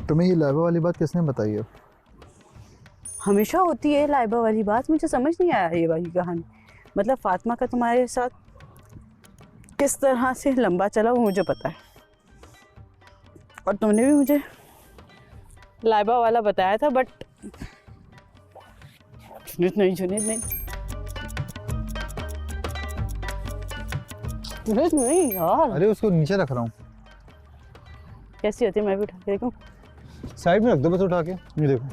तुम्हें ये लाइबा वाली बात किसने बताई है? हमेशा होती है लाइबा वाली बात, मुझे समझ नहीं आया ये वाली कहानी। मतलब फातिमा का तुम्हारे साथ किस तरह से लंबा चला वो मुझे पता है, और तुमने भी मुझे लाइबा वाला बताया था, बट जुनैद नहीं यार। अरे उसको नीचे रख रहा हूँ। कैसी होती है, मैं भी उठा के देखूं? साइड में रख दो बस उठा के। ये देखो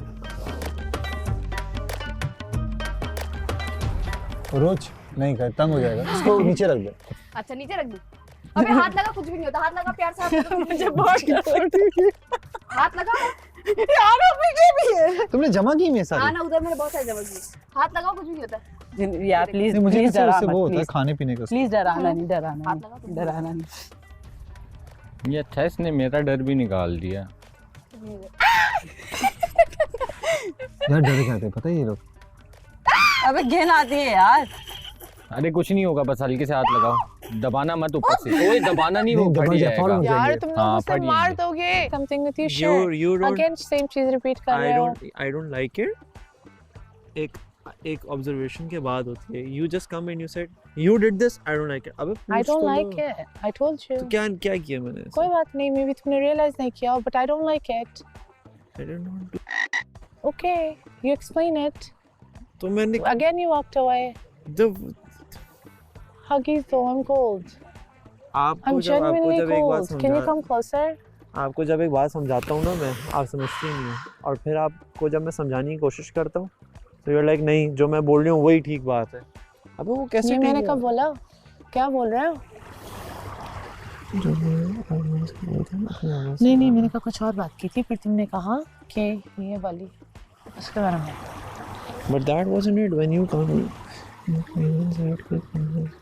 रोज नहीं कर, तंग हो जाएगा। इसको नीचे रख दे। अच्छा नीचे रख दूं? अबे हाथ लगा, कुछ भी नहीं होता। हाथ लगा, प्यार से हाथ लगा। मुझे बहुत हाथ लगा यार, पीछे भी है। तुमने जमा की मेरे साथ? हाँ ना, उधर मैंने बहुत सारे जमा किए। हाथ लगाओ, कुछ भी नहीं होता। यार प्लीज मुझे प्लीज डरा वो होता है मत, खाने पीने का। प्लीज डराना नहीं, हाथ नहीं। ये अच्छा, इसने मेरा डर भी निकाल दिया। यार डर जाते पता है ये लोग। अबे घिन आती है यार। अरे कुछ नहीं होगा, बस हल्के से हाथ लगाओ, दबाना मत ऊपर से। कोई दबाना नहीं, वो फट जाएगा। यार तुम लोग मुझसे फट मार जाएगा। दोगे। Something with your shirt. You don't. Again same चीज रिपीट कर रहे हो। I don't like it. एक ऑब्जर्वेशन के बाद होती है। You just come and you said you did this. I don't like it. अबे I पूछ don't तो like low. it. I told you. तो क्या किया मैंने ऐसा? कोई बात नहीं, मे बी तुमने रियलाइज नहीं किया, but I don't like it. I didn't want to. Okay, you explain it. तो मैंने Again you walked away. the Huggies though, I'm cold. आपको I'm जब genuinely एक बात cold. Can you come closer? आपको जब एक बात समझाता हूँ ना मैं, आप समझती नहीं हो, और फिर आपको जब मैं समझाने की कोशिश करता हूँ तो you're like नहीं, जो मैं बोल रही हूँ वही ठीक बात है। अबे वो कैसे ये ठीक मैंने है? कब बोला? क्या बोल रहे हो? नहीं मैंने कहा कुछ और बात की थी, फिर तुमने कहा कि ये वाली उसके बारे में। But that wasn't it when you come.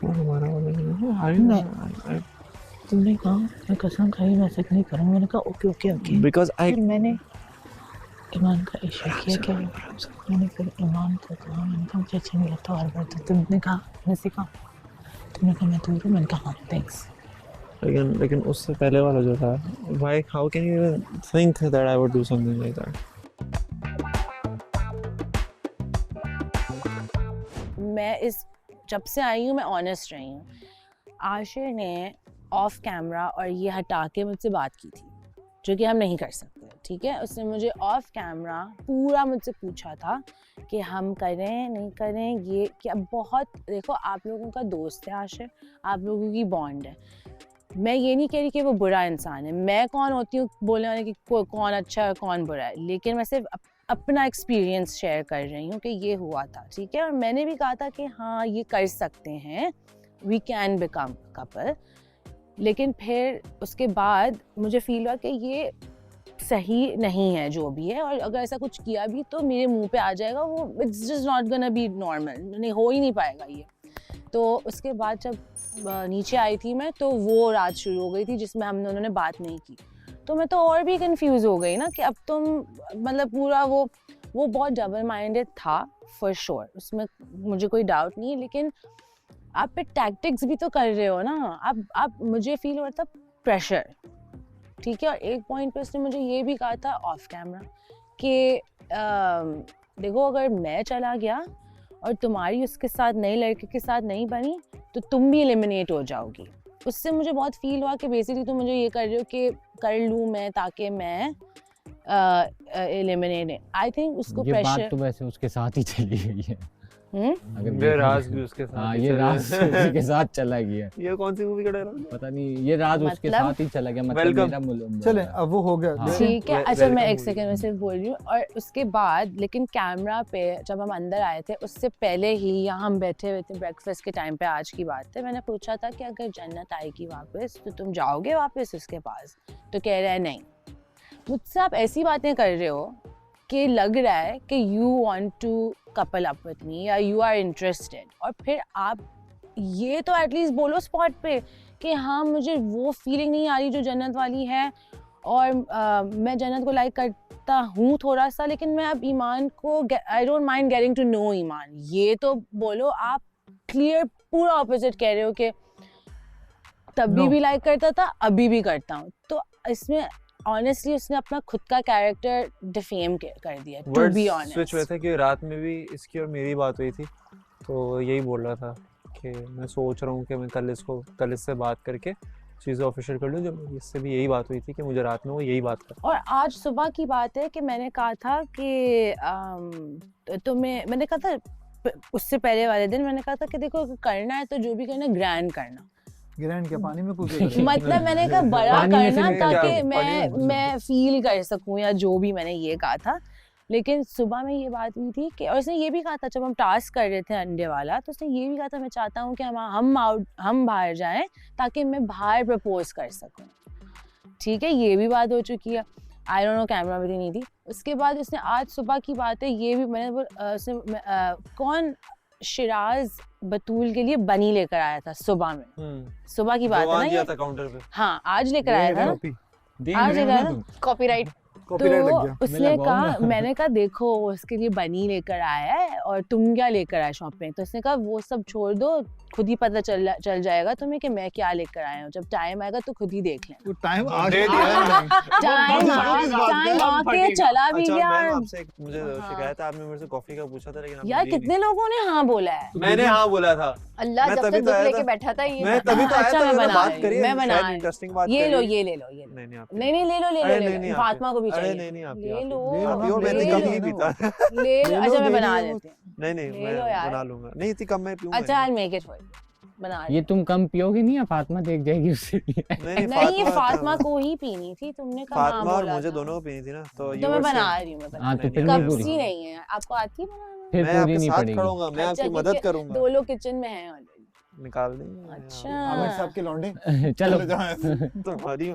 हमारा वाला नहीं। तुमने कहा मैं कसम खाई मैं ऐसा नहीं करूँगा। मैंने कहा okay okay okay. Because I फिर मैंने ईमान का इशू किया क्या? मैंने फिर ईमान को कहा, मैंने कहा मुझे अच्छा नहीं लगता बार बार। तो तुमने कहा मैं सीखा, तुमने कहा मैं दूर हूँ। मैंने कहा हाँ थैंक्स। लेकिन उससे पहले वाला जो था, why how can you even think that I would do something like that? मैं इस जब से आई हूँ मैं ऑनेस्ट रही हूँ। आशिर ने ऑफ कैमरा और ये हटा के मुझसे बात की थी, जो कि हम नहीं कर सकते, ठीक है। उसने मुझे ऑफ कैमरा पूरा मुझसे पूछा था कि हम करें नहीं करें, ये क्या। बहुत देखो, आप लोगों का दोस्त है आशिर, आप लोगों की बॉन्ड है। मैं ये नहीं कह रही कि वो बुरा इंसान है। मैं कौन होती हूँ बोलने वाले कि कौन अच्छा है कौन बुरा है, लेकिन मैं सिर्फ अपना एक्सपीरियंस शेयर कर रही हूँ कि ये हुआ था, ठीक है। और मैंने भी कहा था कि हाँ ये कर सकते हैं, वी कैन बिकम कपल। लेकिन फिर उसके बाद मुझे फील हुआ कि ये सही नहीं है जो भी है, और अगर ऐसा कुछ किया भी तो मेरे मुंह पे आ जाएगा, वो it's just not gonna be normal, नहीं हो ही नहीं पाएगा ये। तो उसके बाद जब नीचे आई थी मैं, तो वो रात शुरू हो गई थी जिसमें हम दोनों ने बात नहीं की। तो मैं तो और भी कंफ्यूज हो गई ना कि अब तुम मतलब पूरा वो बहुत डबल माइंडेड था फॉर श्योर, उसमें मुझे कोई डाउट नहीं है। लेकिन आप पे टैक्टिक्स भी तो कर रहे हो ना। आप मुझे फील हो रहा था प्रेशर, ठीक है। और एक पॉइंट पे उसने मुझे ये भी कहा था ऑफ कैमरा कि देखो अगर मैं चला गया और तुम्हारी उसके साथ नए लड़के के साथ नहीं बनी तो तुम भी एलिमिनेट हो जाओगी। उससे मुझे बहुत फील हुआ कि बेसिकली तुम मुझे ये कर रहे हो कि कर लूँ मैं ताकि मैं एलिमिनेट। आई थिंक उसको ये प्रेशर बात तो वैसे उसके साथ ही चली गई है। अगर ये देखा राज जाए- भी उसके साथ हाँ ही ये चला राज उसी के साथ चला गया। ये कौन सी मूवी का डायलॉग है? पता नहीं, ये राज उसके मतलब? साथ ही चला गया। मतलब Welcome. मेरा मुलम चले अब वो हो गया। हाँ। देखिए, ठीक है। अच्छा मैं एक welcome सेकंड में सिर्फ बोल रही हूँ। और उसके बाद लेकिन कैमरा पे जब हम अंदर आए थे उससे पहले ही यहाँ हम बैठे हुए थे ब्रेकफास्ट के टाइम पे, आज की बात है, मैंने पूछा था कि अगर जन्नत आएगी वापस तो तुम जाओगे वापस उसके पास? तो कह रहा है नहीं। मुझसे आप ऐसी बातें कर रहे हो कि लग रहा है कि you want to couple up with me या यू आर इंटरेस्टेड, और फिर आप ये तो एटलीस्ट बोलो स्पॉट पे कि हाँ मुझे वो फीलिंग नहीं आ रही जो जन्नत वाली है, और मैं जन्नत को लाइक करता हूँ थोड़ा सा, लेकिन मैं अब ईमान को I don't mind getting to know Iman. ये तो बोलो। आप क्लियर पूरा ऑपोजिट कह रहे हो कि तभी भी लाइक करता था, अभी भी करता हूँ। तो इसमें ऑनेस्टली उसने अपना खुद का कैरेक्टर डिफेम कर दिया, टू वर्ड्स बी स्विच हुए ऑनेस्ट। थे कि रात में भी इसकी और मेरी बात हुई थी, तो यही बोल रहा था कि मैं सोच रहा हूँ कि मैं कल इससे बात करके चीज़ें ऑफिशियल कर लूँ। जब इससे भी यही बात हुई थी कि मुझे रात में वो यही बात कर। और आज सुबह की बात है कि मैंने कहा था कि मैंने कहा था उससे पहले वाले दिन मैंने कहा था कि देखो अगर करना है तो जो भी करना ग्रैंड करना, ग्रैंड क्या पानी में कूद के मतलब मैंने कहा बड़ा पानी में से करना नहीं, ताकि क्या? पानी में मैं फील कर सकूं या जो भी मैंने ये कहा था। लेकिन सुबह में ये बात हुई थी कि, और उसने ये भी कहा था जब हम टास्क कर रहे थे अंडे वाला, तो उसने ये भी कहा था मैं चाहता हूँ कि हम बाहर जाएं ताकि मैं बाहर प्रपोज कर सकूं। ठीक है, ये भी बात हो चुकी है। आई डोंट नो, कैमरा मेरी नहीं थी। उसके बाद उसने आज सुबह की बात है, ये भी कौन शिराज बतूल के लिए बनी लेकर आया था सुबह में, सुबह की बात है ना ये। था काउंटर पे। हाँ, आज लेकर आया था ना, आज लेकर आया ना। कॉपीराइट। कॉपीराइट लग गया। तो उसने कहा, मैंने कहा देखो उसके लिए बनी लेकर आया है और तुम क्या लेकर आए शॉप में। तो उसने कहा वो सब छोड़ दो, खुद ही पता चल जाएगा तुम्हें कि मैं क्या लेकर आया हूँ। जब टाइम आएगा तो खुद ही देख लेना। वो टाइम आज दे दिया है। टाइम आके चला भी अच्छा गया। मैम, आपसे मुझे हाँ। शिकायत है, आपने मेरे से कॉफी का पूछा था लेकिन आपने यार दी कितने लोगों ने हाँ बोला है। नहीं। मैंने हाँ बोला था। अल्लाह मैं जब तभी तक तो दुख आया लेके था। बैठा था ये मैं तभी तो आया अच्छा, था, मैं मैंने बना बात रही हूँ, करी है, मैं बना शायद रही हूँ। इंटरेस्टिंग बात ये करी लो, है। ये ले लो, ये लो। नहीं आप नहीं नहीं, ले लो अरे ले नहीं लो, आप फातिमा को भी अरे चाहिए। नहीं आप ले लो, ले लो आप ना, और मैं ले इतनी कम लो नहीं ना। पीता। ले लो। ले लो, अच्छा, मैं दे बना दिया वो। देती हूँ। नहीं नहीं ले मैं लो यार। बना लूंगा। नहीं इतनी कम मैं पीऊंगा अच्छा, I make it for you, बना ये तुम कम पियोगे नहीं या फातिमा देख जाएगी उससे नहीं नहीं, ये फातिमा को ही पीनी थी, तुमने कहा हाँ फातिमा और बोला मुझे था। दोनों को पीनी थी ना, तो तो मैं बना रही हूँ, मैं बना हाँ रही तो फिर नहीं, नहीं हूँ। पूरी कब्जी नहीं है, आपको आती है बनाना? फिर मैं पूरी आपके नहीं साथ पड़ेगी। खड़ूंगा, मैं अच्छा, आपकी मदद क्योंकि करूंगा। दो लोग किचन में हैं ऑलरेडी। निकाल देंगे। अच्छा। आमिर साहब के लौंडे चलो चले जाओ ऐसे। तुम्हारी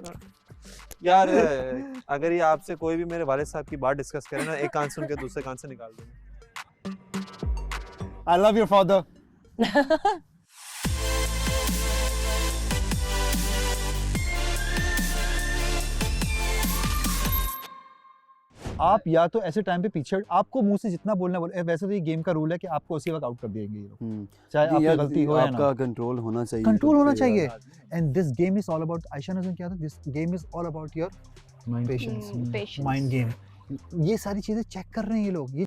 यार अगर ये आपसे कोई भी मेरे वालिद साहब की बात डिस्कस करे ना, एक कान सुन के दूसरे कान से निकाल दूंगा। I love your father. आप या तो ऐसे टाइम पे पीछे, आपको मुंह से जितना बोलना बोले। वैसे तो ये गेम का रूल है कि आपको उसी वक्त आउट कर देंगे ये लोग, चाहे आपकी गलती हो या ना। आपका कंट्रोल होना चाहिए। कंट्रोल होना चाहिए। And this game is all about, Ayesha ने क्या था, this game is all about your patience, patience. Mind game. ये सारी चीजें चेक कर रहे हैं ये लोग। ये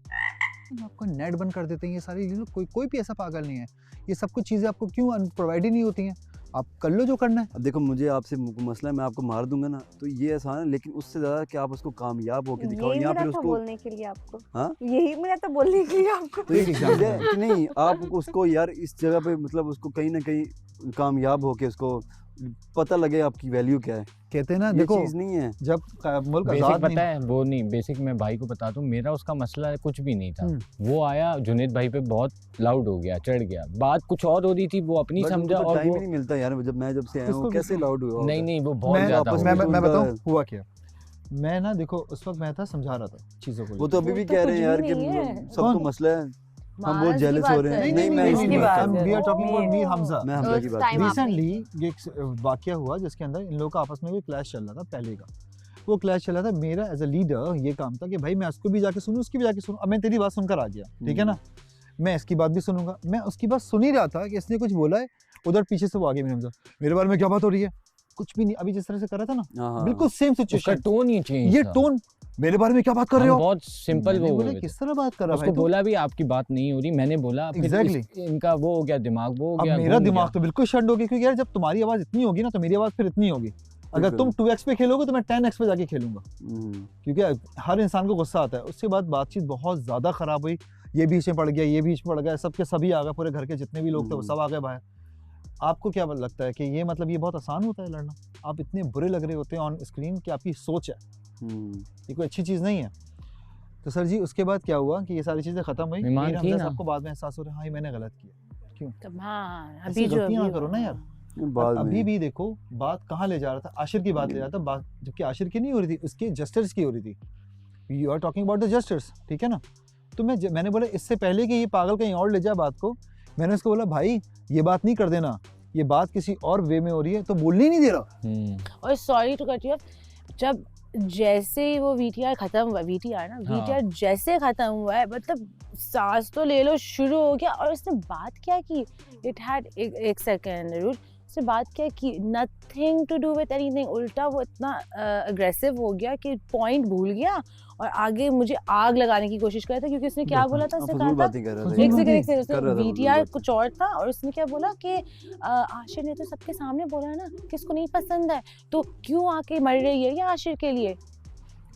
आपको नेट बंद कर देते हैं ये सारी, ये लोग कोई भी ऐसा पागल नहीं है। ये सब कुछ चीजें आपको क्यों प्रोवाइड ही नहीं होती हैं? आप कर लो जो करना है। अब देखो मुझे आपसे मसला है, मैं आपको मार दूंगा ना तो ये आसान है, लेकिन उससे ज्यादा कि आप उसको कामयाब होके दिखाओ यही या मिला फिर था उसको बोलने के लिए आपको। हाँ? यही मिला था बोलने के लिए आपको। तो ये चीज़ है कि नहीं आप उसको यार इस जगह पे मतलब उसको कहीं ना कहीं कामयाब होके उसको पता लगे आपकी वैल्यू क्या है। कहते हैं ना, ये देखो चीज़ नहीं है। जब मुल्क बेसिक आजाद पता नहीं, है वो नहीं, बेसिक मैं भाई को बता दूं, मेरा उसका मसला कुछ भी नहीं था। वो आया जुनेद भाई पे बहुत लाउड हो गया, चढ़ गया, बात कुछ और हो रही थी, वो अपनी But समझा उनको तो और टाइम वो ही नहीं मिलता यार, जब से आया हूँ किसको- कैसे लाउड हुआ नहीं होगा? नहीं वो बहुत मैं ज्यादा आपस हो में गया। मैं उनका- बताऊं हुआ क्या। मैं ना देखो उस वक्त मैं था, समझा रहा था चीजों को। वो तो अभी वो भी तो कह कुछ रहे हैं भी यार कि नहीं है। सबको कौन? मसला है, हम बहुत मानस की जेलस बात हो रहे हैं। कर नहीं मैं इसकी नहीं बात बात कर we are talking about Mir रहे हमजा। मैं हमजा की उस बात time कर रहा हूँ। आप- रिसेंटली एक वाकया हुआ जिसके अंदर इन लोगों का आपस में भी क्लैश चल रहा था पहले का। वो क्लैश चला था, मेरा एज अ लीडर ये काम था कि भाई मैं उसको भी जाके सुनूं, उसकी भी जाके सुनूं। अब मैं तेरी बात सुनकर आ गया, ठीक है ना, मैं इसकी बात भी सुनूंगा। मैं उसकी बात सुन ही रहा था कि इसने कुछ बोला है, उधर पीछे से वो आगे मेरे हमजा, मेरे बारे में क्या बात हो रही है, कुछ भी नहीं। अभी जिस तरह से कर रहा था ना, हाँ, हाँ, बिल्कुल सेम उसका सिचुएशन, टोन ही चेंज ये था। टोन, मेरे बारे में क्या बात कर रहे हो। बहुत सिंपल मैंने वो बोला, हो गए थे। किस तरह बात कर रहा उसको भाई तू? बोला भी आपकी बात नहीं हो रही, मैंने बोला फिर Exactly. इनका वो हो गया, दिमाग वो हो अब गया, मेरा घूम दिमाग गया। तो बिल्कुल शंड हो गया, क्योंकि यार जब तुम्हारी आवाज इतनी होगी ना तो मेरी आवाज फिर इतनी होगी। अगर बिल्कुल। तुम 2x पे खेलोगे तो मैं 10x पे जाके खेलूंगा, क्योंकि हर इंसान को गुस्सा आता है। उसके बाद बातचीत बहुत ज़्यादा ख़राब हुई, ये बीच में पड़ गया, ये बीच में पड़ गया, सबके सभी आ गए, पूरे घर के जितने भी लोग थे वो सब आ गए बाहर। आपको क्या लगता है कि ये मतलब ये बहुत आसान होता है लड़ना? आप इतने बुरे लग रहे होते हैं ऑन स्क्रीन कि आपकी सोच है, ये कोई अच्छी चीज़ नहीं है। तो सर जी उसके बाद क्या हुआ कि ये सारी चीज़ें ख़त्म हुई। ईमान मीर थी हमजा ना। साहब को बाद में एहसास हो रहा है, हाँ ये मैंने गलत किया। तब हाँ, ऐसी अभी जो गलतियां अभी ना करो ना यार। बाद अभी में भी देखो बात कहाँ ले जा रहा था, आशिर की बात ले जा रहा था, बात जबकि आशिर की नहीं हो रही थी, उसके जस्टिस की हो रही थी। You are talking about the justice, ठीक है ना। तो मैंने बोला इससे पहले कि ये पागल कहीं और ले जाए बात को, मैंने उसको बोला भाई ये बात नहीं कर देना, ये बात किसी और वे में हो रही है, तो बोलने ही नहीं दे रहा। और sorry to cut you off, जब जैसे ही वो VTR खत्म हुआ, VTR ना, हाँ। VTR जैसे खत्म हुआ है, मतलब सांस तो ले लो शुरू हो गया। और उसने बात क्या की, इट हैड एक सेकेंड, उससे बात क्या कि nothing to do with anything, उल्टा वो इतना अग्रेसिव हो गया कि पॉइंट भूल गया और आगे मुझे आग लगाने की कोशिश कर रहा था, क्योंकि उसने क्या बोला था, उसने कहा था बातें कर रहा था एक सेकंड कर उसने रहा था VTR बातें। कुछ और था और उसने क्या बोला कि आशिर ने तो सबके सामने बोला ना कि इसको नहीं पसंद है, तो क्यों आके मर रही है ये आशिर के लिए।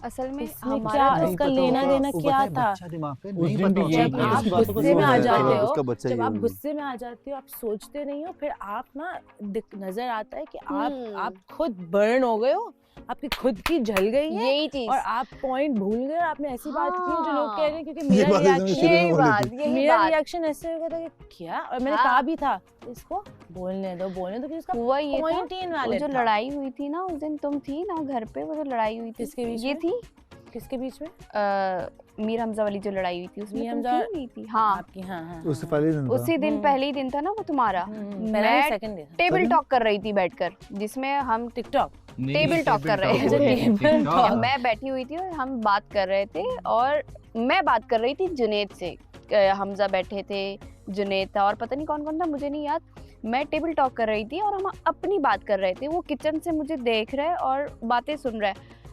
असल में इसमें हमारा क्या जो- इसका लेना देना क्या था। बच्चा दिमाग पे उस नहीं दिन पता भी होता यही कि किया। इसकी आप बातों को गुस्से में आ समझ जाते हो, उसका बच्चा ही जब है आप वो। गुस्से में आ जाते हो, आप सोचते नहीं हो, फिर आप ना नजर आता है कि आप खुद बर्न हो गए हो, आपकी खुद की जल गई है यही चीज और आप पॉइंट भूल गए और आपने ऐसी बात की जो लोग कह रहे हैं, क्योंकि ये मेरा बात इसने रिएक्शन शुरू में यही बोली बात थी। यही मेरा बात रिएक्शन ऐसे हो गया था कि क्या, और मैंने हाँ। कहा भी था इसको बोलने दो क्योंकि उसका हुआ ये था पॉइंट ही वो इनवैलिड जो था। लड़ाई हुई थी ना उस दिन, तुम थी ना घर पे, वो जो लड़ाई हुई थी किसके बीच ये में? थी किसके बीच में? मीर हमजा वाली जो लड़ाई हुई थी उसमें मीर तुम हमजा- थी नहीं थी? हाँ आपकी हाँ उससे पहले दिन था। उसी दिन पहले ही दिन था ना वो तुम्हारा। पहला मैं second day table Second? Talk कर रही थी बैठकर, जिसमें हम टिकटॉक टेबल टॉक कर रहे अच्छा, थे। Table talk. मैं बैठी हुई थी और हम बात कर रहे थे और मैं बात कर रही थी जुनैद से। हमजा बैठे थे, जुनैद था और पता नहीं कौन कौन था, मुझे नहीं याद। मैं टेबल टॉक कर रही थी और हम अपनी बात कर रहे थे। वो किचन से मुझे देख रहा है और बातें सुन रहा है।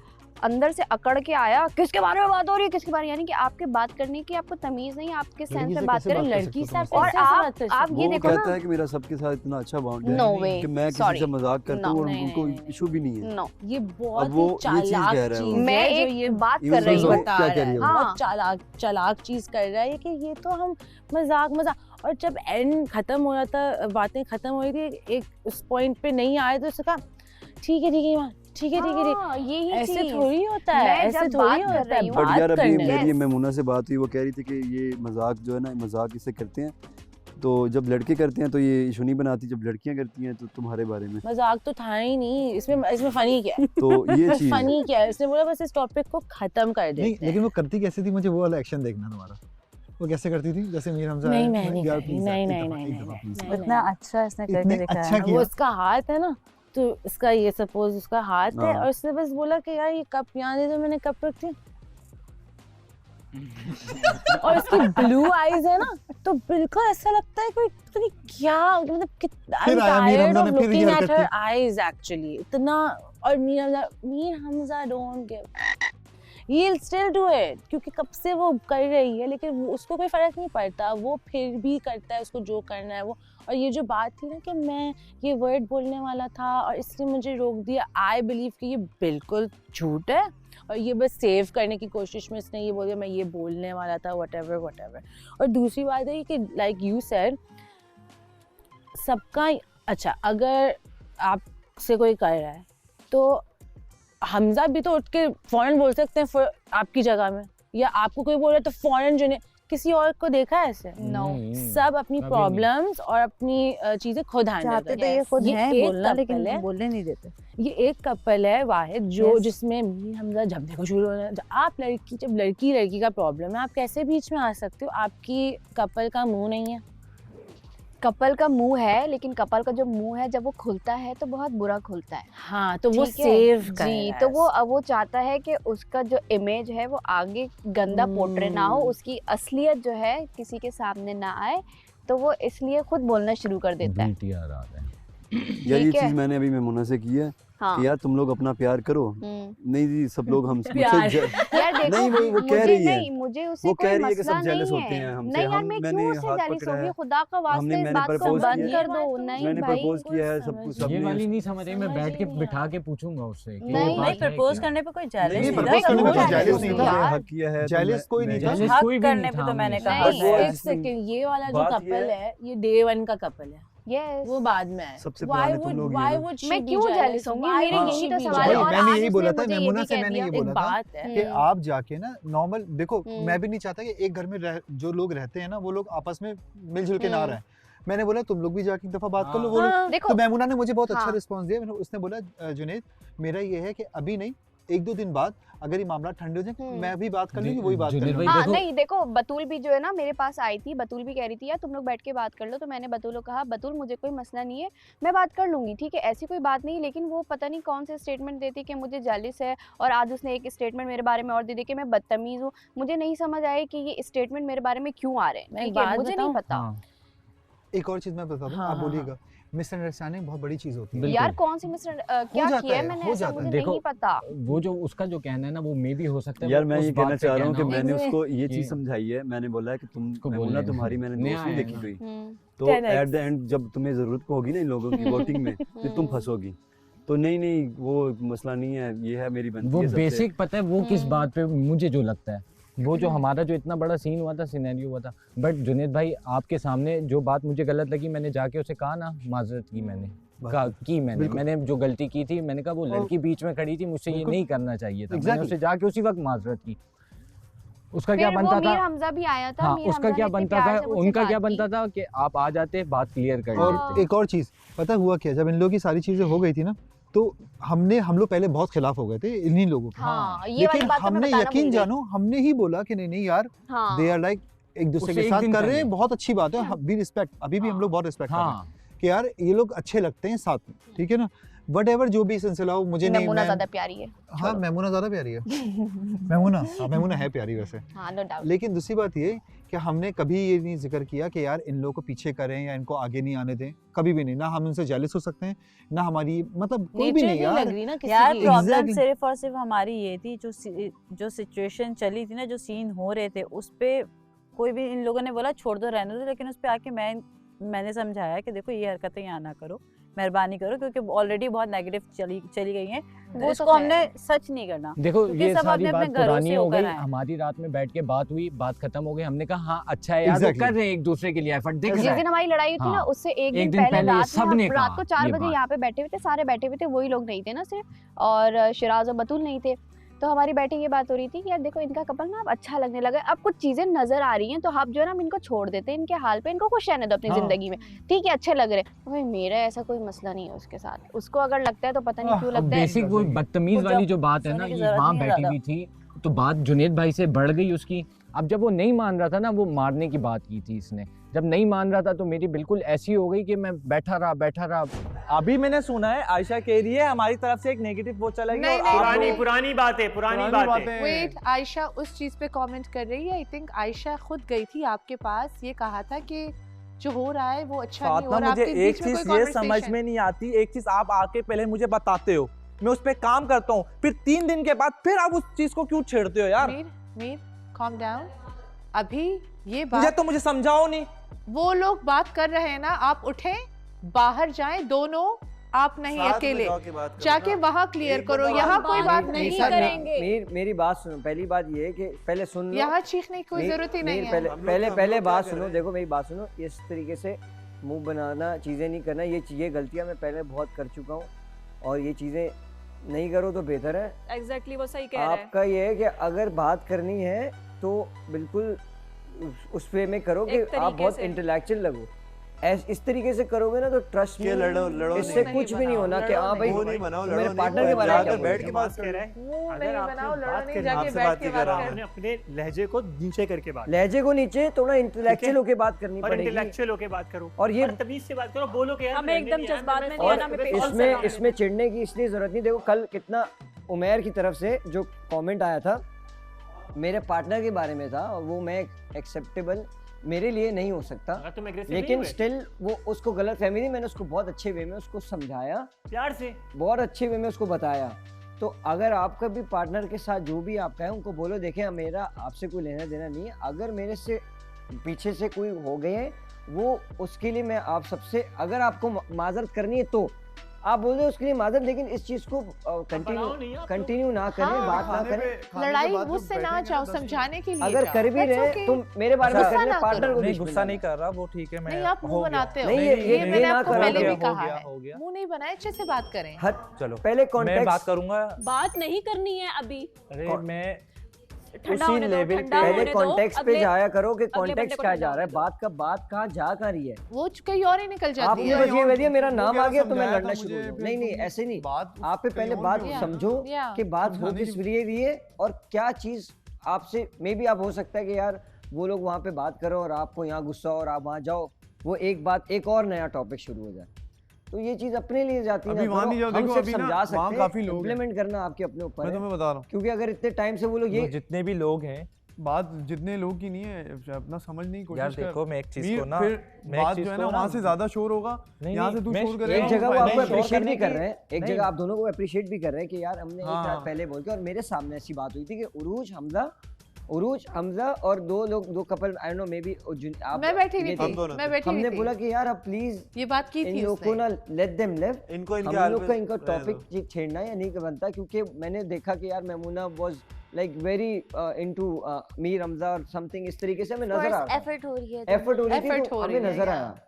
अंदर से अकड़ के आया, किसके बारे में बात हो रही है, किसके बारे में, यानी कि आपके बात करने की आपको तमीज नहीं, आपके सेंस लड़की में से बात कैसे करें बात कर लड़की सकते हो से तुम? और कैसे बात कर आप सकते ये वो देखो कहता ना, है कि मेरा सबके साथ इतना अच्छा बॉन्ड है नो वे, कि मैं किसी sorry. से मजाक करता हूँ और नहीं, उनको नहीं, नहीं, इशू भी नहीं है। नो ये बहुत अब वो ही ये चीज़ चालाक कह रहा है वो। चीज मैं है जो एक ये बात ये कर रही समझो हूँ। बता क्या रहा कह है। रही है वो। हाँ। बहुत चालाक चीज कर रहा है कि ये तो हम मजाक और जब एंड खत्म हो रहा था, बातें खत्म हो रही थी, एक उस पॉइंट पे नहीं आए तो उसने कहा ठीक है ईमान, ठीक है हाँ, यही ऐसे चीज। थोड़ी होता है, मैं ऐसे जब थोड़ी बात कर होता है, रही हूँ- बट बात यार अभी करने मेरी Yes. मेमूना से बात हुई, वो कह रही थी कि ये मजाक जो है ना, मजाक इससे करते हैं, तो जब लड़के करते हैं तो ये इशू नहीं बनाती, जब लड़कियां करती हैं तो तुम्हारे बारे में। मजाक तो था ही नहीं इसमें फनी क्या है? तो ये चीज फनी क्या है? उसने बोला बस इस टॉपिक को खत्म कर नहीं, देते हैं। लेकिन वो करती कैसे थी, मुझे वो वाला एक्शन देखना तुम्हारा। वो कैसे करती थी जैसे मीर हमजा नहीं, है, मैं नहीं यार करी, please यार, नहीं, एक नहीं, दफा, नहीं, एक नहीं, दफा, नहीं, please। नहीं, इतना अच्छा इसने करके इतने दिखाया अच्छा ना। किया। वो उसका हाथ है ना, तो इसका ये सपोज उसका हाथ है हाँ। और उसने बस बोला कि यार ये कप यहाँ दे, तो मैंने कप रख दिया और उसकी ब्लू आईज है ना, तो बिल्कुल ऐसा लगता है कोई पता नहीं क्या, मतलब कितना फिर आया मीर हमजा ने, फिर ये लुकिंग एट हरकत हर की। आईज एक्चुअली इतना। और Mir Hamza don't give, he will still do it, क्योंकि कब से वो कर रही है, लेकिन उसको कोई फर्क नहीं पड़ता, वो फिर भी करता है उसको जो करना है वो। और ये जो बात थी ना कि मैं ये वर्ड बोलने वाला था और इसने मुझे रोक दिया, आई बिलीव कि ये बिल्कुल झूठ है और ये बस सेव करने की कोशिश में इसने ये बोल दिया मैं ये बोलने वाला था, व्हाटएवर। और दूसरी बात है कि लाइक यू सेड, सबका अच्छा, अगर आपसे कोई कर रहा है तो हमजा भी तो उठ के फौरन बोल सकते हैं आपकी जगह में, या आपको कोई बोल रहा है तो फौरन जो किसी और को देखा है ऐसे? No. सब अपनी कभी नहीं। प्रॉब्लम्स और अपनी चीजें खुद हैंडल चाहते करते तो ये खुद ये हैं एक बोलना, लेकिन couple है। बोलने नहीं देते। ये एक कपल है वाहिद जो Yes. जिसमें मीर हमजा जब देखो शुरू होना, आप जब लड़की का प्रॉब्लम है, आप कैसे बीच में आ सकते हो? आपकी कपल का मुंह नहीं है। कपल का मुंह है, लेकिन कपल का जो मुंह है जब वो खुलता है तो बहुत बुरा खुलता है। हाँ, तो वो ठीक है? सेव कर जी, रहा तो है। वो चाहता है कि उसका जो इमेज है वो आगे गंदा पोर्ट्रे ना हो, उसकी असलियत जो है किसी के सामने ना आए, तो वो इसलिए खुद बोलना शुरू कर देता है। VTR आ रहा है। यार ये ठीक है। चीज मैंने अभी मेमूना से की है हाँ। कि यार तुम लोग अपना प्यार करो। हम्म। नहीं जी, सब लोग हम प्यार। मुझसे यार देखो, नहीं, वो कह मुझे रही है। नहीं, मुझे उससे वो कोई कह रही है कि मसला सब jealous नहीं होते हैं है। हमसे। नहीं यार, हम- मैं मैंने क्यों उससे हाथ जेलिस पकड़ा होगी? है। खुदा का वास्ते इस मैंने बात को propose बंद किया कर दो। नहीं मैंने भाई, प्रपोज किया है, सब कुछ समझ ये सबने वाली नहीं समझ रही, मैं समझ बैठ के ही नहीं बिठा आता। के पूछूंगा उससे कि नहीं, ये नहीं, बात है प्रपोज क्या? करने पे कोई नहीं, जेलस नहीं, नहीं propose करने में कोई कोई jealous नहीं था। यार। हक किया है तो Jealous कोई नहीं था। Jealous हक कोई भी करने नहीं पे था तो मैंने हमें। कहा नहीं, है। एक सेकंड, ये वाला जो बात ये कपल है ये डे 1 का कपल है, Yes. वो बाद में है। सबसे Why पुराने तुम would- लोग ही why हो ना। would she मैं be क्यों jealous? jealous होंगी? Why मेरे would यही she तो be सवाल है। jealous? और मैंने आज यही उसने बोला था, मुझे ये मेमुना भी से कह मैंने दिया। ये एक बोला था बात है कि आप जाके ना नॉर्मल देखो, हम्म। मैं भी नहीं चाहता कि एक घर में जो लोग रहते हैं ना वो लोग आपस में मिलजुल के ना हम्म। रहें। मैंने बोला तुम लोग भी जाके एक दफा बात कर लो, वो लोग। हाँ, देखो तो मैमुना ने मुझे बहुत अच्छा हाँ। रिस्पांस दिया। उसने बोला जुनैद, मेरा ये है कि अभी नहीं, 1-2 दिन बाद अगर ये मामला ठंडे हो जाए मैं भी बात कर लूंगी, वही बात कर जुनैद लूंगी। भाई, हाँ देखो- नहीं देखो, बतूल भी जो है ना मेरे पास आई थी, बतूल भी कह रही थी यार तुम लोग बैठ के बात कर लो, तो मैंने बतूल को कहा बतूल मुझे कोई मसला नहीं है, मैं बात कर लूंगी, ठीक है, ऐसी कोई बात नहीं। लेकिन वो पता नहीं कौन से स्टेटमेंट देती कि मुझे जेलिस है, और आज उसने एक स्टेटमेंट मेरे बारे में और दे दी कि मैं बदतमीज हूँ। मुझे नहीं समझ आया कि ये स्टेटमेंट मेरे बारे में क्यों आ रहे मैं हैं, एक ठीक है, बात मुझे नहीं बताऊं? पता। हाँ। एक और चीज मैं बता दूं, हाँ, आप हाँ, बोलिएगा। मिसअंडरस्टैंडिंग बहुत बड़ी चीज होती है। बिल्कुल। यार कौन सी मिस्टर क्या जाता किया है है, मैंने हो ऐसा जाता है। मुझे देखो, नहीं पता। वो जो उसका जो कहना है ना वो मे भी हो सकता है यार वो मैं उस ये बात कहना पे चाह रहा हूँ कि कहना हो। मैंने हो। उसको ये कि- चीज़ समझाई है, मैंने बोला है कि तुम उसको मैमुना बोलने तुम्हारी मैंने नया दोस्त नहीं आया देखी ना। कोई, हम्म, तो 10x एट द एंड जब तुम्हें ज़रूरत होगी ना इन लोगों की वोटिंग में फिर तुम फंसोगी। तो नहीं वो मसला नहीं है, ये है मेरी बनती वो है सबसे। बेसिक पता है वो किस हम्म। बात पे मुझे जो लगता है वो जो हमारा जो इतना बड़ा सीन हुआ था, सिनेरियो हुआ था, बट जुनेद भाई आपके सामने जो बात मुझे गलत लगी मैंने जाके उसे कहा ना, माजरत की मैंने बिल्कुल। मैंने जो गलती की थी मैंने कहा वो लड़की बीच में खड़ी थी, मुझसे ये बिल्कुल। नहीं करना चाहिए था। मैंने Exactly. उसे जाके उसी वक्त माजरत की। उसका क्या फिर वो बनता मीर था, हमजा भी आया था। हाँ मीर उसका हमजा क्या ने इतने बनता प्यार था, से मुझसे उनका बात क्या की। बनता था कि आप आ जाते बात क्लियर कर और लेते। एक और चीज पता है हुआ क्या, जब इन लोगों की सारी चीजें हो गई थी ना, तो हम लोग पहले बहुत खिलाफ हो गए थे इन्हीं लोगों के। हाँ ये वाली लेकिन बात तो मैं हमने बताना यकीन भूल गई। जानो, हमने ही बोला कि नहीं यार, हाँ दे आर लाइक एक दूसरे उससे के एक साथ दिन कर रहे पहले। हैं, बहुत अच्छी बात है, वी रिस्पेक्ट, अभी भी हम लोग बहुत रिस्पेक्ट कर रहे हैं हाँ कि यार ये लोग अच्छे लगते हैं साथ में, ठीक है ना। वट एवर जो भी सिलसिला हो, मुझे नहीं, मेमुना मैं ज्यादा प्यारी है। हाँ मेमुना ज्यादा प्यारी है। मेमुना है प्यारी वैसे। हाँ नो डाउट। लेकिन दूसरी बात ये कि हमने कभी ये नहीं जिक्र किया कि यार इन लोगों को पीछे करें या इनको आगे नहीं आने दें, कभी भी नहीं। ना हम उनसे जेलस हो सकते हैं, ना हमारी मतलब कोई भी नेचर नहीं नहीं यार। लग रही ना किसी यार की। Problem Exactly. सिर्फ और सिर्फ हमारी ये थी, जो सिचुएशन चली थी ना, जो सीन हो रहे थे उस पे कोई भी, इन लोगों ने बोला छोड़ दो रहने दो, लेकिन उस पे आके मैंने समझाया कि देखो ये हरकतें यहाँ ना करो, मेहरबानी करो, क्योंकि ऑलरेडी बहुत नेगेटिव चली गई हैं, वो तो तो इसको है। हमने सच नहीं करना। देखो क्योंकि ये सब सारी अपने-अपने बात घरों पुरानी से हो होकर गई, आए हैं। हमारी रात में बैठ के बात हुई, बात खत्म हो गई, हमने कहा हाँ अच्छा है यार वो Exactly. कर रहे हैं एक दूसरे के लिए एफर्ट, दिख जिस रहा दिन है। हमारी लड़ाई हुई थी ना हाँ, उससे एक एक दिन दिन पहले पहले रात सब में ने हम रात को कहा 4 ये बजे बात। यहाँ पे बैठे हुए थे, सारे बैठे हुए थे, वही लोग नहीं थे ना सिर्फ, और शिराज और बतूल नहीं थे। तो हमारी बैठक ये बात हो रही थी कि यार देखो इनका कपल ना अब अच्छा लगने लगा, अब कुछ चीजें नजर आ रही हैं, तो हम जो है ना हम इनको छोड़ देते हैं इनके हाल पे, इनको खुश रहने दो अपनी हाँ। जिंदगी में, ठीक है अच्छे लग रहे हैं। तो भाई मेरा ऐसा कोई मसला नहीं है उसके साथ, उसको अगर लगता है तो पता नहीं क्यों अब लगता है। बेसिक वो बदतमीज वो वाली जब जो बात है ना, सोने की ये जरूरत वहाँ नहीं है बैठी ज्यादा। हुई थी तो बात जुनेद भाई से बढ़ गई उसकी। अब जब वो नहीं मान रहा था ना, वो मारने की बात की थी इसने, जब नहीं मान रहा था तो मेरी बिल्कुल ऐसी हो गई कि मैं बैठा रहा। अभी मैंने सुना है आयशा कह रही है हमारी तरफ से एक नेगेटिव वो चला गया नहीं, और नहीं, आप पुरानी- लोग- पुरानी पुरानी बातें वेट, आयशा उस चीज पे कमेंट कर रही है। आई थिंक आयशा खुद गई थी आपके पास, ये कहा था कि जो हो रहा है वो अच्छा नहीं हो फातिमा रहा। मुझे आपके एक बीच में चीज कोई ये समझ conversation- में नहीं आती, एक चीज आप आके पहले मुझे बताते हो, मैं उस पे काम करता हूँ, फिर 3 दिन के बाद फिर आप उस चीज को क्यों छेड़ते हो यार? Mir calm down। अभी ये मुझे बात तो मुझे समझाओ नहीं। वो लोग बात कर रहे हैं ना, आप उठें बाहर जाएं दोनों, आप नहीं अकेले जाके वहाँ क्लियर करो, यहाँ कोई बात नहीं करेंगे। मेरी बात सुनो, पहली बात ये है कि पहले सुन लो, यहाँ चीखने की कोई जरूरत ही नहीं है। पहले बात सुनो, देखो मेरी बात सुनो, इस तरीके से मुंह बनाना, चीज़ें नहीं करना, ये गलतियाँ मैं पहले बहुत कर चुका हूँ, और ये चीज़ें नहीं करो तो बेहतर है। एग्जैक्टली वो सही कह रहा है। आपका ये है कि अगर बात करनी है तो बिल्कुल उस वे में करो कि आप बहुत इंटेलेक्चुअल लगो। इस तरीके से करोगे ना तो ट्रस्ट में लड़ो इससे कुछ भी नहीं होना कि हाँ भाई मेरे पार्टनर के बारे में बैठ के बात मुंह नहीं बनाओ, लड़ो नहीं, जाके बैठ के बात करो। अपने लहजे को नीचे करके बात, लहजे को नीचे, थोड़ा इंटेलेक्चुअल होके बात करनी और पड़ेगी, इंटेलेक्चुअल होके बात करो, और ये तमीज से बात करो, बोलो कि यार हमें एकदम जज्बात में नहीं और आना, हमें पेशेंस से बात इसमें चिढ़ने की इसलिए जरूरत नहीं। देखो कल कितना उमैर की तरफ से जो कमेंट आया था मेरे पार्टनर के बारे में था, और वो मैं एक्सेप्टेबल मेरे लिए नहीं हो सकता, लेकिन स्टिल वो उसको गलत फहमी थी, मैंने उसको बहुत अच्छे वे में उसको समझाया, प्यार से बहुत अच्छे वे में उसको बताया। तो अगर आपका भी पार्टनर के साथ जो भी आपका है उनको बोलो, देखें मेरा आपसे कोई लेना देना नहीं है, अगर मेरे से पीछे से कोई हो गए हैं वो उसके लिए मैं आप सबसे, अगर आपको माजरत करनी है तो आप बोल दो उसके लिए माजरत, लेकिन इस चीज को कंटिन्यू ना करें, बात ना करें, लड़ाई मुझसे ना जाओ, समझाने के लिए अगर कर भी रहे तुम मेरे बारे में कर रहे पार्टनर को नहीं, गुस्सा नहीं कर रहा, वो ठीक है। मैं नहीं, आप मुंह बनाते हो। नहीं, ये मैंने ना आपको करो, पहले भी हो कहा गया, है, हो गया। मुंह नहीं बनाए, अच्छे से बात करें। चलो पहले मैं कॉन्टेक्स्ट बात करूंगा। बात नहीं करनी है अभी, अरे मैं ठंडा उसी होने दो, लेवल ठंडा पे होने पहले दो, कॉन्टेक्स्ट पे अगले- जाया करो कि अगले बंदे कॉन्टेक्स्ट को क्या ठंडा जा रहा है, होने दो। बात कहाँ जा रही है। वो कहीं और ही निकल जाती आपने है। बस ये कह दिया मेरा नाम आ गया तो मैं लड़ना शुरू हो जाऊं। नहीं नहीं ऐसे नहीं, आप पे पहले बात समझो कि बात हो किस लिए है और क्या चीज आपसे, मे बी आप हो सकता है कि यार वो लोग वहाँ पे बात करो और आपको यहाँ गुस्सा और आप वहाँ जाओ, वो एक बात एक और नया टॉपिक शुरू हो जाए, तो ये चीज अपने लिए जाती है। हम सिर्फ समझा सकते हैं, इम्प्लीमेंट करना आपके अपने ऊपर है। मैं तुम्हें बता रहा हूँ, क्योंकि अगर इतने टाइम से वो लोग ये जितने भी लोग हैं बात जितने लोग की नहीं है, अपना समझने की कोशिश यार कर। देखो मैं एक चीज मीर, को ना फिर मैं एक बात चीज जो है को ना वहाँ से ज्यादा शोर होगा, यहाँ से तू शोर करेगा। एक जगह वो आपको नहीं, अप्रिशिएट भी शोर कर रहे हैं, एक नहीं। जगह आप दोनों को अप्रिशिएट भी कर रहे हैं कि यार हमने एक हाँ। रात पहले बोल के, और मेरे सामने ऐसी बात हुई थी कि उरूज हमजा और दो couple I know may be मैं बैठी हुई थी, मैं बैठी हुई हमने थी। बोला कि यार अब प्लीज ये बात की इन थी लोग को ना लेट देम लिव, इनको हम लोग का इनका टॉपिक छेड़ना या नहीं बनता, क्योंकि मैंने देखा कि यार Maimuna was like very into Mir Hamza और समथिंग इस तरीके से हमें नजर आ रहा एफर्ट हो रही है, एफर्ट हो रही थी, Effort तो हो हमें रही है, नजर yeah. आया।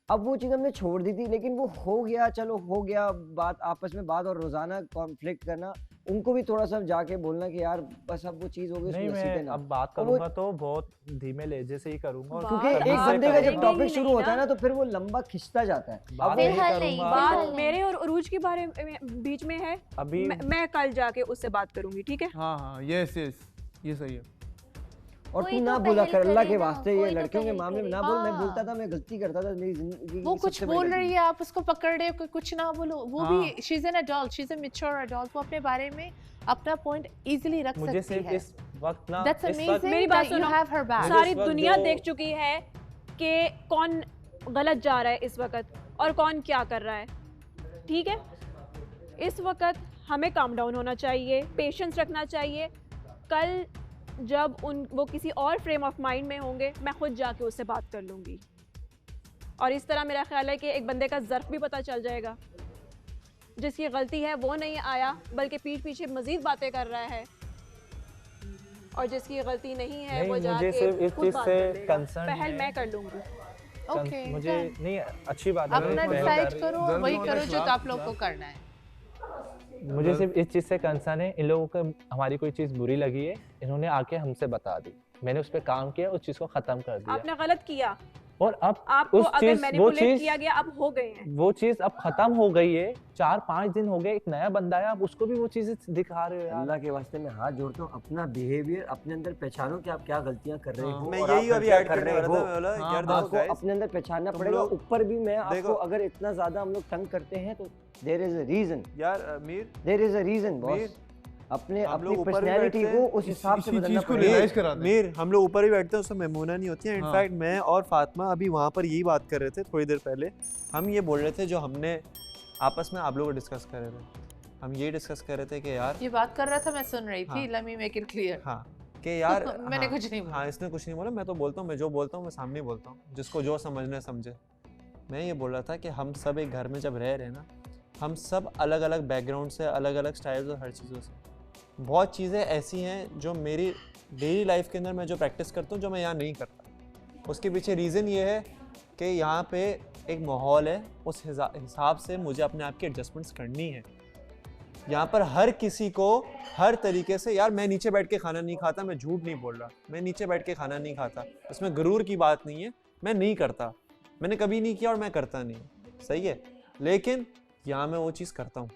अब वो चीज़ हमने छोड़ दी थी, लेकिन वो हो गया, चलो हो गया, बात आपस में बात और रोजाना कॉन्फ्लिक्ट करना, उनको भी थोड़ा सा जाके बोलना कि यार बस अब वो चीज़ हो गई, नहीं उसमें सीधे मैं ना। अब बात और वो- करूंगा तो बहुत धीमे लहजे से ही करूंगा, और क्योंकि कभी एक से बंदे का जब करूंगा। टॉपिक शुरू होता है ना तो फिर वो लंबा खिंचता जाता है। बात अब नहीं वो- करूंगा बात मेरे और उरूज के बारे में बीच में है। अभी मैं कल जाके उससे बात करूंगी, ठीक है? हाँ यस ये सही है। और कोई तू तो ना बोला पहल कर, अल्लाह करे के ना, वास्ते ये कोई तो लड़कियों के पहल मामले में करे। ना बोल। मैं हाँ। बोलता था, मैं गलती करता था, मेरी जिंदगी वो की कुछ सबसे बड़ी बोल गलती। रही है, आप उसको पकड़ रहे हो, कुछ ना बोलो। वो हाँ। भी she is an adult, she is a mature adult, वो अपने बारे में अपना पॉइंट इजीली रख मुझे सकती सिर्फ है। इस वक्त ना That's इस वक्त amazing मेरी बात that you सुनो। have her back. सारी इस वक्त दुनिया जो- देख चुकी है कि कौन गलत जा रहा है इस वक्त और कौन क्या कर रहा है, ठीक है? इस वक्त हमें काम डाउन होना चाहिए, पेशेंस रखना चाहिए। कल जब वो किसी और फ्रेम ऑफ माइंड में होंगे, मैं खुद जाके उससे बात कर लूँगी, और इस तरह मेरा ख्याल है कि एक बंदे का ज़र्फ भी पता चल जाएगा। जिसकी गलती है वो नहीं आया, बल्कि पीठ पीछे मजीद बातें कर रहा है, और जिसकी गलती नहीं है नहीं, वो मुझे जाके सिर्फ इस खुद चीज बात से कर लेगा। concern पहल है। मैं कर लूँगी। Okay, मुझे done. नहीं अच्छी बात है, अपना मैं पहल डिसाइड कर रही- करो, जरूर वही होगा करो जो इस्लाम, आप लोग को करना है। मुझे सिर्फ इस चीज़ से कंसर्न है, इन लोगों को हमारी कोई चीज़ बुरी लगी है, इन्होंने आके हमसे बता दी, मैंने उस पर काम किया, उस चीज़ को ख़त्म कर दिया, आपने गलत किया, और अब आपको उस अगर चीज़ वो मैनिपुलेट चीज़ किया गया, अब हो गए हैं। वो चीज़ अब ख़त्म हो गई है। 4-5 दिन हो गए, एक नया बंदा है, आप उसको भी वो चीज़ें दिखा रहे हो यार। अल्लाह के वास्ते मैं हाथ जोड़ता हूँ, अपना बिहेवियर अपने अंदर पहचानो कि आप क्या गलतियां कर रहे हो। मैं और यही आप अभी गलतियां ऐड कर करने रहे वाला था, हो। मैं बोला हाँ, यार देखो आपको guys, अपने अंदर पहचानना तुम पड़ेगा। लोग ऊपर भी मैं देखो। आपको अगर इतना ज्यादा हम लोग तंग करते हैं तो देयर इज अ रीजन, यार Mir there is a reason Mir, boss. अपने हम अपनी लोग ऊपर भी पर्सनैलिटी बैठते को हैं, उस हिसाब से इसी बदलना चीज़ को पड़ेगा। रियलाइज कराते हैं। मीर हम लोग ऊपर भी बैठते हैं, उसमें मेमूना नहीं होती है। हाँ। इनफैक्ट मैं और फातिमा अभी वहाँ पर यही बात कर रहे थे थोड़ी देर पहले। हम ये बोल रहे थे जो हमने आपस में आप लोग डिस्कस कर रहे थे, हम ये डिस्कस कर रहे थे कि यार ये बात कर रहा था, मैं सुन रही हाँ। थी। Let me make it clear. हाँ कि यार मैंने हाँ, कुछ नहीं बोला। हाँ इसने कुछ नहीं बोला, मैं तो बोलता हूँ, मैं जो बोलता हूँ मैं सामने ही बोलता हूँ, जिसको जो समझना है समझे। मैं ये बोल रहा था कि हम सब एक घर में जब रह रहे हैं ना, हम सब अलग अलग बैकग्राउंड से, अलग अलग स्टाइल्स और हर चीज़ों से, बहुत चीज़ें ऐसी हैं जो मेरी डेली लाइफ के अंदर मैं जो प्रैक्टिस करता हूँ जो मैं यहाँ नहीं करता। उसके पीछे रीज़न ये है कि यहाँ पे एक माहौल है, उस हिसाब से मुझे अपने आप की एडजस्टमेंट्स करनी है। यहाँ पर हर किसी को हर तरीके से, यार मैं नीचे बैठ के खाना नहीं खाता, मैं झूठ नहीं बोल रहा, मैं नीचे बैठ के खाना नहीं खाता, इसमें गुरूर की बात नहीं है, मैं नहीं करता, मैंने कभी नहीं किया और मैं करता नहीं, सही है। लेकिन यहाँ मैं वो चीज़ करता हूँ,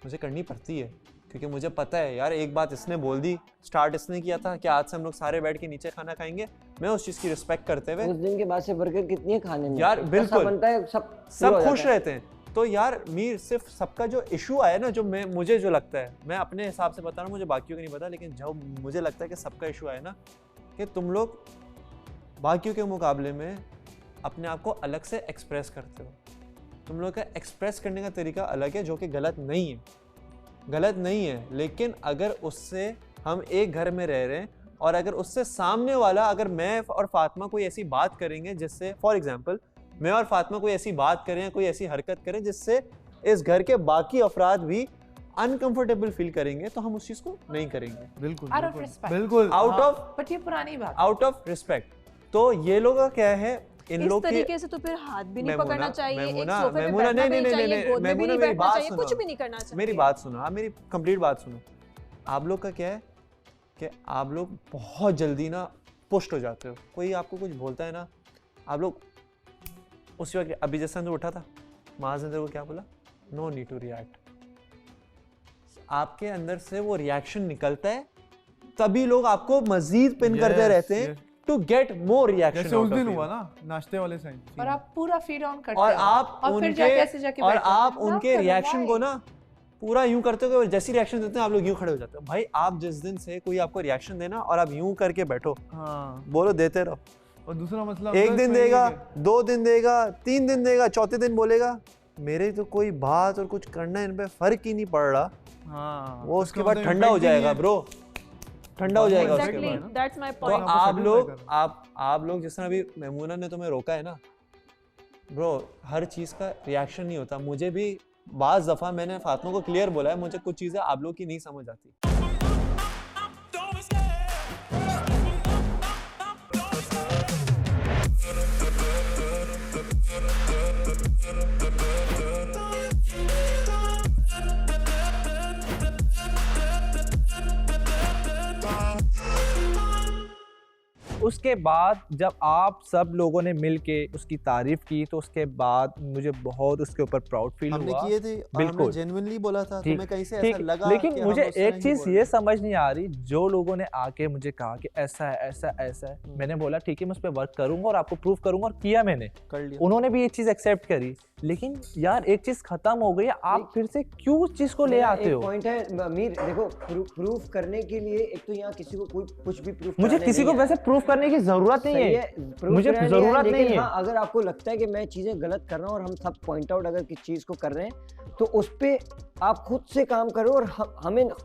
मुझे करनी पड़ती है, क्योंकि मुझे पता है यार एक बात इसने बोल दी, स्टार्ट इसने किया था कि आज से हम लोग सारे बैठ के नीचे खाना खाएंगे, मैं उस चीज़ की रिस्पेक्ट करते हुए उस दिन के बाद से बर्गर कितनी है खाने में यार बिल्कुल बनता है, सब खुश रहते हैं। तो यार मीर सिर्फ सबका जो इशू आया ना, जो मुझे जो लगता है, मैं अपने हिसाब से बता रहा हूँ, मुझे बाकियों का नहीं पता, लेकिन जो मुझे लगता है कि सबका इशू आया ना, कि तुम लोग बाकियों के मुकाबले में अपने आप को अलग से एक्सप्रेस करते हो। तुम लोग का एक्सप्रेस करने का तरीका अलग है, जो कि गलत नहीं है, गलत नहीं है। लेकिन अगर उससे हम एक घर में रह रहे हैं और अगर उससे सामने वाला, अगर मैं और फातिमा कोई ऐसी बात करेंगे जिससे, फॉर एग्जांपल मैं और फातिमा कोई ऐसी बात करें, कोई ऐसी हरकत करें जिससे इस घर के बाकी अफराद भी अनकंफर्टेबल फील करेंगे, तो हम उस चीज़ को नहीं करेंगे। बिल्कुल Out of respect. बिल्कुल आउट ऑफ, बट ये पुरानी बात। Out of respect. तो ये लोग का क्या है, इन इस लोग की तरीके से तो फिर हाथ भी नहीं पकड़ना चाहिए, एक मैमूना, सोफे पे मैमूना, बैठना भी नहीं, नहीं चाहिए, नहीं, गोद में भी मैमूना, नहीं मेरी बैठना बात चाहिए, सुनो। कुछ भी नहीं करना चाहिए। मेरी बात सुनो, आप मेरी कंप्लीट बात सुनो। आप लोग का क्या है कि आप लोग बहुत जल्दी ना पुष्ट हो जाते हो, कोई आपको कुछ बोलता है ना, आप लोग उसी वक्त, अभी जैसे अंदर उठा था, महाजिंदर को क्या बोला, नो नीड टू रिएक्ट, आपके अंदर से वो रिएक्शन निकलता है, तभी लोग आपको मजीद पिन करते रहते हैं टू गेट मोर रिएक्शन। जैसे उस दिन हुआ ना नाश्ते वाले और आप पूरा फीड ऑन करते और हो, आप और फिर उनके जाके ऐसे जाके और बैठते हो। आप Love उनके करो, रिएक्शन why? को ना पूरा यूं करते हो कि जैसी रिएक्शन देते हैं आप लोग यूं खड़े हो जाते हो। भाई आप जिस दिन से कोई आपको रिएक्शन देना और आप यूं करके बैठो, हाँ बोलो देते रहो। और दूसरा मसला एक दिन देगा, 2 दिन देगा, 3 दिन देगा, चौथे दिन बोलेगा मेरे तो कोई बात और कुछ करना इन पे फर्क ही नहीं पड़ रहा, हाँ वो उसके बाद ठंडा हो जाएगा ब्रो, ठंडा हो जाएगा उसके Exactly, बाद। that's my तो point. आप लोग जिस तरह अभी मेमूना ने तुम्हें रोका है ना ब्रो, हर चीज़ का रिएक्शन नहीं होता। मुझे भी बाज़ दफ़ा मैंने फातिमा को क्लियर बोला है, मुझे कुछ चीज़ें आप लोग की नहीं समझ आती। उसके बाद जब आप सब लोगों ने मिलके उसकी तारीफ की तो उसके बाद मुझे बहुत उसके ऊपर प्राउड फील हुआ। हमने किए थे और हमने जेन्युइनली बोला था, तुम्हें कहीं से ऐसा लगा? लेकिन मुझे एक चीज ये समझ नहीं आ रही, जो लोगों ने आके मुझे कहा कि ऐसा है ऐसा ऐसा है, मैंने बोला ठीक है मैं उस पर वर्क करूंगा और आपको प्रूव करूंगा, और किया मैंने, कर लिया। उन्होंने भी ये चीज एक्सेप्ट करी। लेकिन यार एक चीज खत्म हो गई, आप फिर से क्यों उस चीज को ले आते हो? पॉइंट है अमीर, देखो प्रूफ करने के लिए एक तो यहाँ किसी को कोई कुछ भी प्रूफ, मुझे किसी को वैसे प्रूफ करने की जरूरत नहीं है, मुझे जरूरत नहीं है। अगर आपको लगता है कि मैं चीजें गलत कर रहा हूँ और हम सब पॉइंट आउट अगर किसी चीज को कर रहे हैं तो उस पे आप खुद से काम करो, और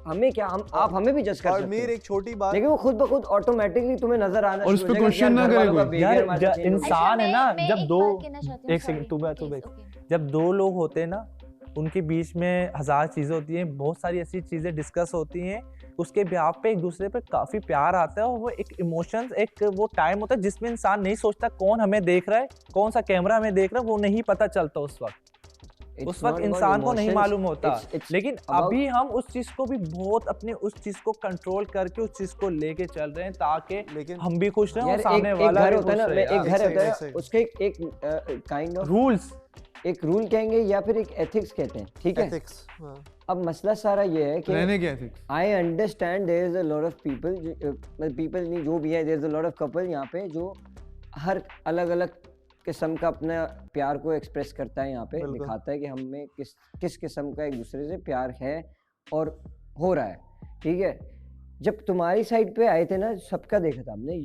हमें क्या, आप हमें भी जज कर सकते हो। एक छोटी बात, लेकिन वो खुद ब खुद ऑटोमेटिकली तुम्हें नजर आना और उस पे क्वेश्चन ना करे कोई। यार इंसान है ना, जब दो, एक सेकंड जब 2 लोग होते हैं ना, उनके बीच में 1000 चीजें होती हैं, बहुत सारी ऐसी चीजें डिस्कस होती हैं, उसके ब्याह पे एक दूसरे पे काफी प्यार आता है, और वो एक इमोशंस, एक वो टाइम होता है जिसमें इंसान नहीं सोचता कौन हमें देख रहा है, कौन सा कैमरा हमें देख रहा है, वो नहीं पता चलता उस वक्त इंसान को नहीं मालूम होता। लेकिन अभी हम उस चीज को भी बहुत अपने उस चीज को कंट्रोल करके उस चीज को लेके चल रहे हैं, ताकि हम भी खुश रहें और सामने वाला भी खुश रहे। एक घर होता है ना, उसके एक काइंड ऑफ रूल्स, एक रूल कहेंगे या फिर एक एथिक्स कहते हैं, ठीक है? एथिक्स। अब मसला सारा ये है कि रहने के ethics, I understand there is a lot of people नहीं जो भी है, there is a lot of couple यहाँ पे जो हर अलग अलग किस्म का अपना प्यार को एक्सप्रेस करता है, यहाँ पे दिखाता है कि हमें किस किस्म का एक दूसरे से प्यार है और हो रहा है, ठीक है? जब तुम्हारी साइड पे आए थे ना, सबका देखा था हमने,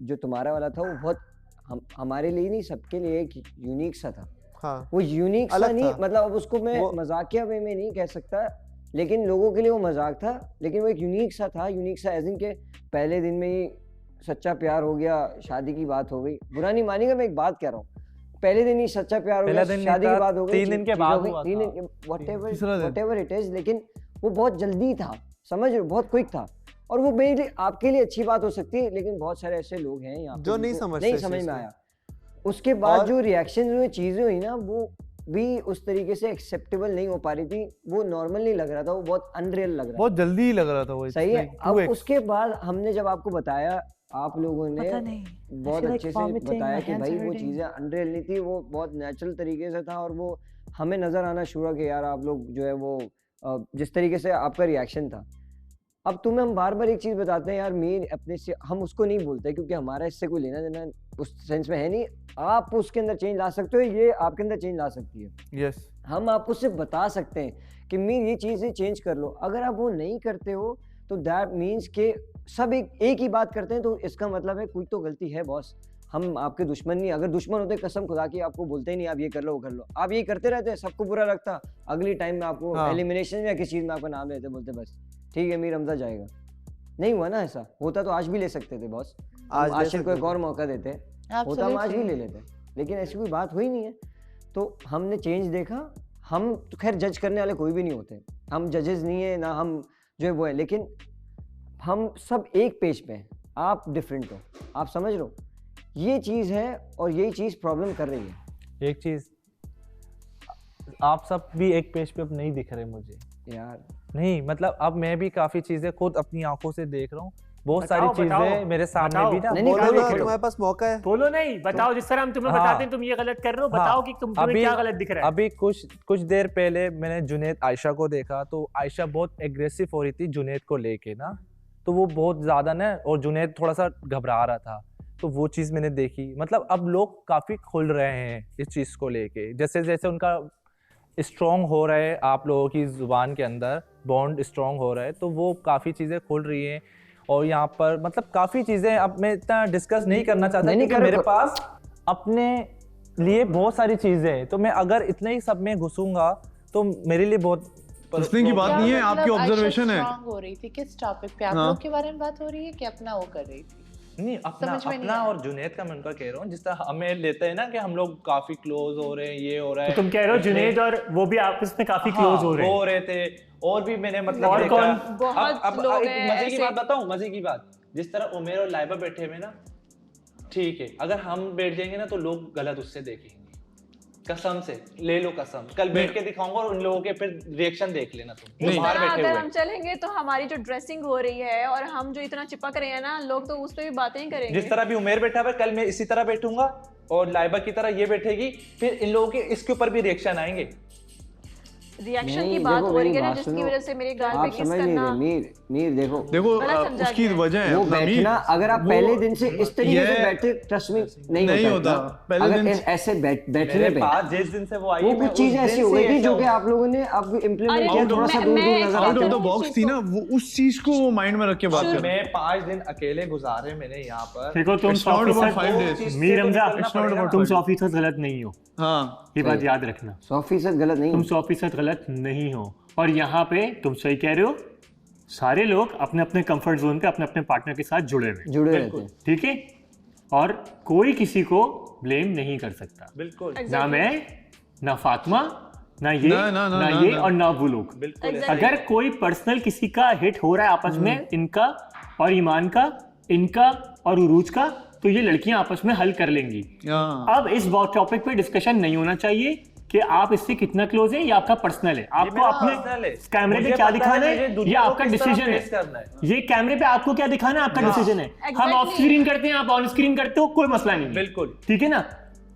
जो तुम्हारा वाला था वो बहुत हमारे लिए नहीं, सबके लिए एक यूनिक सा था। हाँ, वो यूनिक सा नहीं, मतलब अब उसको मैं मजाकिया वे में नहीं कह सकता, लेकिन लोगों के लिए वो मजाक था, लेकिन वो एक यूनिक सा था। यूनिक सा एज इन के पहले दिन में ही सच्चा प्यार हो गया, शादी की बात हो गई। बुरा नहीं मानेगा, मैं एक बात कह रहा हूँ, पहले दिन ही सच्चा प्यार हो गया, शादी की बात हो गई, 3 दिन के बाद हुआ, 3 दिन, व्हाटएवर इट इज, लेकिन वो बहुत जल्दी था, समझ रहे हो, बहुत क्विक था। और वो मेरे लिए, आपके लिए अच्छी बात हो सकती है, लेकिन बहुत सारे ऐसे लोग हैं यहाँ जो नहीं समझ में आया। उसके बाद जो रिएक्शन हुए, चीजें हुई ना, वो भी उस तरीके से एक्सेप्टेबल नहीं हो पा रही थी, वो नॉर्मल नहीं लग रहा था, वो बहुत अनरियल लग रहा था, बहुत जल्दी ही लग रहा था वो। सही है। अब उसके बाद हमने जब आपको बताया, आप लोगों ने बहुत अच्छे से बताया कि भाई वो चीज़ें अनरियल नहीं थी, वो बहुत नेचुरल तरीके से था, और वो हमें नज़र आना शुरू हुआ कि यार आप लोग जो है वो जिस तरीके से आपका रिएक्शन था। अब तुम्हें हम बार बार एक चीज़ बताते हैं यार, मेन अपने से हम उसको नहीं बोलते क्योंकि हमारा इससे कोई लेना देना उस सेंस में है नहीं। आप उसके अंदर चेंज ला सकते हो, ये आपके अंदर चेंज ला सकती है। यस, हम आपको सिर्फ बता सकते हैं कि मीन ये चीज़ें चेंज कर लो। अगर आप वो नहीं करते हो तो दैट मीन्स के सब एक ही बात करते हैं, तो इसका मतलब है कोई तो गलती है बॉस। हम आपके दुश्मन नहीं, अगर दुश्मन होते कसम खुदा की आपको बोलते ही नहीं आप ये कर लो वो कर लो, आप ये करते रहते, सबको बुरा लगता, अगली टाइम में आपको एलिमिनेशन या किसी चीज़ में आपका नाम लेते, बोलते बस ठीक है मीर हमजा जाएगा। नहीं हुआ ना, ऐसा होता तो आज भी ले सकते थे बॉस, आशिर को एक और मौका देते, होता हम आज भी ले लेते, लेकिन ऐसी कोई बात हुई नहीं है। तो हमने चेंज देखा। हम तो खैर जज करने वाले कोई भी नहीं होते, हम जजेस नहीं है ना, हम जो है वो है, लेकिन हम सब एक पेज पे हैं, आप डिफरेंट हो, आप समझ लो ये चीज़ है, और यही चीज़ प्रॉब्लम कर रही है। एक चीज़, आप सब भी एक पेज पे अब नहीं दिख रहे मुझे यार, नहीं मतलब अब मैं भी काफ़ी चीज़ें खुद अपनी आंखों से देख रहा हूँ, बहुत सारी चीजें मेरे सामने भी ना। तुम्हारे पास मौका है, बोलो नहीं, बताओ जिस तरह हम तुम्हें बताते हैं तुम ये गलत कर रहे हो, बताओ कि तुम्हें क्या गलत दिख रहा है। अभी कुछ देर पहले मैंने जुनैद आयशा को देखा, तो आयशा बहुत एग्रेसिव हो रही थी जुनैद को लेके ना, तो वो बहुत ज्यादा ना, और जुनैद थोड़ा सा घबरा रहा था, तो वो चीज़ मैंने देखी। मतलब अब लोग काफ़ी खुल रहे हैं इस चीज़ को लेके, जैसे जैसे उनका स्ट्रॉन्ग हो रहा है आप लोगों की ज़ुबान के अंदर, बॉन्ड स्ट्रॉन्ग हो रहा है, तो वो काफ़ी चीज़ें खुल रही हैं। और यहाँ पर मतलब काफ़ी चीज़ें अब मैं इतना डिस्कस नहीं करना चाहता क्योंकि मेरे पास अपने लिए बहुत सारी चीज़ें हैं, तो मैं अगर इतने ही सब में घुसूंगा तो मेरे लिए बहुत घुसने की बात नहीं है, आपकी ऑब्जर्वेशन है। हो रही थी किस टॉपिक पे? आप लोग के बारे में बात हो रही है कि अपना वो कर रही थी? नहीं, अपना और जुनैद का मैं उनका कह रहा हूँ, जिस तरह हमें लेते हैं ना कि हम लोग काफी क्लोज हो रहे हैं, ये हो रहा है। तो तुम कह रहे हो जुनैद और वो भी आपस में काफी क्लोज हो रहे थे। और भी मैंने मतलब और देखा। कौन? बहुत लोग हैं मजे की ऐसे। बात बताऊं, मजे की बात, जिस तरह उमेर और लाइबा बैठे हुए ना, ठीक है, अगर हम बैठ जाएंगे ना तो लोग गलत उससे देखेंगे, कसम से ले लो कसम। कल बैठ के दिखाऊंगा और उन लोगों के फिर रिएक्शन देख लेना तुम। इस तरह अगर हम चलेंगे तो हमारी जो ड्रेसिंग हो रही है और हम जो इतना चिपक रहे हैं ना, लोग तो उस पे भी बातें ही करेंगे। जिस तरह भी उमेर बैठा हुआ है, कल मैं इसी तरह बैठूंगा और लाइबा की तरह ये बैठेगी, फिर इन लोगों के इसके ऊपर भी रिएक्शन आएंगे। रिएक्शन की बात हो रही है ना, जिसकी वजह से मेरे गाल पे किस करना। मीर देखो उसकी वजह है वो बैठना, अगर आप पहले दिन से इस तरीके से बैठे, ट्रस्ट में नहीं होता। पहले दिन ऐसे बैठने पे जिस दिन से वो आई वो कुछ चीज ऐसी हो गई थी जो कि आप लोगों ने अब इम्प्लीमेंट किया, थोड़ा सा दूर नजर आउट ऑफ द बॉक्स थी ना, वो उस चीज को वो माइंड में रख के बात कर। मैं 5 दिन अकेले गुजारे मैंने यहाँ पर। देखो तुम 100% मीर हमजा, तुम 100% गलत नहीं हो। हाँ, ये बात याद रखना, 100% गलत नहीं, तुम 100% गलत नहीं हो। और यहाँ पे तुम सही कह रहे हो, सारे लोग अपने अपने कंफर्ट जोन पे अपने अपने पार्टनर के साथ जुड़े रहते हैं, ठीक है। और कोई किसी को ब्लेम नहीं कर सकता, बिल्कुल। ना मैं, ना फातिमा, ना ये, ना ये और ना वो लोग। अगर कोई पर्सनल किसी का हिट हो रहा है आपस में, इनका और ईमान का, इनका और उरूज का, तो ये लड़कियां आपस में हल कर लेंगी। अब इस टॉपिक पे डिस्कशन नहीं होना चाहिए कि आप इससे कितना क्लोज है, ये आपका पर्सनल है। आपको अपने कैमरे पे क्या दिखाना है ये आपका डिसीजन है। ये कैमरे पे आपको क्या दिखाना है आपका डिसीजन है। हम ऑफ स्क्रीन करते हैं, आप ऑन स्क्रीन करते हो, कोई मसला नहीं, बिल्कुल ठीक है ना।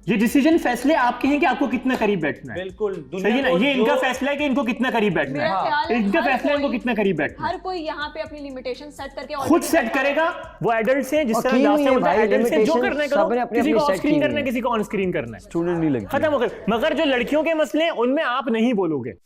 ये डिसीजन फैसले आपके हैं कि आपको कितना करीब बैठना है, बिल्कुल सही है ना। ये इनका फैसला है कि इनको कितना करीब बैठना है, इनका फैसला है इनको कितना करीब बैठना है। हर कोई यहाँ पे अपनी लिमिटेशन सेट करके खुद सेट करेगा। वो एडल्ट से, जिस तरह लास्ट टाइम बताया, एडल्ट से जो करना है करो, किसी को ऑफ स्क्रीन करना है, किसी को ऑन स्क्रीन करना है, स्टूडेंट नहीं लगती, खत्म हो गया। मगर जो लड़कियों के मसले हैं उनमें आप नहीं बोलोगे।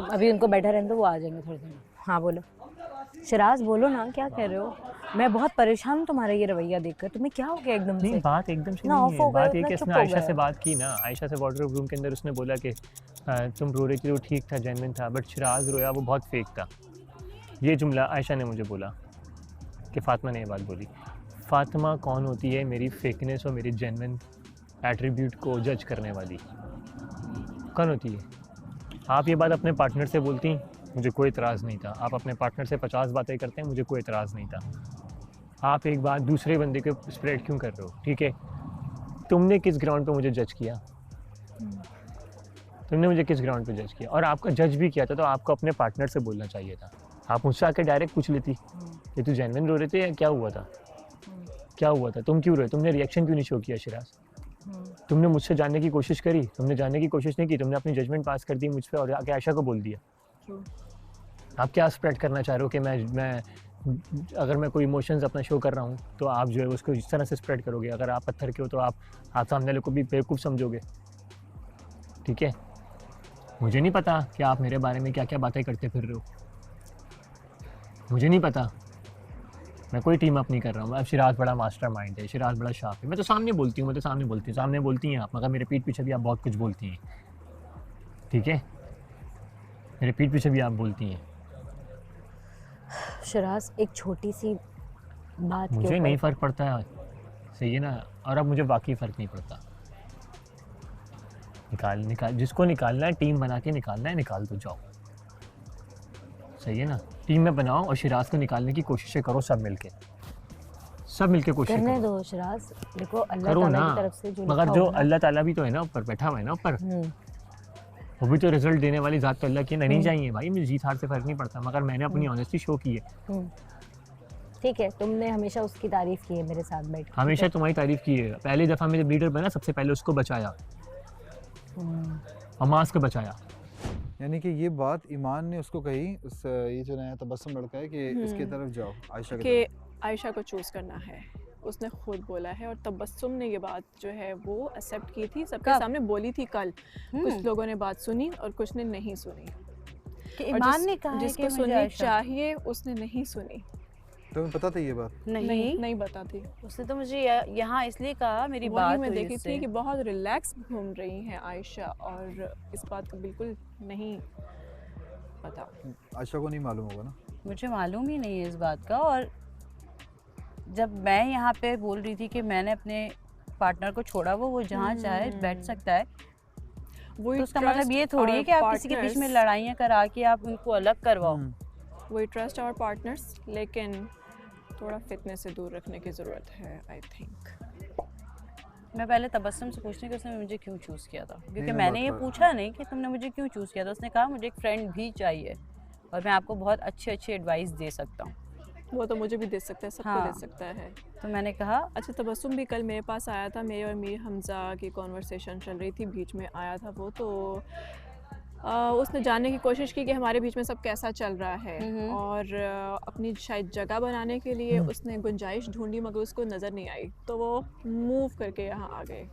अभी उनको बैठा रहने दो, वो आ जाएंगे थोड़ी देर में। हाँ बोलो शिराज, बोलो ना, क्या कह रहे हो? मैं बहुत परेशान हूँ तुम्हारा ये रवैया देखकर। तुम्हें क्या हो गया एकदम से? नहीं, बात एकदम से ना नहीं ऑफ है। हो गए, बात ये इतना कि चुप उसने हो आयशा गए। से बात की ना, आयशा से वार्डरोब रूम के अंदर उसने बोला कि तुम रो रही थी, वो ठीक था, जेन्युइन था, बट शिराज रोया वो बहुत फेक था। ये जुमला आयशा ने मुझे बोला कि फातिमा ने ये बात बोली। फातिमा कौन होती है मेरी फेकनेस और मेरी जेन्युइन एट्रीब्यूट को जज करने वाली? कौन होती है? आप ये बात अपने पार्टनर से बोलती, मुझे कोई इतराज़ नहीं था। आप अपने पार्टनर से 50 बातें करते हैं, मुझे कोई इतराज़ नहीं था। आप एक बात दूसरे बंदे को स्प्रेड क्यों कर रहे हो? ठीक है, तुमने किस ग्राउंड पे मुझे जज किया? तुमने मुझे किस ग्राउंड पे जज किया? और आपका जज भी किया था तो आपको अपने पार्टनर से बोलना चाहिए था। आप मुझसे आके डायरेक्ट पूछ लेती कि तू जेन्युइन रो रहे थे या क्या हुआ था? क्या हुआ था? तुम क्यों रोए? तुमने रिएक्शन क्यों नहीं शो किया शिराज? तुमने मुझसे जानने की कोशिश करी? तुमने जानने की कोशिश नहीं की, तुमने अपनी जजमेंट पास कर दी मुझ पे और आके आयशा को बोल दिया। आप क्या स्प्रेड करना चाह रहे हो कि मैं अगर मैं कोई इमोशंस अपना शो कर रहा हूँ तो आप जो है उसको इस तरह से स्प्रेड करोगे? अगर आप पत्थर के हो तो आप सामने वाले को भी बेवकूफ़ समझोगे। ठीक है, मुझे नहीं पता कि आप मेरे बारे में क्या क्या बातें करते फिर रहे हो, मुझे नहीं पता। मैं कोई टीम अप नहीं कर रहा हूँ। अब शिराज बड़ा मास्टर माइंड है, शिराज बड़ा शार्प है। मैं तो सामने बोलती हूँ, सामने बोलती हैं आप, मगर मेरे पीठ पीछे भी आप बहुत कुछ बोलती हैं। ठीक है, मेरे पीठ पीछे भी आप बोलती हैं। शिराज, एक छोटी सी बात मुझे नहीं फ़र्क पड़ता है, सही है ना? और अब मुझे वाकई फ़र्क नहीं पड़ता। निकाल जिसको निकालना है, टीम बना के निकालना है, निकाल दो, जाओ। सही है ना? टीम में बनाओ और शिराज को निकालने की कोशिशें करो, सब मिलके कोशिश करने दो। शिराज देखो, अल्लाह करो ताला ना, की तरफ से जो मगर लिखा जो होगा, अल्लाह ताला भी तो है ना ऊपर, बैठा हुआ है ना ऊपर, वो भी तो रिजल्ट देने वाली ज़ात तो अल्लाह की नहीं चाहिए भाई। मुझे जीत हार से फ़र्क नहीं पड़ता, मगर मैंने अपनी ऑनेस्टी शो की है। ठीक है, तुमने हमेशा उसकी तारीफ की है मेरे साथ बैठ के। हमेशा तुम्हारी तारीफ की है। पहली दफ़ा मैं जब लीडर बना, सबसे पहले उसको बचाया, अमास को बचाया। यानी कि ये बात ईमान ने उसको कही, उस ये जो नया तबस्सुम लड़का है कि इसके तरफ जाओ, आयशा कि आयशा को चूज़ करना है, उसने खुद बोला है। और तबस्सुम ने ये बात जो है वो एक्सेप्ट की थी, सबके सामने बोली थी कल। कुछ लोगों ने बात सुनी और कुछ ने नहीं सुनी। कि ईमान ने कहा जिसको सुननी चाहिए उसने नहीं सुनी। तुम्हें पता था ये बात? नहीं पता थी। उसने तो मुझे यहाँ इसलिए कहा, मेरी बात में देखी थी कि बहुत रिलैक्स घूम रही हैं आयशा, और इस बात का बिल्कुल नहीं पता। आयशा को नहीं मालूम होगा ना? मुझे मालूम ही नहीं है इस बात का। और जब मैं यहाँ पे बोल रही थी कि मैंने अपने पार्टनर को छोड़ा, वो जहाँ चाहे बैठ सकता है, तो उसका मतलब ये थोड़ी है कि आप किसी के बीच में लड़ाइयाँ करा के आप उनको अलग करवाओ। We trust our partners, लेकिन थोड़ा फिटनेस से दूर रखने की ज़रूरत है, आई थिंक। मैं पहले तबस्सुम से पूछने कि उसने मुझे क्यों चूज़ किया था, क्योंकि मैंने ये पूछा नहीं कि तुमने मुझे क्यों चूज़ किया था। उसने कहा मुझे एक फ्रेंड भी चाहिए और मैं आपको बहुत अच्छी एडवाइस दे सकता हूँ। वो तो मुझे भी दे सकता है, सबको दे सकता है। तो मैंने कहा अच्छा, तबस्सुम भी कल मेरे पास आया था, मेरे और मीर हमज़ा की कॉन्वर्सेशन चल रही थी, बीच में आया था वो। तो उसने जानने की कोशिश की कि हमारे बीच में सब कैसा चल रहा है, और अपनी शायद जगह बनाने के लिए उसने गुंजाइश ढूंढी, मगर उसको नज़र नहीं आई, तो वो मूव करके यहाँ आ गए।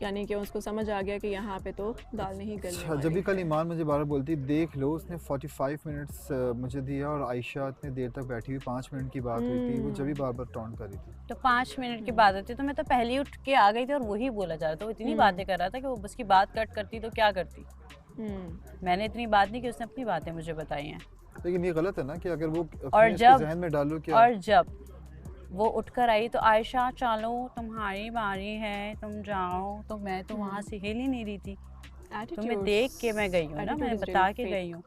यानी कि उसको समझ आ गया कि यहाँ पे तो दाल नहीं गलने वाली। जब भी कल ईमान मुझे बार बोलती, देख लो उसने 45 मिनट्स मुझे दिया और आयशा इतनी देर तक बैठी हुई, 5 मिनट की बात हुई थी, वो जब भी बार बार टॉन्ट कर रही थी। तो 5 मिनट की बात होती, तो मैं तो पहले ही उठ के आ गई थी और वही बोला जा रहा था। वो इतनी बातें कर रहा था कि वो उसकी बात कट करती तो क्या करती। मैंने इतनी बात नहीं की, उसने अपनी बातें मुझे बताई हैं। लेकिन ये गलत है ना कि अगर वो और जहन में डालो क्या। और जब वो उठकर आई तो आयशा चलो तुम्हारी बारी है, तुम जाओ, तो मैं तो वहाँ से हिल ही नहीं रही थी। तुम्हें देख के मैं गई हूँ ना, मैंने बता के गई हूँ।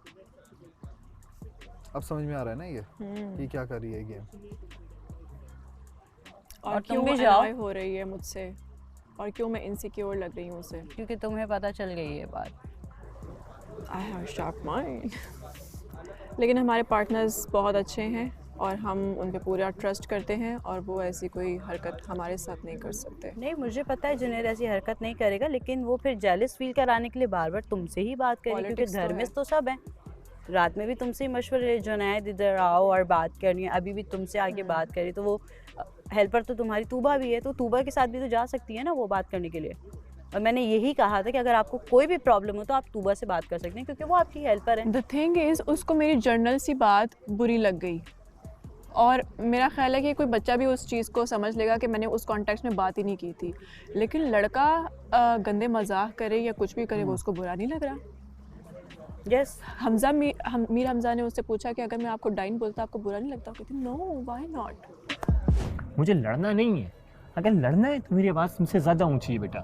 अब समझ में आ रहा है ना ये क्या कर रही है गेम। और क्यों भी जाओ हो रही है मुझसे, और क्यों मैं इनसिक्योर लग रही हूँ उसे, क्योंकि तुम्हें पता चल गई है बात। I have a sharp mind। लेकिन हमारे पार्टनर्स बहुत अच्छे हैं और हम उन पे पूरा ट्रस्ट करते हैं, और वो ऐसी कोई हरकत हमारे साथ नहीं कर सकते। नहीं, मुझे पता है जुनैद ऐसी हरकत नहीं करेगा, लेकिन वो फिर जेलस फील कराने के लिए बार बार तुमसे ही बात करेगी, क्योंकि घर में तो सब हैं। रात में भी तुमसे ही मशवरे, जुनैद इधर आओ और बात करनी है, अभी भी तुमसे आके बात करी। तो वो हेल्पर तो तुम्हारी तूबा भी है, तो तूबा के साथ भी तो जा सकती है ना वो बात करने के लिए। और मैंने यही कहा था कि अगर आपको कोई भी प्रॉब्लम हो तो आप तूबा से बात कर सकते हैं, क्योंकि वो आपकी हेल्पर है। द थिंग इज़, उसको मेरी जर्नल सी बात बुरी लग गई, और मेरा ख्याल है कि कोई बच्चा भी उस चीज़ को समझ लेगा कि मैंने उस कॉन्टेक्स्ट में बात ही नहीं की थी। लेकिन लड़का गंदे मजाक करे या कुछ भी करे, वो उसको बुरा नहीं लग रहा। यस, मीर हमज़ा ने उससे पूछा कि अगर मैं आपको डाइन बोलता आपको बुरा नहीं लगता? कहती नो, व्हाई नॉट। मुझे लड़ना नहीं है, अगर लड़ना है तो मेरी आवाज़ तुमसे ज़्यादा ऊंची है बेटा,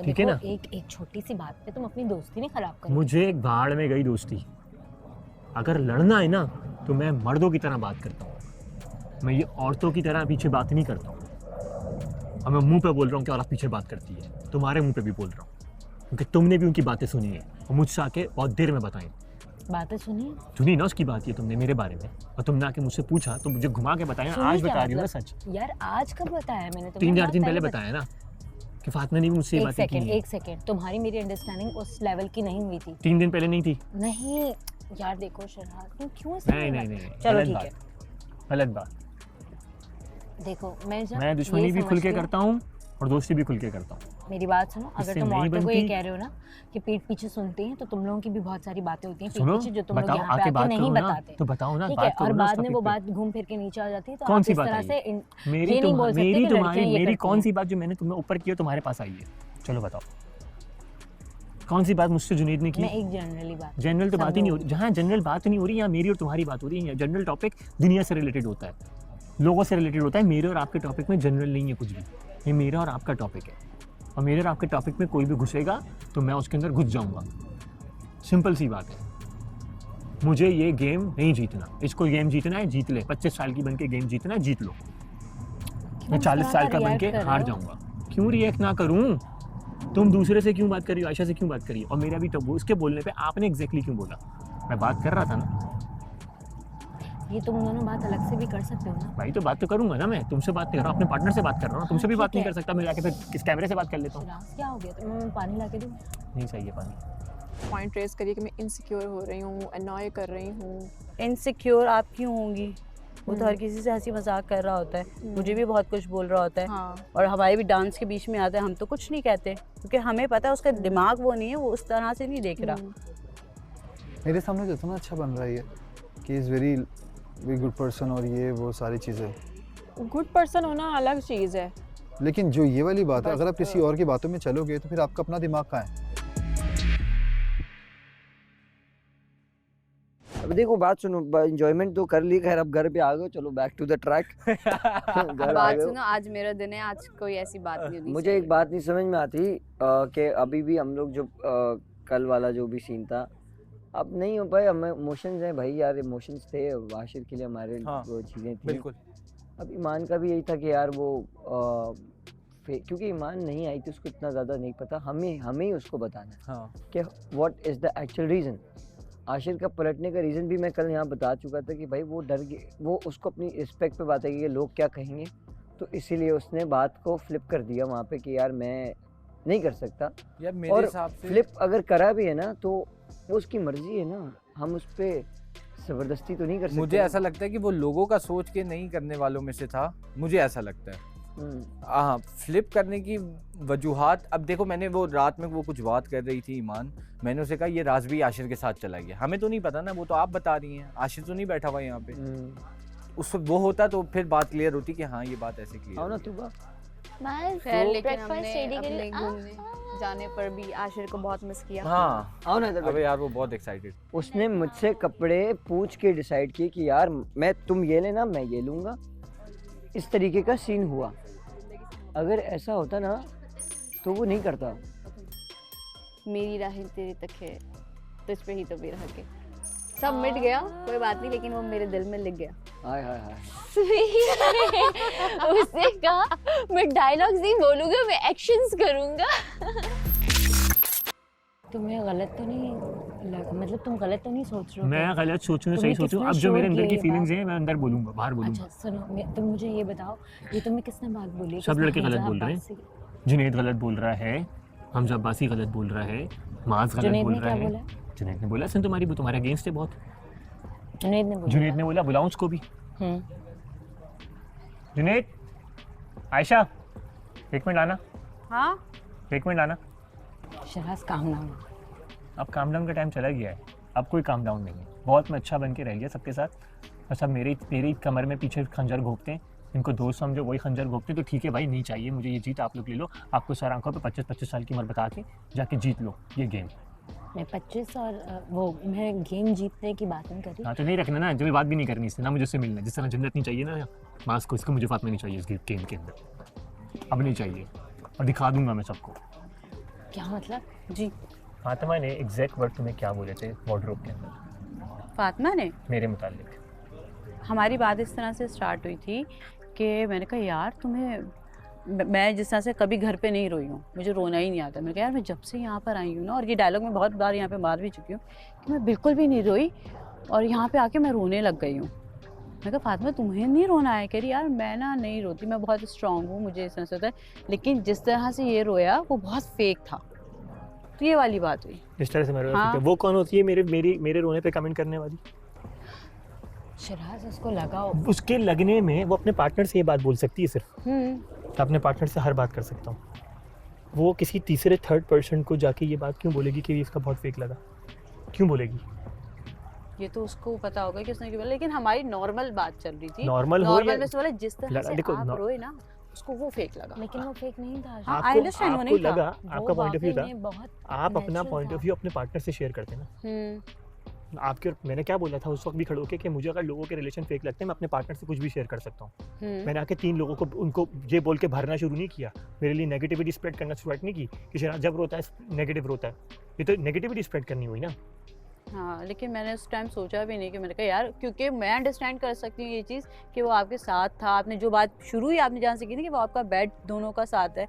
ठीक है ना? एक छोटी सी बात पे तुम अपनी दोस्ती नहीं खराब कर। मुझे एक भाड़ में गई दोस्ती, अगर लड़ना है ना तो मैं मर्दों की तरह बात करता हूँ, मैं ये औरतों की तरह पीछे बात नहीं करता हूँ। और मैं मुंह पे बोल रहा हूँ कि औरत पीछे बात करती है, तुम्हारे मुंह पे भी बोल रहा हूँ, क्योंकि तुमने भी उनकी बातें सुनी है और मुझसे आके बहुत देर में बताई। बातें सुनी ना उसकी बात, ये तुमने मेरे बारे में, और तुमने आके मुझसे पूछा तो मुझे घुमा के बताया। आज बता रही हूँ ना सच यार, आज कब बताया मैंने? 3-4 दिन पहले बताया ना कि फातिमा ने भी मुझसे ये बातें की हैं। एक सेकंड, तुम्हारी मेरी अंडरस्टैंडिंग उस लेवल की नहीं हुई थी। 3 दिन पहले नहीं थी? नहीं यार देखो शरहाद, तुम क्यों ऐसे नहीं, चलो ठीक है, गलत बात। देखो मैं दुश्मनी भी खुल के करता हूँ और दोस्ती भी खुल के करता हूँ। मेरी बात सुनो, अगर तुम औरतों को ये कह रहे हो ना कि पीठ पीछे सुनते हैं, तो तुम लोगों की भी बहुत सारी बातें होती हैं पीठ पीछे जो तुम लोग यहाँ पे आके नहीं बताते। तो बताओ ना, ठीक है, और बाद में वो बात घूम फिर के नीचे आ जाती है, तो कौन आप सी इस बात तरह से मेरी तुम्हारी मेरी कौन सी बात जो मैंने तुम्हें ऊपर की तुम्हारे पास आई है? चलो बताओ कौन सी बात मुझसे जुनेद ने की? मैं एक जनरली बात, जनरल तो बात ही नहीं हो रही, जहाँ जनरल बात नहीं हो रही, यहाँ मेरी और तुम्हारी बात हो रही है। जनरल टॉपिक दुनिया से रिलेटेड होता है, लोगों से रिलेटेड होता है। मेरे और आपके टॉपिक में जनरल नहीं है कुछ भी, ये मेरा और आपका टॉपिक है, और मेरे और आपके टॉपिक में कोई भी घुसेगा तो मैं उसके अंदर घुस जाऊंगा। सिंपल सी बात है, मुझे ये गेम नहीं जीतना। इसको गेम जीतना है जीत ले, 25 साल की बन के गेम जीतना है जीत लो। मैं 40 साल का बन के हार जाऊंगा। क्यों रिएक्ट ना करूं? तुम दूसरे से क्यों बात कर रही हो, आयशा से क्यों बात कर रही हो? और मेरा भी तो उसके बोलने पे आपने एग्जैक्टली क्यों बोला? मैं बात कर रहा था ना। ये तुम दोनों बात अलग से भी कर सकते हो ना भाई। तो बात तो करूंगा ना, मैं तुमसे बात कर रहा हूँ, अपने पार्टनर से बात कर रहा हूँ, तुमसे भी बात नहीं कर सकता मैं जाके? फिर किस कैमरे से बात कर लेता हूँ? क्या हो गया? तो मैं पानी ला के दूँ? नहीं चाहिए पानी। पॉइंट रेस करिए कि मैं इनसिक्योर हो रही हूँ, अनॉय कर रही हूँ। इनसिक्योर आप क्यों होंगी? वो तो हर किसी से हंसी मजाक कर रहा होता है, मुझे भी बहुत कुछ बोल रहा होता है। हाँ। और हमारे भी डांस के बीच में आता है, हम तो कुछ नहीं कहते क्योंकि हमें पता है उसका दिमाग वो नहीं है, वो उस तरह से नहीं देख रहा। मेरे सामने तो इतना अच्छा बन रहा है कि इज़ वेरी गुड पर्सन, और ये वो सारी चीज़ें। गुड पर्सन होना अलग चीज़ है, लेकिन जो ये वाली बात है, अगर आप किसी और की बातों में चलोगे तो फिर आपका अपना दिमाग कहाँ है? अब देखो बात सुनो, एंजॉयमेंट तो कर ली, खैर अब घर पे आ गए, चलो बैक टू द ट्रैक। बात सुनो, आज मेरा दिन है, आज कोई ऐसी बात नहीं होनी। मुझे एक बात नहीं समझ में आती कि अभी भी हम लोग जो कल वाला जो भी सीन था, अब नहीं हो पाए। हमें इमोशंस हैं भाई यार, इमोशंस थे आशिर के लिए हमारे। हाँ, वो चीज़ें थी बिल्कुल। अब ईमान का भी यही था कि यार वो क्योंकि ईमान नहीं आई थी, उसको इतना ज़्यादा नहीं पता, हमें ही उसको बताना है। हाँ, कि what is the actual reason. Ashir का पलटने का रीज़न भी मैं कल यहाँ बता चुका था कि भाई वो डर गए, वो उसको अपनी रिस्पेक्ट पे बात है कि लोग क्या कहेंगे, तो इसीलिए उसने बात को फ्लिप कर दिया वहाँ पे कि यार मैं नहीं कर सकता। यार मेरे और हिसाब से फ्लिप अगर करा भी है ना तो वो उसकी मर्जी है ना, हम उस पर ज़बरदस्ती तो नहीं कर सकते। मुझे ऐसा लगता है कि वो लोगों का सोच के नहीं करने वालों में से था, मुझे ऐसा लगता है। हाँ, फ्लिप करने की वजूहात, अब देखो मैंने वो रात में वो कुछ बात कर रही थी ईमान, मैंने उसे कहा ये राज भी आशिर के साथ चला गया, हमें तो नहीं पता ना, वो तो आप बता रही हैं, आशिर तो नहीं बैठा हुआ यहाँ पे। उस वो होता तो फिर बात क्लियर होती कि हाँ ये बात ऐसे क्लियर है ना। तू लेकिन हमने अपने घूमने जाने पर भी आशिर को बहुत मिस किया। हाँ, आओ ना। अबे यार वो बहुत एक्साइटेड, उसने मुझसे कपड़े पूछ के डिसाइड किए कि यार मैं तुम ये लेना मैं ये लूँगा, इस तरीके का सीन हुआ। अगर ऐसा होता ना तो वो नहीं करता। मेरी राहें तेरे तक है, तुझ पे ही तो भी रह के सब मिट गया, कोई बात नहीं, लेकिन वो मेरे दिल में लिख गया। हाय हाय हाय। उसने कहा मैं डायलॉग्स नहीं बोलूंगा, मैं एक्शंस करूंगा। तुम्हें गलत तो नहीं मतलब तुम गलत तो नहीं सोच रहे हो? मैं गलत सोचूं सही सोचूं, अब जो मेरे अंदर की फीलिंग्स हैं मैं अंदर बोलूंगा, बाहर बोलूंगा। अच्छा सुनो, तुम मुझे ये बताओ, ये तुम्हें किसने बात बोली? सब लड़के गलत बोल रहे हैं, जुनैद गलत बोल रहा है, हमजा अब्बासी गलत बोल रहा है, माज गलत बोल रहा है। जुनैद ने बोला सुन तुम्हारे अगेंस्ट है बहुत। जुनैद ने बोला बुलाओ उसको भी। जुनैद, आयशा 1 मिनट आना। हाँ 1 मिनट आना। Shehnaaz calm down. अब काम डाउन का टाइम चला गया है, अब कोई काम डाउन नहीं है। बहुत मैं अच्छा बन के रह गया सबके साथ, और सब मेरी कमर में पीछे खंजर घोंपते हैं, इनको दोस्त समझो वही खंजर घोंपते हैं। तो ठीक है भाई, नहीं चाहिए मुझे ये जीत, आप लोग ले लो। आपको सर आंखों पे 25-25 साल की उम्र बता के जाके जीत लो ये गेम। मैं 25 और वो मैं गेम जीतने की बात नहीं कर रही। हाँ तो नहीं रखना ना, जो बात भी नहीं करनी इससे, ना मुझे उससे मिलना, जिस तरह जन्नत नहीं चाहिए ना मास को, इसको मुझे फातिमा नहीं चाहिए इस गेम के अंदर, अब नहीं चाहिए। और दिखा दूंगा मैं सबको। क्या मतलब? जी फातिमा ने एग्जैक्ट वर्ड तुम्हें क्या बोले थे वार्डरोब के अंदर? फातिमा ने मेरे मुतालिक। हमारी बात इस तरह से स्टार्ट हुई थी कि मैंने कहा यार तुम्हें मैं जिस तरह से कभी घर पे नहीं रोई हूँ, मुझे रोना ही नहीं आता। मैंने कहा यार मैं जब से यहाँ पर आई हूँ ना, और ये डायलॉग मैं बहुत बार यहाँ पे मार भी चुकी हूँ कि मैं बिल्कुल भी नहीं रोई और यहाँ पे आके मैं रोने लग गई हूँ। मैं कहा फातिमा तुम्हें नहीं रोना है? कह रही यार मैं ना नहीं रोती, मैं बहुत स्ट्रांग हूँ, मुझे इस तरह से होता है, लेकिन जिस तरह से ये रोया वो बहुत फेक था। तो ये वाली बात हुई। इस तरह से मैं हाँ। वो कौन होती है मेरे रोने पे कमेंट करने वाली? शिराज उसको लगा उसके लगने में वो अपने पार्टनर से ये बात बोल सकती है सिर्फ। मैं अपने पार्टनर से हर बात कर सकता हूँ। वो किसी तीसरे थर्ड पर्सन को जाके ये बात क्यों बोलेगी कि इसका बहुत फेक लगा? क्यों बोलेगी? ये तो उसको पता होगा कि उसने क्यों बोला, लेकिन हमारी नॉर्मल बात चल रही थी। नॉर्मल में से बोला जिस तरह से आप रोए ना उसको वो फेक लगा। लेकिन वो फेक नहीं था। आपको लगा, आपका पॉइंट ऑफ व्यू था, आप अपना पॉइंट ऑफ व्यू अपने पार्टनर से शेयर करते ना। आपके, मैंने क्या बोला था उस वक्त भी खड़े होके कि मुझे अगर लोगों के रिलेशन फेक लगते हैं मैं अपने पार्टनर से कुछ भी शेयर कर सकता हूँ। मैंने आके 3 लोगों को उनको ये बोल के भरना शुरू नहीं किया, मेरे लिए नेगेटिविटी स्प्रेड करना स्टार्ट नहीं की कि शराज जब रोता है नेगेटिव रोता है। ये तो नेगेटिविटी स्प्रेड करनी हुई ना। हाँ, लेकिन मैंने उस टाइम सोचा भी नहीं कि मैंने कहा यार, क्योंकि मैं अंडरस्टैंड कर सकती हूँ ये चीज़ कि वो आपके साथ था। आपने जो बात शुरू ही आपने जहाँ से की थी कि वो आपका बेड दोनों का साथ है,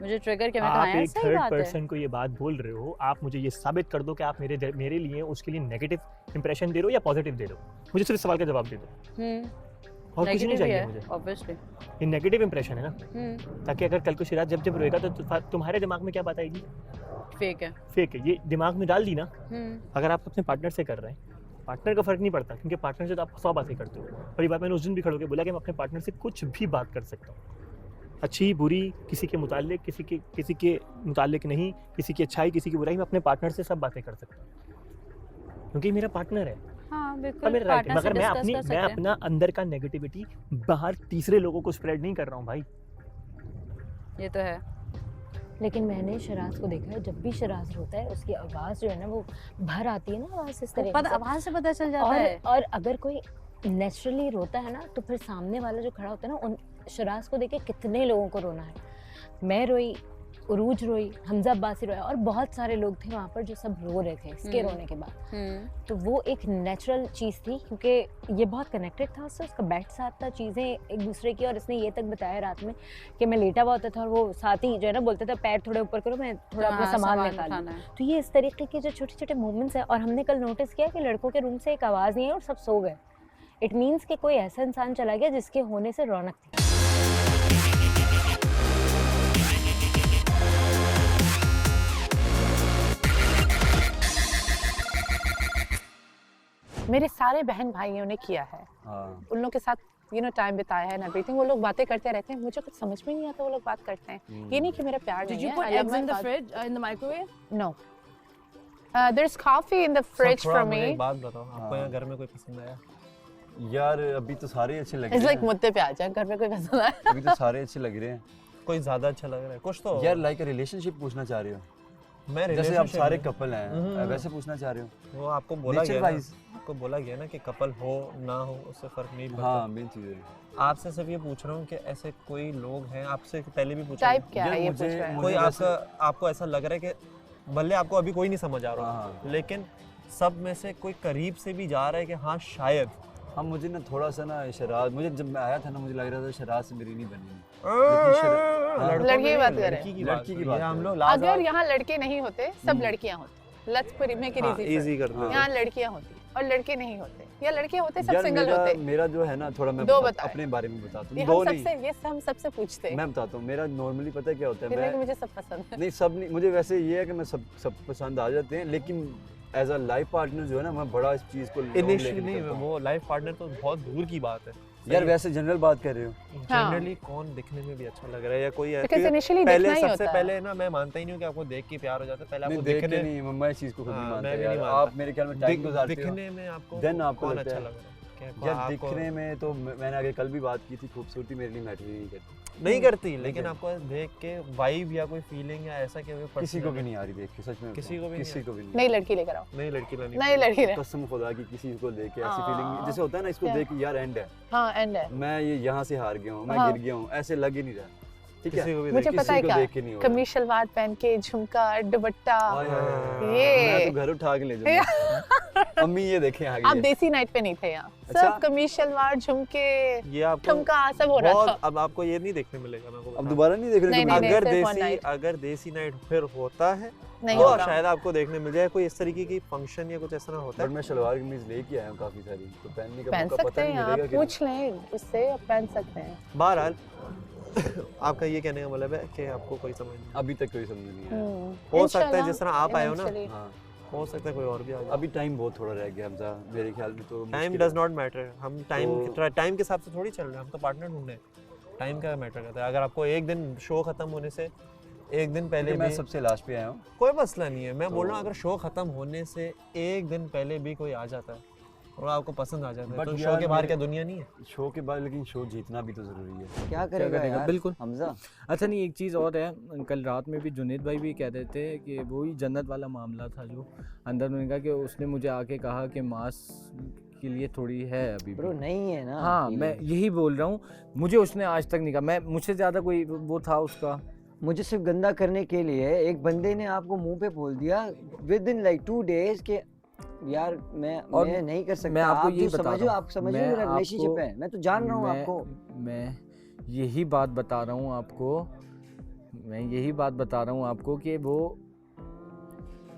मुझे ट्रिगर के मैं कहा यार सही बात है। आप एक थर्ड पर्सन को ये बात बोल रहे हो, आप मुझे ये साबित कर दो कि आप मेरे लिए उसके लिए नेगेटिव इंप्रेशन दे रहे हो या पॉजिटिव दे रहे हो। मुझे सिर्फ सवाल का जवाब दे दो और कुछ नहीं चाहिए मुझे। ऑब्वियसली ये नेगेटिव इंप्रेशन है ना, ताकि अगर कल को शिराज जब रोएगा तो तुम्हारे दिमाग में क्या बात आएगी? फेक है। फेक है, ये दिमाग में डाल दी ना। अगर आप अपने पार्टनर से कर रहे हैं, पार्टनर का फर्क नहीं पड़ता, क्योंकि पार्टनर से तो आप 100 बातें करते हो। और ये बात मैंने उस दिन भी खड़े होकर बोला कि मैं अपने पार्टनर से कुछ भी बात कर सकता हूँ, अच्छी बुरी, किसी के मुतालिक, किसी के मुतालिक नहीं, किसी की अच्छाई किसी की बुराई, मैं अपने पार्टनर से सब बातें कर सकता हूँ क्योंकि मेरा पार्टनर है। हाँ, बिल्कुल। मेरा राइट, मगर मैं अपना अंदर का नेगेटिविटी बाहर तीसरे लोगों को स्प्रेड नहीं कर रहा हूँ भाई। ये तो है। लेकिन मैंने शिराज को देखा है, जब भी शिराज रोता है उसकी आवाज़ जो है ना वो भर आती है ना, आवाज़ इस तरह से आवाज़ से पता चल जाता है। और अगर कोई नेचुरली रोता है ना तो फिर सामने वाला जो खड़ा होता है ना, उन शिराज को देख के कितने लोगों को रोना है। मैं रोई, उरूज रोई, हमजा अब्बासी रोया और बहुत सारे लोग थे वहाँ पर जो सब रो रहे थे इसके रोने के बाद। तो वो एक नेचुरल चीज़ थी क्योंकि ये बहुत कनेक्टेड था उससे, उसका बेड साथ था, चीज़ें एक दूसरे की। और इसने ये तक बताया रात में कि मैं लेटा हुआ होता था और वो साथ ही जो है ना बोलता था पैर थोड़े ऊपर करो, मैं थोड़ा अपना सामान निकालूं। तो ये इस तरीके के जो छोटे छोटे मूवमेंट्स है। और हमने कल नोटिस किया कि लड़कों के रूम से एक आवाज़ नहीं है और सब सो गए। इट मीन्स कि कोई ऐसा इंसान चला गया जिसके होने से रौनक थी। मेरे सारे बहन भाइयों ने किया है, उन लोगों के साथ टाइम बिताया है एंड एवरीथिंग। वो लोग बातें करते रहते हैं, मुझे कुछ समझ में नहीं आता वो लोग बात करते हैं। ये नहीं कि मेरा प्यार नहीं है। Did you put eggs in the fridge, in the microwave? No. There's coffee in the fridge for me. एक बात बताओ, आपको यहाँ घर में कोई पसंद आया? यार अभी तो सारे अच्छे लग रहे हैं। It's like मुद्दे पे आ जा, घर में कोई पसंद आया? अभी तो सारे अच्छे लग रहे हैं। कोई ज्यादा अच्छा लग रहा है कुछ तो? यार लाइक रिलेशनशिप पूछना चाह रहे हो? मैं जैसे आप सारे कपल हैं वैसे पूछना चाह रहे हो? वो आपको बोला गया ना, आपको बोला गया ना कि कपल हो ना हो उससे फर्क नहीं पड़ता। हाँ, मेन चीज़ है। आपसे सिर्फ ये पूछ रहा हूँ कि ऐसे कोई लोग हैं, आपसे पहले भी पूछा टाइप क्या है ये पूछ रहा है? कोई आपको ऐसा लग रहा है कि भले आपको अभी कोई नहीं समझ आ रहा, लेकिन सब में से कोई करीब से भी जा रहा है कि हाँ शायद। हाँ, मुझे ना थोड़ा सा ना शराज, मुझे जब मैं आया था ना मुझे लग रहा था शराज से मेरी नहीं बनी। लड़की की बात कर रहे हैं। लड़की की बात हम लोग। अगर यहाँ लड़के नहीं होते, सब लड़कियाँ होती। Let's put make it easy कर दो। यहाँ लड़कियाँ होती और लड़के नहीं होते, या लड़के होते सब सिंगल होते। मेरा जो है ना थोड़ा मैं अपने बारे में बताता हूँ। दो नहीं, ये हम सबसे पूछते हैं। मैं बताता हूँ, मेरा नॉर्मली पता है क्या होता है, मुझे सब पसंद है। नहीं सब नहीं, मुझे वैसे ये है कि मैं सब पसंद आ जाते हैं, लेकिन एज अ लाइफ पार्टनर जो है ना मैं बड़ा इस चीज को इनिशियली वो लाइफ पार्टनर तो बहुत दूर की बात है यार। वैसे जनरल बात कर रहे हो, जनरली कौन दिखने में भी अच्छा लग रहा है या कोई पहले सबसे पहले ना मैं मानता ही नहीं हूँ कि आपको देख के प्यार हो जाता है। पहले आपको देखने नहीं, मम्मा इस चीज को खुद नहीं मानता यार। आप मेरे ख्याल में टाइम गुजारते हो, दिखने में आपको देन आपको कौन अच्छा लग रहा है यार? दिखने में तो मैंने आगे कल भी बात की थी, खूबसूरती मेरे लिए मैटर नहीं करती, लेकिन आपको देख के वाइब या कोई फीलिंग या ऐसा क्या किसी को भी नहीं आ रही देख के, सच में किसी को भी नहीं। लड़की लेकर आओ, नहीं लड़की लानी, नहीं लड़की कसम खुदा की किसी को देख के ऐसी फीलिंग जैसे होता है ना, इसको देख के यार एंड है। हाँ एंड है। मैं ये यहाँ से हार गया हूँ, मैं गिर गया हूँ, ऐसे लग ही नहीं रहा। ठीक है, मुझे पता है क्या, कमीज शलवार पहन के झुमका दुपट्टा, ये मैं तो घर उठा के ले जाऊंगा। अम्मी ये देखें आगे। आप देसी नाइट पे नहीं थे यहाँ। अच्छा? सब कमीज शलवार झुमके ये आपको ठुमका सब हो रहा था। अब आपको ये नहीं देखने मिलेगा, मैं अब दोबारा नहीं देखने को मिलेगा। अगर देसी नाइट फिर होता है तो शायद आपको देखने मिल जाए कोई इस तरीके की फंक्शन या कुछ ऐसा होता है। मैं शलवार कमीज लेके आया हूँ काफी सारी, तो पहनने का पहन मौका पता सकते नहीं हैं, मिलेगा आप पूछ लें उससे, आप पहन सकते हैं। बहरहाल आपका ये कहने का मतलब है कि आपको कोई समझ नहीं, अभी तक कोई समझ नहीं आया। हो सकता है जिस तरह आप आए हो ना, हो सकता है कोई और भी आ जाए। अभी टाइम बहुत थोड़ा रह गया हमजा, मेरे ख्याल में तो टाइम डज नॉट मैटर। हम टाइम के हिसाब से थोड़ी चल रहे हैं, हम तो पार्टनर ढूंढ रहे हैं। टाइम का मैटर करता है। अगर आपको एक दिन शो खत्म होने से एक दिन पहले मैं सबसे लास्ट पे आया हूँ, कोई मसला नहीं है। मैं बोल रहा हूँ अगर शो खत्म होने से एक दिन पहले भी कोई आ जाता है और आपको पसंद आ जाता है तो शो के बाहर क्या दुनिया नहीं है? शो के बाद लेकिन शो जीतना भी तो जरूरी है। क्या करेगा यार? बिल्कुल हमजा। अच्छा नहीं, एक चीज़ और है, कल रात में भी जुनेद भाई भी कह रहे थे कि वही जन्नत वाला मामला था जो अंदर मैंने कहा कि उसने मुझे आके कहा कि मास के लिए थोड़ी है अभी ब्रो नहीं है ना। हाँ मैं यही बोल रहा हूँ, मुझे उसने आज तक नहीं कहा, मैं मुझसे ज़्यादा कोई वो था उसका, मुझे सिर्फ गंदा करने के लिए एक बंदे ने आपको मुंह पे बोल दिया विद इन लाइक 2 days के यार मैं नहीं कर सकता। मैं आपको आप यही बता समझो, रहा हूँ, आप समझो मेरा रिलेशनशिप है, मैं तो जान रहा हूँ आपको। मैं यही बात बता रहा हूँ आपको, मैं यही बात बता रहा हूँ आपको कि वो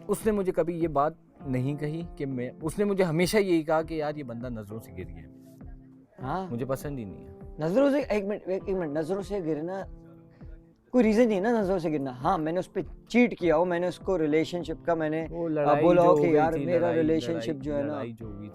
उसने मुझे कभी ये बात नहीं कही कि मैं, उसने मुझे हमेशा यही कहा कि यार ये बंदा नजरों से गिर गया। हाँ मुझे पसंद ही नहीं है नजरों से। एक मिनट नजरों से गिरना कोई रीजन नहीं ना नजरों से गिरना। हाँ मैंने उस पर चीट किया हो, मैंने उसको रिलेशनशिप का मैंने बोला हो कि यार मेरा रिलेशनशिप जो है ना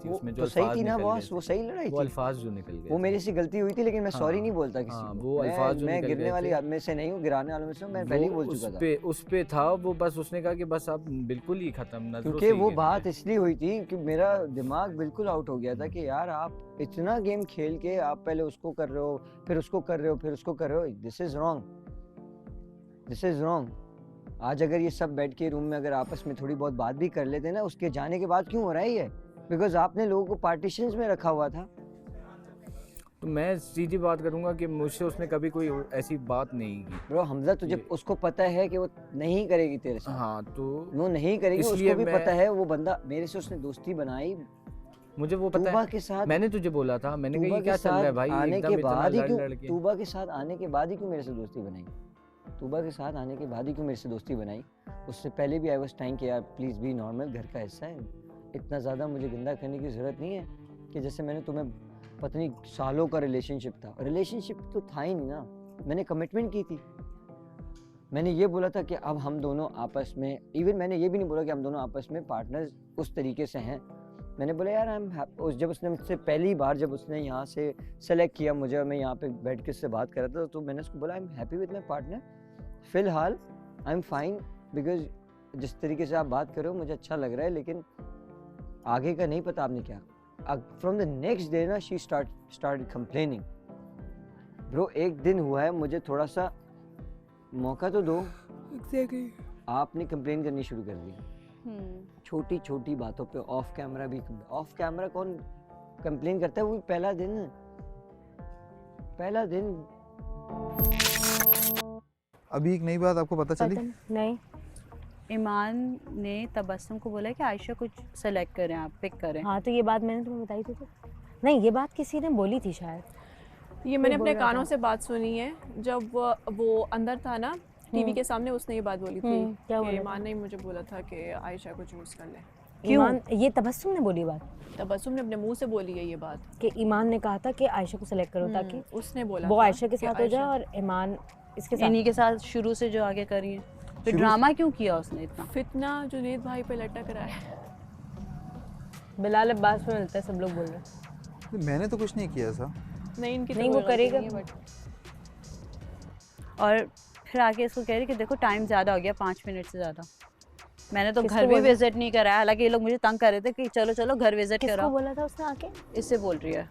वो सही थी ना बॉस, वो सही लड़ाई थी, वो अल्फाज जो निकल गए, वो मेरी से गलती हुई थी, लेकिन मैं सॉरी नहीं बोलता किसी को। वो अल्फाज जो मैं गिरने वाली में से नहीं हूँ, गिराने वालों में से मैं पहले ही बोल चुका था। उस पे था वो, बस उसने कहा कि बस आप बिल्कुल ही खत्म, क्योंकि वो बात इसलिए हुई थी कि मेरा दिमाग बिल्कुल आउट हो गया था कि यार आप इतना गेम खेल के आप पहले उसको कर रहे हो, फिर उसको कर रहे हो, फिर उसको कर रहे हो। This is wrong, this is wrong. आज अगर ये सब बैठ के रूम में अगर आपस में थोड़ी बहुत बात भी कर लेते ना, उसके जाने के बाद क्यों हो रहा है ये? बिकॉज आपने लोगों को पार्टीशंस में रखा हुआ था। तो मैं सीधी बात करूंगा कि मुझसे उसने कभी कोई ऐसी बात नहीं की। ब्रो हमजा तुझे उसको पता है कि वो नहीं करेगी तेरे से। हाँ तो वो नहीं करेगी, उसको भी पता है। वो बंदा मेरे से उसने दोस्ती बनाई, मुझे वो पता है के साथ। मैंने तुझे बोला था, मैंने कहा क्या चल रहा है भाई, आने के बाद ही क्यों तूबा के साथ आने के बाद ही क्यों मेरे से दोस्ती बनाई? तूबा के साथ आने के बाद ही क्यों मेरे से दोस्ती बनाई? उससे पहले भी आई वाज टाइम कि यार प्लीज़ बी नॉर्मल, घर का हिस्सा है, इतना ज़्यादा मुझे गंदा करने की ज़रूरत नहीं है कि जैसे मैंने तुम्हें पता नहीं सालों का रिलेशनशिप था। रिलेशनशिप तो था ही नहीं ना, मैंने कमिटमेंट की थी। मैंने ये बोला था कि अब हम दोनों आपस में, इवन मैंने ये भी नहीं बोला कि हम दोनों आपस में पार्टनर्स उस तरीके से हैं। मैंने बोला यार जब उसने मुझसे पहली बार जब उसने यहाँ से सेलेक्ट किया मुझे और मैं यहाँ पे बैठ के उससे बात कर रहा था, तो मैंने उसको बोला I am happy with my partner, फ़िलहाल आई एम फाइन, बिकॉज जिस तरीके से आप बात कर रहे हो मुझे अच्छा लग रहा है, लेकिन आगे का नहीं पता आपने क्या। फ्रॉम द नेक्स्ट डे ना शी स्टार्ट कंप्लेनिंग। ब्रो एक दिन हुआ है, मुझे थोड़ा सा मौका तो दो। Exactly. आपने कंप्लेन करनी शुरू कर दी छोटी छोटी बातों पे, ऑफ कैमरा भी। ऑफ कैमरा कौन कंप्लेन करता है? वो पहला दिन। अभी एक नई बात आपको पता चली? नहीं, ईमान ने तबस्सुम को बोला कि आयशा कुछ सेलेक्ट करें, आप पिक करें। हाँ तो ये बात मैंने तुम्हें बताई थी। नहीं ये बात किसी ने बोली थी शायद। ये मैंने अपने कानों से बात सुनी है, जब वो अंदर था ना टीवी के सामने, उसने ये बात बोली थी क्या कि ईमान ने मुझे बोला था कि आयशा को चूज कर ले। ईमान, ये तबस्सुम ने बोली बात? तबस्सुम ने अपने मुंह से बोली है ये बात कि ईमान ने कहा था कि आयशा को सेलेक्ट करो ताकि उसने बोला वो आयशा के साथ हो जाए और ईमान इसके साथ, इन्हीं के साथ शुरू से जो आगे कर रही है। फिर ड्रामा क्यों किया उसने इतना? फितना जुनेद भाई पे लटक रहा है। बिलाल अब्बास पे मिलता है, सब लोग बोल रहे हैं। मैंने तो कुछ नहीं किया था। नहीं वो करेगा। और फिर आके इसको कह रही कि देखो टाइम ज़्यादा हो गया, 5 मिनट से ज़्यादा। मैंने तो घर भी विजिट नहीं कराया, हालांकि ये लोग मुझे तंग कर रहे थे कि चलो चलो घर विजिट करो। किसको बोला था उसने आके? इससे बोल रही है।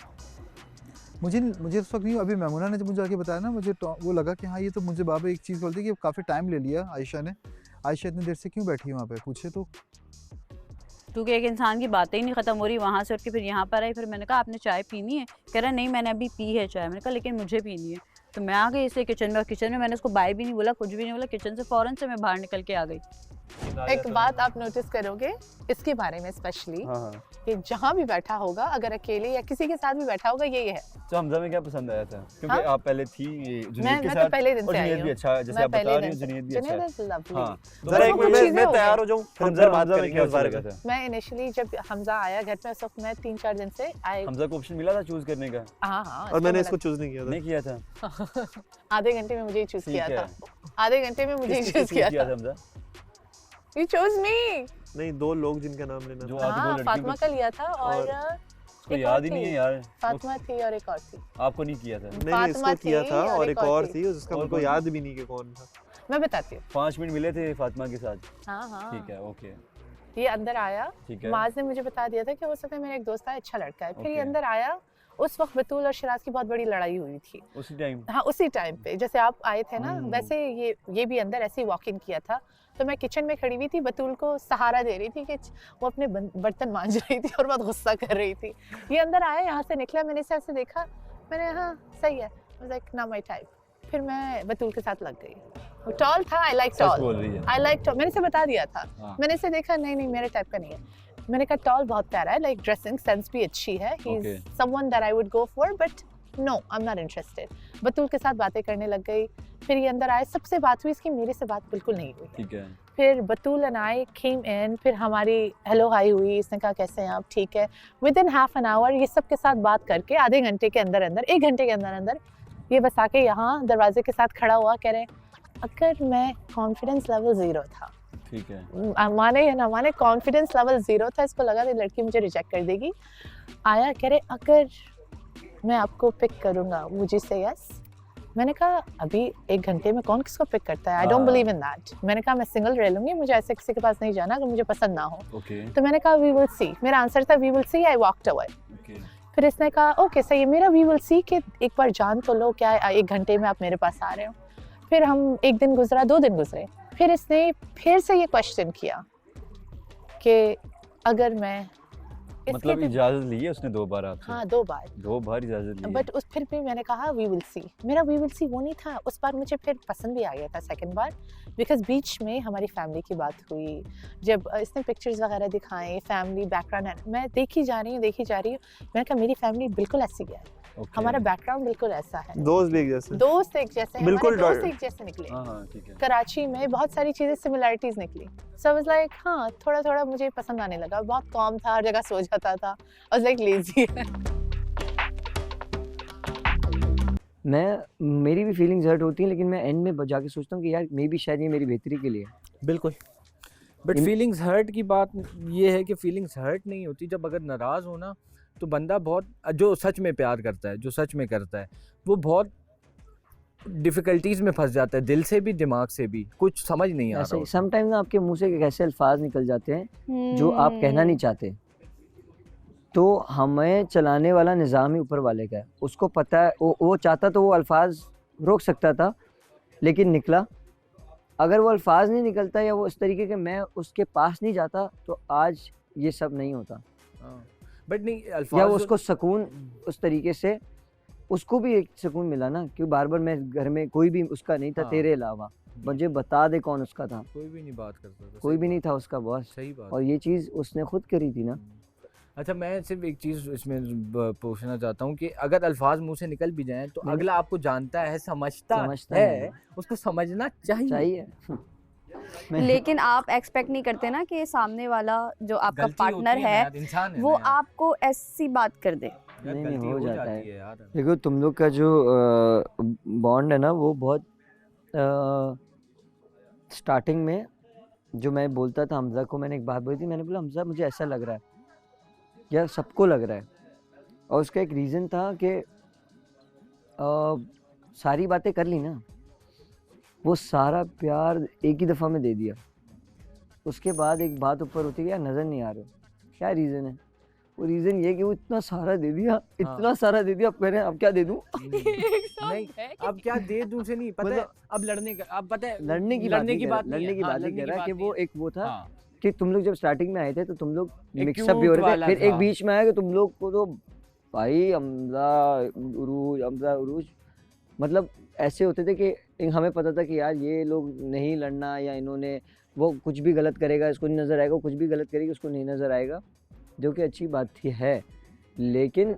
मुझे उस वक्त नहीं, अभी मैमुना ने जब मुझे आके बताया ना, मुझे वो लगा कि हाँ ये तो मुझे बाबा एक चीज़ बोलती कि काफ़ी टाइम ले लिया आयशा ने। आयशा इतनी देर से क्यों बैठी है वहाँ पे, पूछे तो। क्योंकि एक इंसान की बातें ही नहीं ख़त्म हो रही, वहाँ से उठ के फिर यहाँ पर आई। फिर मैंने कहा आपने चाय पीनी है? कह रहा नहीं मैंने अभी पी है चाय। मैंने कहा लेकिन मुझे पीनी है। तो मैं आ गई इसे किचन में, और किचन में मैंने उसको बाय भी नहीं बोला, कुछ भी नहीं बोला, किचन से फौरन से मैं बाहर निकल के आ गई। एक बात आप नोटिस करोगे इसके बारे में स्पेशली, कि जहाँ भी बैठा होगा, अगर अकेले या किसी के साथ भी बैठा होगा, यही है। तो हमजा में क्या पसंद आया था? क्योंकि हाँ? आप पहले थी जुनैद के मैं साथ, तो पहले दिन और से आई जुनैद भी हूँ। अच्छा, जैसे आप बता रही हो जुनैद भी अच्छा है। हाँ, जरा एक मिनट मैं तैयार हो जाऊं, फिर हमजा बात करेंगे इस बारे में। मैं इनिशियली जब हमजा आया घर में, उस वक्त मैं 3-4 दिन से आई। हमजा को ऑप्शन मिला था चूज करने का? हाँ, और मैंने इसको चूज नहीं किया था। नहीं किया था। आधे घंटे में मुझे ही चूज किया था। आधे घंटे में मुझे ही चूज किया था हमजा। You chose me। नहीं, 2 लोग जिनका नाम लेना जो था। हाँ, फातिमा का लिया था और उसको याद ही नहीं है यार। फातिमा थी और एक और थी। आपको नहीं किया था? नहीं, इसको किया था और एक और थी, उसका मेरे को याद भी नहीं कि कौन था। मैं बताती हूँ। 5 मिनट मिले थे फातिमा के साथ। हाँ। ठीक है, ओके। ये अंदर आया, ठीक है। माज ने मुझे बता दिया था कि हो सकता है मेरा एक दोस्त है, अच्छा लड़का है। फिर ये अंदर आया, उस वक्त बतूल और शिराज की बहुत बड़ी लड़ाई हुई थी उसी टाइम। हाँ, उसी टाइम पे जैसे आप आए थे ना, वैसे ये भी अंदर ऐसे ही वॉक इन किया था। तो मैं किचन में खड़ी हुई थी, बतूल को सहारा दे रही थी कि वो अपने बर्तन मांज रही थी और बहुत गुस्सा कर रही थी। ये अंदर आया, यहाँ से निकला, मैंने इसे ऐसे देखा, मैंने हाँ सही है, लाइक ना माय टाइप। फिर मैं बतूल के साथ लग गई। वो टॉल था, I like tall, I like tall, मैंने इसे बता दिया था। मैंने इसे देखा, नहीं मेरे टाइप का नहीं है। मैंने कहा टॉल बहुत प्यारा है, लाइक ड्रेसिंग सेंस भी अच्छी है, he is someone that I would go for, but no I am not interested. Batool के साथ बातें करने लग गई। फिर ये अंदर आए, सबसे बात हुई, इसकी मेरे से बात बिल्कुल नहीं हुई। ठीक है। फिर बतूल एंड आई केम इन, फिर हमारी हेलो हाई हुई, इसने कहा कैसे हैं आप, ठीक है। With in half an hour ये सब के साथ बात करके आधे घंटे के अंदर अंदर, 1 घंटे के अंदर अंदर ये बस आके यहाँ दरवाजे के साथ खड़ा हुआ, कह रहे अगर मैं कॉन्फिडेंस लेवल 0 था, ठीक है, माने या ना माने, कॉन्फिडेंस लेवल 0 था, इसको लगा ये लड़की मुझे रिजेक्ट कर देगी। आया, कह रहे अगर मैं आपको पिक करूँगा वुड यू से यस। मैंने कहा अभी 1 घंटे में कौन किसको पिक करता है, I don't believe in that. मैंने कहा मैं सिंगल रह लूँगी, मुझे ऐसे किसी के पास नहीं जाना अगर मुझे पसंद ना हो। तो मैंने कहा वी विल सी, मेरा आंसर था we will see, I walked away. फिर इसने कहा ओके सही है, मेरा वी विल सी कि एक बार जान तो लो क्या है, 1 घंटे में आप मेरे पास आ रहे हो। फिर हम 1 दिन गुजरा, 2 दिन गुजरे, फिर इसने फिर से ये क्वेश्चन किया कि अगर मैं मतलब इजाजत ली है उसने 2 बार आपसे? हाँ 2 बार, 2 बार इजाजत ली। बट उस फिर भी मैंने कहा वी विल सी। मेरा वी विल सी वो नहीं था, उस बार मुझे फिर पसंद भी आ गया था सेकंड बार, बिकॉज बीच में हमारी फैमिली की बात हुई, जब इसने पिक्चर्स वगैरह दिखाए, फैमिली बैकग्राउंड मैं देखी जा रही हूँ। मैंने कहा मेरी फैमिली बिल्कुल ऐसी है, हमारा बैकग्राउंड बिल्कुल ऐसा है, दोस्त भी एक जैसे, दोस्त एक जैसे, बिल्कुल दोस्त एक जैसे निकले। हाँ, ठीक है। कराची में बहुत सारी चीजें सिमिलैरिटीज निकली, सो आई वाज लाइक हाँ थोड़ा थोड़ा मुझे पसंद आने लगा। बहुत कॉम था, हर जगह सो जाता था, आई वाज लाइक लेजी। मेरी भी फीलिंग्स हर्ट होती हैं, लेकिन मैं एंड में जाके सोचता हूँ कि यार मे बी शायद ये मेरी बेहतरी के लिए है। बिल्कुल, बट फीलिंग्स हर्ट की बात ये है कि फीलिंग्स हर्ट नहीं होती जब अगर नाराज़ हो ना, तो बंदा बहुत, जो सच में प्यार करता है, जो सच में करता है, वो बहुत डिफ़िकल्टीज़ में फंस जाता है, दिल से भी दिमाग से भी, कुछ समझ नहीं आ रहा। समटाइम ना आपके मुंह से ऐसे अल्फाज निकल जाते हैं जो आप कहना नहीं चाहते, तो हमें चलाने वाला निज़ाम ही ऊपर वाले का है, उसको पता है। वो चाहता तो वो अल्फाज रोक सकता था, लेकिन निकला। अगर वो अल्फाज नहीं निकलता या वो इस तरीके के मैं उसके पास नहीं जाता, तो आज ये सब नहीं होता। बट नहीं, या उसको सुकून उस तरीके से, उसको भी एक सुकून मिला ना, क्योंकि बार बार मैं घर में कोई भी उसका नहीं था तेरे अलावा, मुझे बता दे कौन उसका था, कोई भी नहीं बात करता था, कोई भी नहीं था उसका बॉस। सही बात। और ये चीज़ उसने खुद करी थी ना। अच्छा, मैं सिर्फ एक चीज़ इसमें पूछना चाहता हूँ कि अगर अल्फाज मुंह से निकल भी जाएं, तो अगला आपको जानता है, समझता है, उसको समझना चाहिए। लेकिन आप एक्सपेक्ट नहीं करते ना कि सामने वाला जो आपका पार्टनर है वो आपको ऐसी बात कर दे। नहीं हो जाता है। देखो तुम लोग का जो बॉन्ड है ना, वो बहुत स्टार्टिंग में जो मैं बोलता था हमजा को, मैंने एक बात बोली थी, मैंने बोला हमजा मुझे ऐसा लग रहा है या सबको लग रहा है, और उसका एक रीज़न था कि सारी बातें कर ली ना, वो सारा प्यार एक ही दफ़ा में दे दिया। उसके बाद एक बात ऊपर होती है, यार नज़र नहीं आ रहा क्या रीज़न है। वो रीज़न ये कि वो इतना सारा दे दिया, इतना सारा दे दिया, अब कह रहे हैं अब क्या दे दूँ। नहीं, अब क्या दे दूँ से नहीं पता है, अब लड़ने का, अब पता है लड़ने की बात नहीं कह रहा कि वो एक वो था कि तुम लोग जब स्टार्टिंग में आए थे तो तुम लोग मिक्सअप भी हो रहे थे, फिर एक बीच में आया कि तुम लोग को तो भाई हमजा उरूज मतलब ऐसे होते थे कि हमें पता था कि यार ये लोग नहीं लड़ना, या इन्होंने वो कुछ भी गलत करेगा इसको नहीं नज़र आएगा, कुछ भी गलत करेगी उसको नहीं नज़र आएगा, जो कि अच्छी बात थी है। लेकिन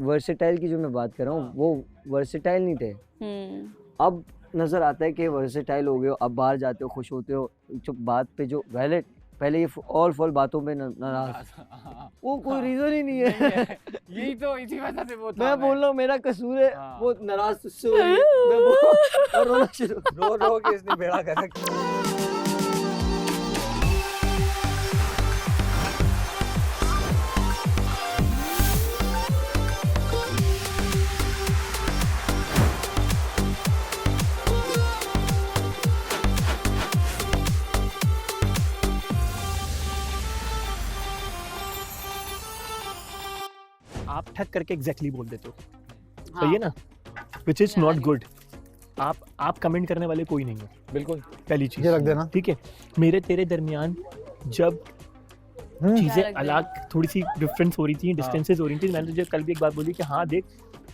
वर्सेटाइल की जो मैं बात कर रहा हूँ वो वर्सेटाइल नहीं थे। अब नज़र आता है कि वर्सेटाइल हो गए हो, अब बाहर जाते हो खुश होते हो, जो बात पे जो पहले ये ऑल फॉल बातों में नाराज, वो कोई रीज़न ही नहीं है। यही तो इसी वजह से वो था। मैं बोल रहा हूँ मेरा कसूर है, वो नाराज तुझसे हो रही है, मैं और रोना शुरू, रो के इसने बेड़ा कर रखा। आप ठक करके एग्जैक्टली बोल देते हो, सही है ना, विच इज नॉट गुड। आप कमेंट करने वाले कोई नहीं है, बिल्कुल पहली चीज ये रख देना, ठीक है। मेरे तेरे दरमियान जब चीजें अलग थोड़ी सी डिफरेंस हो रही थी, डिस्टेंसेस हो रही थी, मैंने तुझे कल भी एक बात बोली कि हाँ देख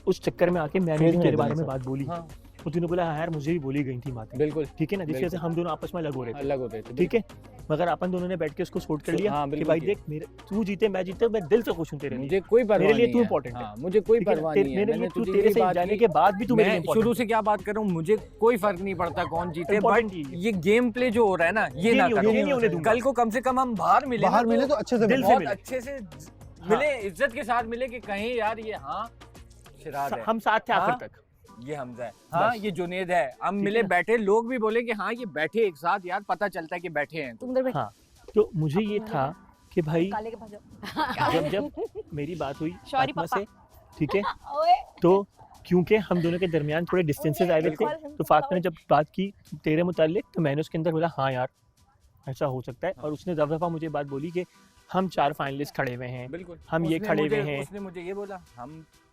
उस चक्कर में आके मैंने भी तेरे बारे में बात बोली, तो तूने बोला हाँ यार मुझे भी बोली गई थी बातें, बिल्कुल ठीक है ना, जिसकी वजह से हम दोनों आपस में अलग हो रहे थे, ठीक है। मगर अपन दोनों ने बैठ के उसको सोट कर लिया कि भाई देख मेरे तू जीते मैं जीते, मैं दिल से खुश हूं तेरे लिए, मुझे कोई परवाह मेरे लिए नहीं तू है। इंपॉर्टेंट है, मुझे कोई परवाह नहीं है। मेरे लिए तू तेरे से जाने के बाद भी तू मेरे लिए इंपॉर्टेंट है। शुरू से क्या बात कर रहा हूँ, मुझे कोई फर्क नहीं पड़ता कौन जीते, बट ये गेम प्ले जो हो रहा है ना ये ना करो। कल को कम से कम हम बाहर मिले तो अच्छे से दिल से अच्छे से मिले, इज्जत के साथ मिले कि कहीं यार ये हाँ शिराज है, हम साथ थे आखिर तक, ये हमजा है, हाँ ये जुनेद है, हम मिले बैठे, लोग भी बोले कि हाँ ये बैठे एक साथ, यार पता चलता है कि बैठे हैं। हाँ तो मुझे ये था कि भाई जब मेरी बात हुई फातिमा से, ठीक है, तो क्योंकि हम दोनों के दरमियान थोड़े डिस्टेंसेस आए हुए थे, तो फातिमा ने जब बात की तेरे मुतालिक, तो मैंने उसके अंदर बोला हाँ यार ऐसा हो सकता है, और उसने दफा मुझे बात बोली कि हम 4 फाइनलिस्ट खड़े हुए हैं, हम ये खड़े हुए हैं, उसने मुझे ये बोला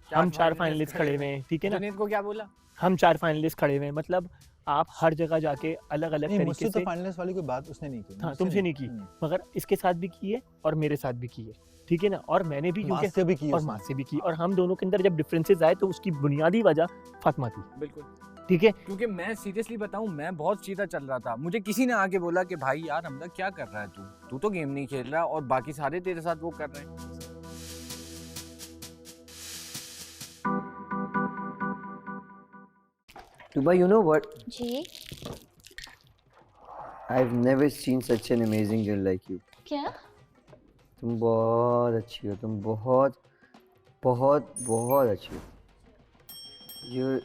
हम 4 फाइनलिस्ट खड़े हुए हैं, ठीक है ना। जुनेद को क्या बोला, हम 4 फाइनलिस्ट खड़े हुए हैं, मतलब आप हर जगह जाके अलग अलग तरीके से, तो फाइनलिस्ट वाली कोई बात उसने नहीं की, हाँ तुमसे नहीं की, मगर इसके साथ भी की है और मेरे साथ भी की है, ठीक है ना, और मैंने भी माँ से भी की और माँ से भी की, और हम दोनों के अंदर जब डिफरेंसेस आए तो उसकी बुनियादी वजह फातिमा थी, बिल्कुल ठीक है। क्योंकि मैं सीरियसली बताऊं, मैं बहुत सीधा चल रहा था, मुझे किसी ने आके बोला कि भाई यार हमदा क्या कर रहा है तू तो गेम नहीं खेल रहा और बाकी सारे तेरे साथ वो कर रहे हैं। Tuba, you know what? Ji I've never seen such an amazing girl like you. क्या? तुम बहुत अच्छी हो, तुम बहुत बहुत बहुत अच्छी हो।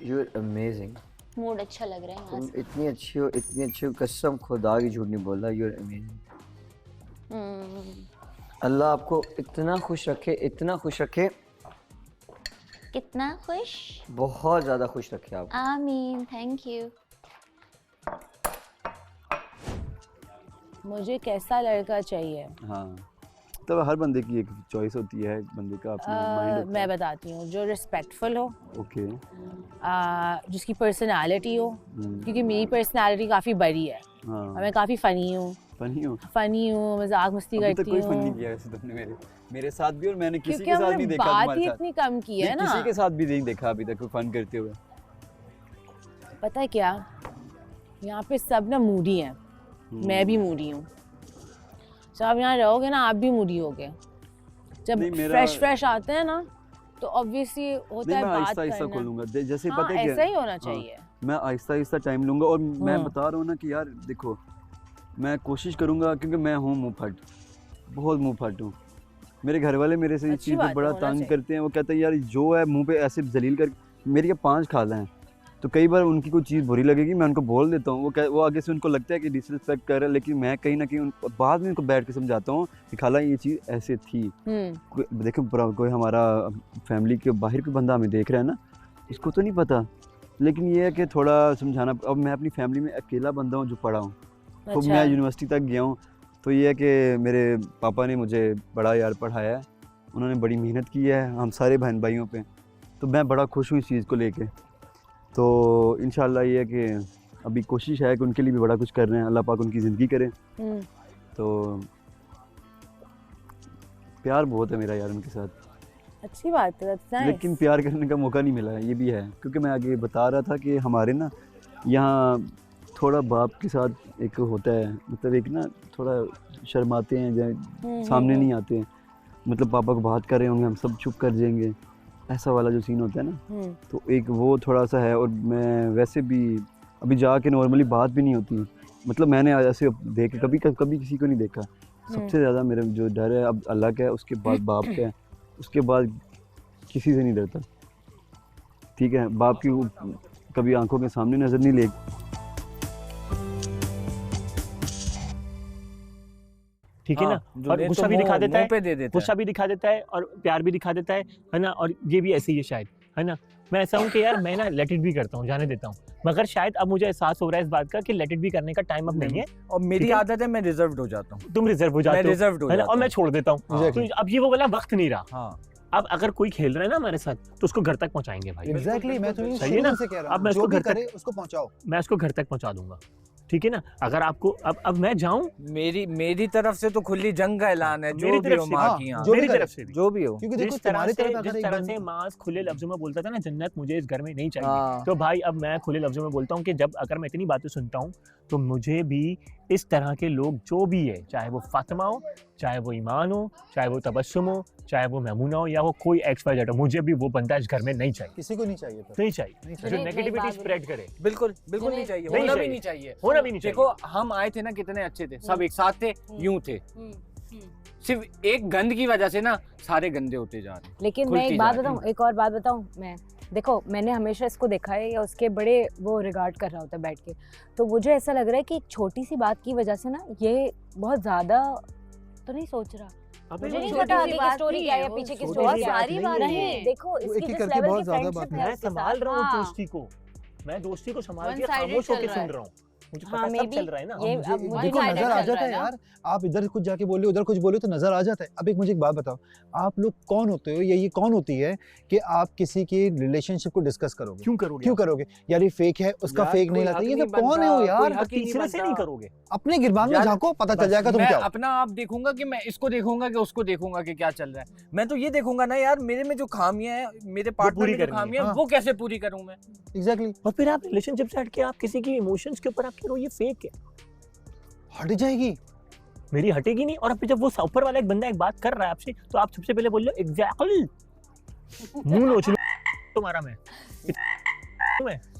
You're amazing. मूड अच्छा लग रहा है यहाँ तुम से। इतनी अच्छी हो, कसम खुदा की झूठ नहीं बोल रहा। You're amazing. अल्लाह आपको इतना खुश रखे, इतना खुश रखे, कितना खुश? बहुत ज़्यादा खुश रखे आप। आमीन, थैंक यू। मुझे कैसा लड़का चाहिए? हाँ तब हर बंदे की एक चॉइस होती है, एक बंदे का अपना माइंड होता मैं बताती हूँ, जो रिस्पेक्टफुल हो, ओके, जिसकी पर्सनालिटी हो, क्योंकि मेरी पर्सनालिटी काफ़ी बड़ी है, मैं काफ़ी फ़नी हूँ, मजाक मस्ती करती हूँ। कोई फन नहीं किया वैसे तुमने मेरे साथ भी, और मैंने किसी क्योंकि के साथ नहीं देखा बात तुम्हारे ही साथ, इतनी कम की है ना, किसी के साथ भी नहीं देखा अभी तक कोई फन करते हुए। पता है क्या, यहाँ पे सब ना मूडी हैं, मैं भी मूडी हूँ, जब आप यहाँ रहोगे ना आप भी मूडी होगे, जब फ्रेश आते हैं ना तो ऑब्वियसली होता है बात करना। आहिस्ता खोलूंगा, जैसे हाँ, पता है ऐसा ही होना चाहिए। मैं आहिस्ता टाइम लूंगा, और मैं बता रहा हूँ ना कि यार देखो मैं कोशिश करूंगा, क्योंकि मैं हूँ मुँह फट, बहुत मुँह फट हूँ। मेरे घर वाले मेरे से इस चीज़ पे बड़ा तंग करते हैं, वो कहते हैं यार जो है मुँह पे ऐसे जलील कर, मेरी 5 खाला हैं, तो कई बार उनकी कोई चीज़ बुरी लगेगी मैं उनको बोल देता हूँ, वो आगे से उनको लगता है कि डिसरिस्पेक्ट कर रहा है, लेकिन मैं कहीं ना कहीं बाद में उनको बैठ के समझाता हूँ कि खाला ये चीज़ ऐसे थी। देखो कोई हमारा फैमिली के बाहर कोई बंदा हमें देख रहा है ना, उसको तो नहीं पता, लेकिन ये है कि थोड़ा समझाना। अब मैं अपनी फैमिली में अकेला बंदा हूँ जो पढ़ा हूँ, तो मैं यूनिवर्सिटी तक गया हूँ, तो ये है कि मेरे पापा ने मुझे बड़ा यार पढ़ाया है, उन्होंने बड़ी मेहनत की है हम सारे बहन भाइयों पे, तो मैं बड़ा खुश हूँ इस चीज़ को लेके। तो इंशाल्लाह ये है कि अभी कोशिश है कि उनके लिए भी बड़ा कुछ कर रहे हैं, अल्लाह पाक उनकी ज़िंदगी करे। तो प्यार बहुत है मेरा यार उनके साथ। अच्छी बात है, that's nice. लेकिन प्यार करने का मौका नहीं मिला है, ये भी है। क्योंकि मैं आगे बता रहा था कि हमारे ना यहाँ थोड़ा बाप के साथ एक होता है, मतलब एक ना थोड़ा शर्माते हैं, सामने नहीं आते हैं, मतलब पापा को बात कर रहे होंगे हम सब चुप कर जाएंगे, ऐसा वाला जो सीन होता है ना, तो एक वो थोड़ा सा है। और मैं वैसे भी अभी जाके नॉर्मली बात भी नहीं होती, मतलब मैंने ऐसे देख के कभी किसी को नहीं देखा। सबसे ज़्यादा मेरा जो डर है अब अल्लाह का है, उसके बाद बाप का है, उसके बाद किसी से नहीं डरता। ठीक है, बाप की कभी आंखों के सामने नज़र नहीं ले। ठीक है ना, और गुस्सा भी दिखा देता है, गुस्सा भी दिखा देता है और प्यार भी दिखा देता है ना, और ये भी ऐसे ही है शायद, है ना। मैं ऐसा हूँ कि यार मैं ना लेट इट भी करता हूँ, जाने देता हूँ, मगर शायद अब मुझे एहसास हो रहा है इस बात का कि लेट इट भी करने का टाइम अब नहीं है। और मेरी आदत है, मैं रिजर्व्ड हो जाता हूँ। तुम रिजर्व हो जाते हो, और मैं छोड़ देता हूँ। तो अब ये वो वाला वक्त नहीं रहा। अब अगर कोई खेल रहा है ना हमारे साथ, तो उसको घर तक पहुंचाएंगे भाई। एग्जैक्टली, मैं तो सही है ना, अब मैं उसको घर तक उसको पहुंचाओ, मैं उसको घर तक पहुंचा दूंगा। ठीक है ना, अगर आपको अब मैं जाऊं, मेरी तरफ से तो खुली जंग का ऐलान है, जो भी हो माँ की यहाँ, मेरी तरफ से भी जो भी हो। क्योंकि देखो तुम्हारी जिस तरह से माँ खुले लफ्जों में बोलता था ना, जन्नत मुझे इस घर में नहीं चाहिए, तो भाई अब मैं खुले लफ्जों में बोलता हूँ कि जब अगर मैं इतनी बातें सुनता हूँ, तो मुझे भी इस तरह के लोग जो भी है, चाहे वो फातिमा हो, चाहे वो ईमान हो, चाहे वो तबस्सुम हो, चाहे वो मेमूना हो, या वो कोई XYZ हो, मुझे भी वो बंदा इस घर में नहीं चाहिए। किसी को नहीं चाहिए, नहीं चाहिए जो नेगेटिविटी स्प्रेड करे। बिल्कुल नहीं चाहिए, होना भी नहीं चाहिए, होना भी नहीं चाहिए। देखो हम आए थे ना, कितने अच्छे थे, सब एक साथ थे, यूं थे, सिर्फ एक गंद की वजह से ना सारे गंदे होते जा रहे हैं। लेकिन मैं एक बात बताऊं, एक और बात बताऊं, मैं देखो मैंने हमेशा इसको देखा है, या उसके बड़े वो रिगार्ड कर रहा होता है बैठ के, तो मुझे ऐसा लग रहा है कि एक छोटी सी बात की वजह से ना ये बहुत ज्यादा तो नहीं सोच रहा। मुझे नहीं पता आगे की स्टोरी क्या है, पीछे की स्टोरी सारी बात नहीं। देखो इसकी जिस लेवल की फ्रेंडशिप है, मैं संभाल रहा हूँ दोस्ती को, मैं दोस्ती को संभाल के खामोश होकर सुन रहा हूँ, मुझे पता सब चल रहा है ना। देखो नजर आ जाता है यार, आप इधर कुछ जाके बोले, उधर कुछ बोले तो नजर आ जाता है। अब मुझे एक बात बताओ, आप लोग कौन होते हो, या ये कौन होती है कि आप किसी की रिलेशनशिप को डिस्कस करोगे? क्यों करोगे यार? ये फेक है, उसका फेक नहीं लगता, ये सब कौन है हो यार? तीसरे से नहीं करोगे, अपने गिरबान में झांको, पता चल जाएगा तुम क्या हो। अपना आप देखूंगा कि मैं इसको देखूंगा कि उसको देखूंगा कि क्या चल रहा है। मैं तो ये देखूंगा ना यार, मेरे में जो खामियां है, मेरे पार्टनर में जो खामियां है, वो कैसे पूरी करूं मैं। एग्जैक्टली। और फिर आप रिलेशनशिप से हट के आप किसी की इमोशंस के ऊपर आप कह रहे हो ये फेक है, हट जाएगी, मेरी हटेगी नहीं। और अब जब वो ऊपर वाला एक बंदा एक बात कर रहा है आपसे, तो आप सबसे पहले बोल लो एग्जैक्टली, मुंह नोच लो तुम्हारा मैं।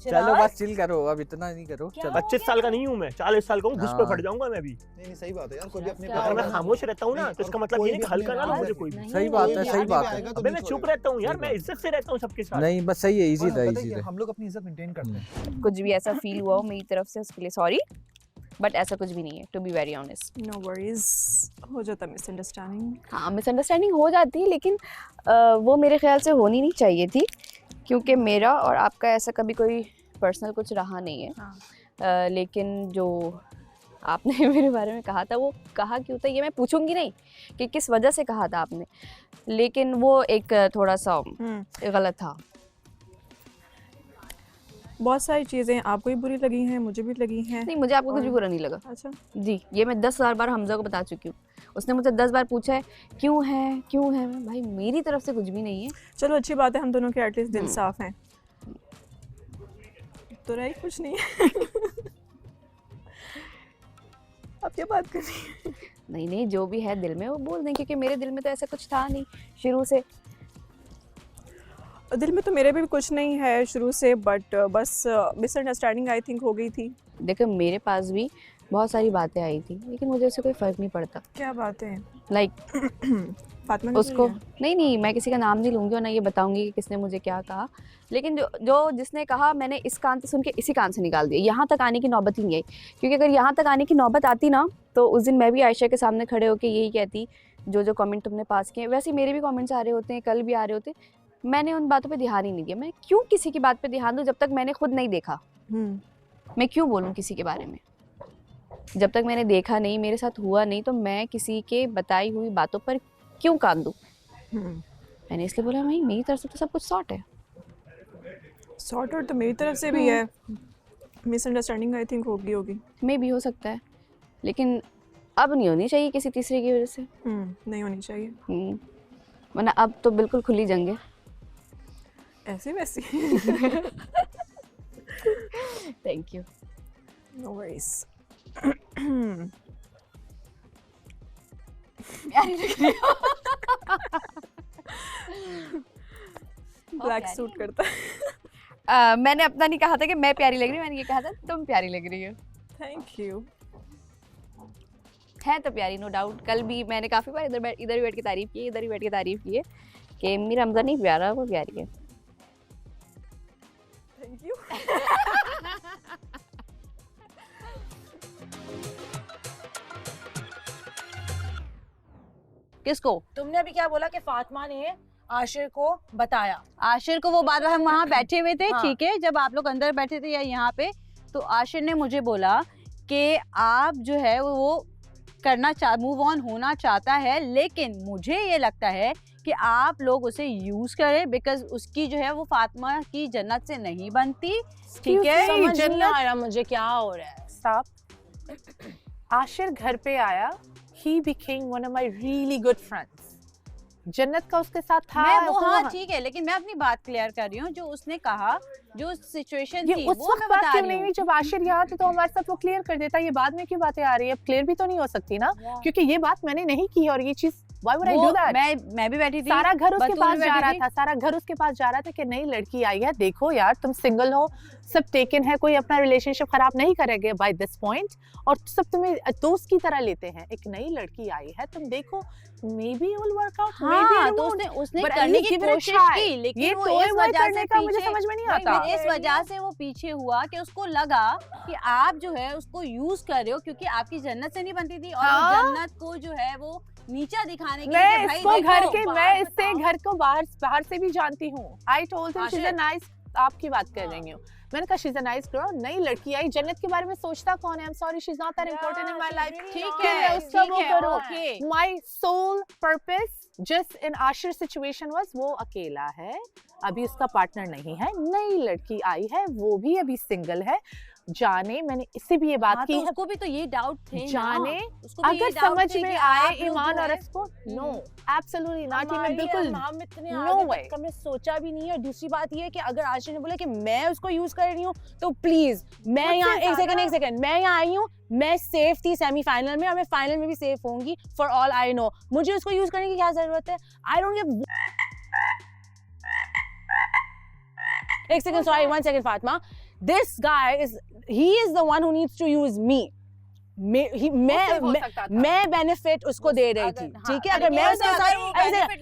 चलो बस चिल करो, अब इतना नहीं करो। 25 साल का नहीं हूँ मैं, 40 साल का हूँ, घुस पे फट जाऊंगा मैं भी। नहीं सही बात है यार, कोई भी अपने अगर मैं खामोश रहता हूँ ना, तो इसका मतलब ये नहीं कि हल्का ना लो मुझे कोई भी। सही बात है, सही बात है। अबे मैं चुप रहता हूँ यार, मैं इज्जत से रहता हूँ सबके साथ। नहीं बस सही है, इजी था, इजी था। हम लोग अपनी इज्जत मेंटेन करते हैं। कुछ भी ऐसा फील हुआ हो मेरी तरफ से उसके लिए सॉरी, बट ऐसा कुछ भी नहीं है, to be very honest. No worries, हो जाता मिसअंडरस्टैंडिंग। हाँ मिसअंडरस्टैंडिंग हो जाती है, लेकिन वो मेरे ख्याल से होनी नहीं चाहिए थी, क्योंकि मेरा और आपका ऐसा कभी कोई पर्सनल कुछ रहा नहीं है। हाँ। लेकिन जो आपने मेरे बारे में कहा था, वो कहा क्यों था ये मैं पूछूंगी नहीं कि किस वजह से कहा था आपने, लेकिन वो एक थोड़ा सा गलत था। बहुत सारी चीज़ें आपको भी बुरी लगी हैं, मुझे भी लगी हैं। नहीं, मुझे आपको कुछ भी बुरा नहीं लगा। अच्छा जी, ये मैं 10,000 बार हमजा को बता चुकी हूँ, उसने मुझसे 10 बार पूछा है क्यों है। भाई मेरी तरफ से कुछ भी नहीं है। चलो अच्छी बात है, हम दोनों के एटलीस्ट दिल साफ हैं, तो रही कुछ नहीं है। आप क्या बात कर रही हैं? नहीं, जो भी है दिल में वो बोल दें, क्योंकि मेरे दिल में तो ऐसा कुछ था नहीं शुरू से। दिल में तो मेरे भी कुछ नहीं है शुरू से, बट बस मिसअंडरस्टैंडिंग आई थिंक हो गई थी। देखो मेरे पास भी बहुत सारी बातें आई थी, लेकिन मुझे उससे कोई फ़र्क नहीं पड़ता। क्या बातें? लाइक फातिमा उसको नहीं, मैं किसी का नाम नहीं लूँगी और ना ये बताऊँगी कि किसने मुझे क्या कहा, लेकिन जो जिसने कहा मैंने इस कान से सुन के इसी कान से निकाल दिया। यहाँ तक आने की नौबत ही नहीं आई, क्योंकि अगर यहाँ तक आने की नौबत आती ना, तो उस दिन मैं भी आयशा के सामने खड़े होकर यही कहती, जो कमेंट तुमने पास किए, वैसे मेरे भी कमेंट्स आ रहे होते हैं, कल भी आ रहे होते, मैंने उन बातों पे ध्यान ही नहीं दिया। मैं क्यों किसी की बात पे ध्यान दूँ जब तक मैंने खुद नहीं देखा? मैं क्यों बोलूँ किसी के बारे में? जब तक मैंने देखा नहीं, मेरे साथ हुआ नहीं, तो मैं किसी के बताई हुई बातों पर क्यों कान दूँ? मैंने इसलिए बोला भाई मेरी तरफ से तो सब कुछ सॉर्ट है। सॉर्ट आउट तो मेरी तरफ से भी है, मिसअंडरस्टैंडिंग आई थिंक होगी। मे भी हो सकता है, लेकिन अब नहीं होनी चाहिए किसी तीसरे की वजह से। नहीं होनी चाहिए। वरना अब तो बिल्कुल खुली जंग है। ऐसी वैसी। Thank you. No worries. Black suit करता है। मैंने अपना नहीं कहा था कि मैं प्यारी लग रही हूँ, मैंने ये कहा था तुम प्यारी लग रही हो। Thank you. है तो प्यारी, नो डाउट। कल भी मैंने काफ़ी बार इधर ही बैठ के तारीफ की, इधर ही बैठ के तारीफ की है कि मेरा हमजा नहीं प्यारा, वो प्यारी है। Thank you. किसको? तुमने अभी क्या बोला कि फातिमा ने आशिर को बताया? आशिर को वो बात, हम वहाँ बैठे हुए थे, ठीक है, जब आप लोग अंदर बैठे थे या यहाँ पे, तो आशिर ने मुझे बोला कि आप जो है वो मूव ऑन होना चाहता है, लेकिन मुझे ये लगता है कि आप लोग उसे यूज करें बिकॉज उसकी जो है वो फातिमा की जन्नत से नहीं बनती, ठीक है? समझ नहीं आ रहा मुझे क्या हो रहा है। स्टॉप। आशिर घर पे आया, he became one of my really good friends. जन्नत का उसके साथ था। मैं वो हाँ ठीक है, लेकिन मैं अपनी बात क्लियर कर रही हूँ। जो उसने कहा, जो सिचुएशन थी, उस वो मैं वक्त बात बता क्यों रही नहीं हूँ। हुई? जब आशिर यहाँ थे तो हमारे साथ वो क्लियर कर देता। ये बाद में क्यों बातें आ रही है? अब क्लियर भी तो नहीं हो सकती ना, क्योंकि ये बात मैंने नहीं की और ये चीज Why would I do that? मैं भी बैठी थी, सारा घर उसके बतूल पास भी जा बैठी रहा थी। था, सारा घर उसके पास जा रहा था कि नई लड़की आई है, देखो यार तुम सिंगल हो, सब टेकन है, कोई अपना रिलेशनशिप खराब नहीं करेगा बाय दिस पॉइंट, और सब तुम्हें दोस्त की तरह लेते हैं। एक नई लड़की आई है, तुम देखो may be it will work out, may be तो उसने करने की कोशिश की, लेकिन ये वो तो इस वजह से का मुझे समझ में नहीं आता। इस वजह से वो पीछे हुआ कि उसको लगा कि आप जो है उसको यूज कर रहे हो, क्योंकि आपकी जन्नत से नहीं बनती थी, और वो जन्नत को जो है वो नीचा दिखाने के लिए भाई इसको घर के, देखो, मैं इससे घर को बाहर से भी जानती हूँ। I told him she is a nice, आपकी बात कर रही हूँ, मैंने कहा she is a nice girl, नई लड़की आई, जन्नत के बारे में सोचता कौन है? I am sorry, she is not that important in my life. ठीक है, उसका वो करो। Okay. My sole purpose just in Ashir situation was, वो अकेला है, अभी उसका पार्टनर नहीं है, नई लड़की आई है, वो भी अभी सिंगल है, जाने, मैंने इससे भी ये बात की तो है, उसको भी तो ये डाउट थे जाने उसको भी ये अगर doubt समझ थे में कि आए आप लोग ईमान जो और है- इसको, नो एब्सोल्युटली नॉट, मैं हमारी बिल्कुल हम इतने नो आगे वे। तक हमने सोचा भी नहीं है। और दूसरी बात ये है कि अगर आशिर ने बोला कि मैं उसको यूज कर रही हूँ, तो प्लीज मैं मुझसे यहाँ एक ज्यादा- सेकंड मैं यहाँ आई हूँ, मैं सेफ थी सेमीफाइनल में, और मैं फाइनल में भी सेफ होंगी फॉर ऑल आई नो। मुझे उसको यूज करने की क्या जरूरत है? I don't give. एक second, sorry, 1 second, Fatma. This guy he is the one who needs to use me. मैं बेनिफिट उसको दे रही थी, ठीक है? अगर मैं उसके साथ,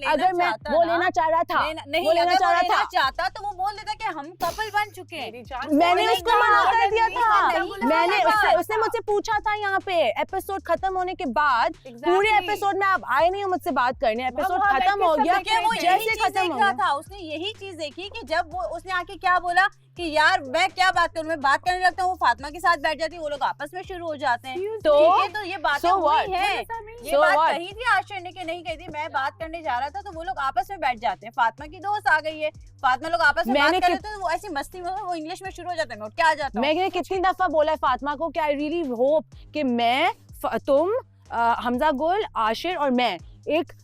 अगर मैं वो लेना चाह रहा था, वो लेना चाह रहा था, तो वो बोल देता कि हम कपल बन चुके हैं। मैंने उसको मना कर दिया था। मैंने उसने मुझसे पूछा था यहाँ पे एपिसोड खत्म होने के बाद, पूरे एपिसोड में आप आए नहीं हो मुझसे बात करने, एपिसोड खत्म हो गया, वो यही जैसे चीज खत्म देख हो रहा गया था, उसने यही चीज देखी कि जब वो उसने आके क्या बोला कि यार मैं क्या बात करूं, मैं बात करने लगता हूँ, वो फातिमा के साथ बैठ जाती है, वो लोग आपस में शुरू हो जाते हैं। तो ठीक है, तो ये बातें so हुई what? है, ये So बात what? कही थी आशिर ने कि नहीं कही थी, मैं बात करने जा रहा था तो वो लोग आपस में बैठ जाते हैं, फातिमा की दोस्त आ गई है, फातिमा लोग आपस में बात कर रहे थे, तो वो ऐसी मस्ती में वो इंग्लिश में शुरू हो जाते हैं, मैं उठ के आ जाता हूँ। मैंने कितनी दफा बोला है फातिमा को कि आई रियली होप कि मैं, तुम, हमजा गुल, आशिर और मैं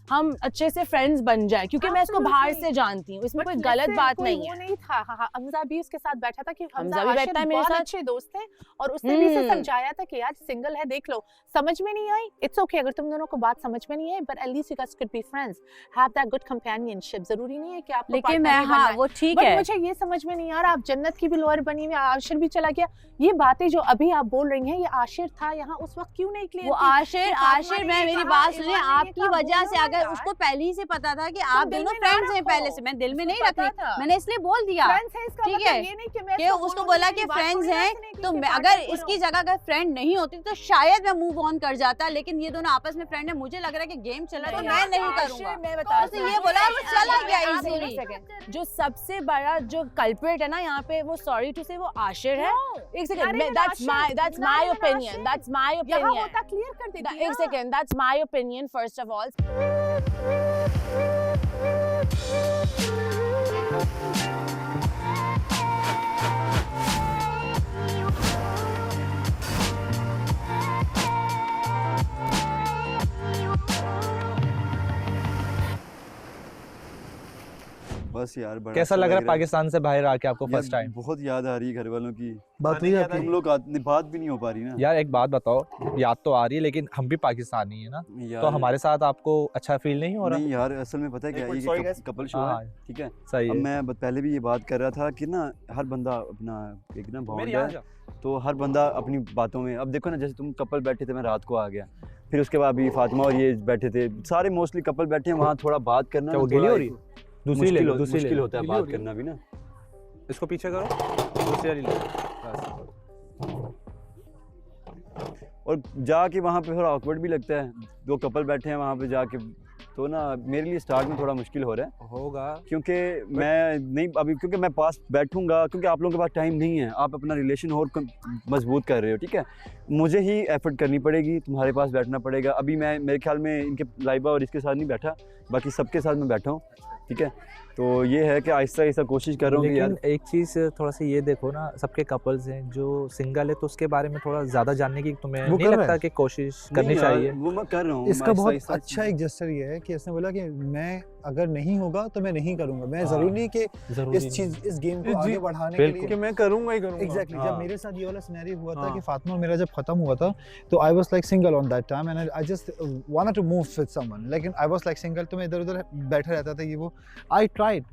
हम अच्छे से फ्रेंड्स बन जाए, क्योंकि मैं इसको बाहर से जानती हूँ, इसमें कोई गलत बात नहीं है। वो नहीं था। हाँ, हमजा भी उसके साथ बैठा था कि हमजा भी बैठता है मेरे बहुत साथ। अच्छे दोस्त थे, और उसने भी इसे समझाया था कि यार सिंगल है, देख लो, समझ में नहीं आई, इट्स ओके अगर तुम दोनों को बात समझ में नहीं आई, but at least you guys could be friends, have that good companionship. जरूरी नहीं है कि आपको लेकिन partner मैं ही बनना हाँ है। वो ठीक But है, मुझे ये समझ में नहीं आ रहा, आप जन्नत की भी लोअर बनी हुई, आशिर भी चला गया, ये बातें जो अभी आप बोल रही हैं, ये आशिर था यहाँ उस वक्त, क्यों नहीं क्लियर? वो आशिर मैं मेरी बात सुनिए, आपकी वजह से, अगर उसको पहले ही से पता था कि आप दोनों फ्रेंड्स हैं पहले से, मैं दिल में नहीं रख रही, मैंने इसलिए बोल दिया, ठीक है, कि उसको बोला कि फ्रेंड्स हैं, तो अगर इसकी जगह अगर फ्रेंड नहीं होती तो शायद मैं मूव ऑन कर जाता, लेकिन ये दोनों आपस में फ्रेंड है, मुझे लग रहा है कि गेम चल रहा है, तो मैं नहीं करूंगा। मैं बता उसने ये बोला, वो चला गया इजीली। जो सबसे बड़ा जो कल्प्रिट है ना यहाँ पे, वो सॉरी टू से वो आशिर है। एक second, that's my opinion, that's my opinion. होता क्लियर कर देती एक second, that's my opinion first of all. बस यार बड़ा कैसा अच्छा लग रहा है है पाकिस्तान से बाहर आके आपको यार, फर्स्ट टाइम? बहुत याद आ रही है घर वालों की। बात हुई आपकी? हम लोग बात भी नहीं हो पा रही ना यार एक बात बताओ, याद तो आ रही है लेकिन हम भी पाकिस्तानी है ना, तो यार। हमारे साथ आपको अच्छा फील नहीं हो रहा? नहीं यार, असल में पता है क्या है, ये कपल शो है, ठीक है। सही अब है। मैं पहले भी ये बात कर रहा था कि ना हर बंदा अपना एक ना बॉन्ड है, तो हर बंदा अपनी बातों में। अब देखो ना, जैसे तुम कपल बैठे थे, मैं रात को आ गया, फिर उसके बाद अभी फातिमा और ये बैठे थे, सारे मोस्टली कपल बैठे हैं वहाँ, थोड़ा बात करना क्या वो थोड़ा गीली हो रही एक है? दूसरी ले लो, दूसरी ले मुश्किल लो। होता है गीली हो बात रही है। करना भी ना। इसको पीछे करो, दूसरी वाली ले लो। और जाके वहाँ पे थोड़ा ऑकवर्ड भी लगता है, दो कपल बैठे हैं वहाँ पे जाके, तो ना मेरे लिए स्टार्ट में थोड़ा मुश्किल हो रहा है होगा, क्योंकि मैं नहीं अभी, क्योंकि मैं पास बैठूंगा, क्योंकि आप लोगों के पास टाइम नहीं है, आप अपना रिलेशन और मजबूत कर रहे हो, ठीक है। मुझे ही एफर्ट करनी पड़ेगी, तुम्हारे पास बैठना पड़ेगा। अभी मैं मेरे ख्याल में इनके लाइबा और इसके साथ नहीं बैठा, बाकी सबके साथ मैं बैठा हूँ, ठीक है। तो ये है कि आहिस्ता आहिस्ता कोशिश कर रहा हूँ कि यार लेकिन एक चीज़ थोड़ा सा ये देखो ना, सबके कपल्स हैं, जो सिंगल है तो उसके बारे में थोड़ा ज़्यादा जानने की तुम्हें वो नहीं कर रहा लगता है। कि कोशिश नहीं करनी यार, चाहिए? वो मैं कर रहा हूँ। इसका बहुत आहिस्ता आहिस्ता अच्छा एक जेस्चर ये है कि इसने बोला कि मैं अगर नहीं होगा तो मैं नहीं करूंगा। मैं हाँ, जरूरी नहीं कि जरूरी इस नहीं। चीज इस गेम को जी, आगे बढ़ाने के लिए कि मैं करूंगा ही करूंगा। एग्जैक्टली हाँ। जब मेरे साथ ये वाला सिनेरियो हुआ था हाँ। कि फातिमा और मेरा जब खत्म हुआ था, तो I was like single on that time and I just wanted to move with someone, लेकिन आई वाज लाइक सिंगल, तो मैं इधर-उधर बैठा रहता था। ये वो आई ट्राइड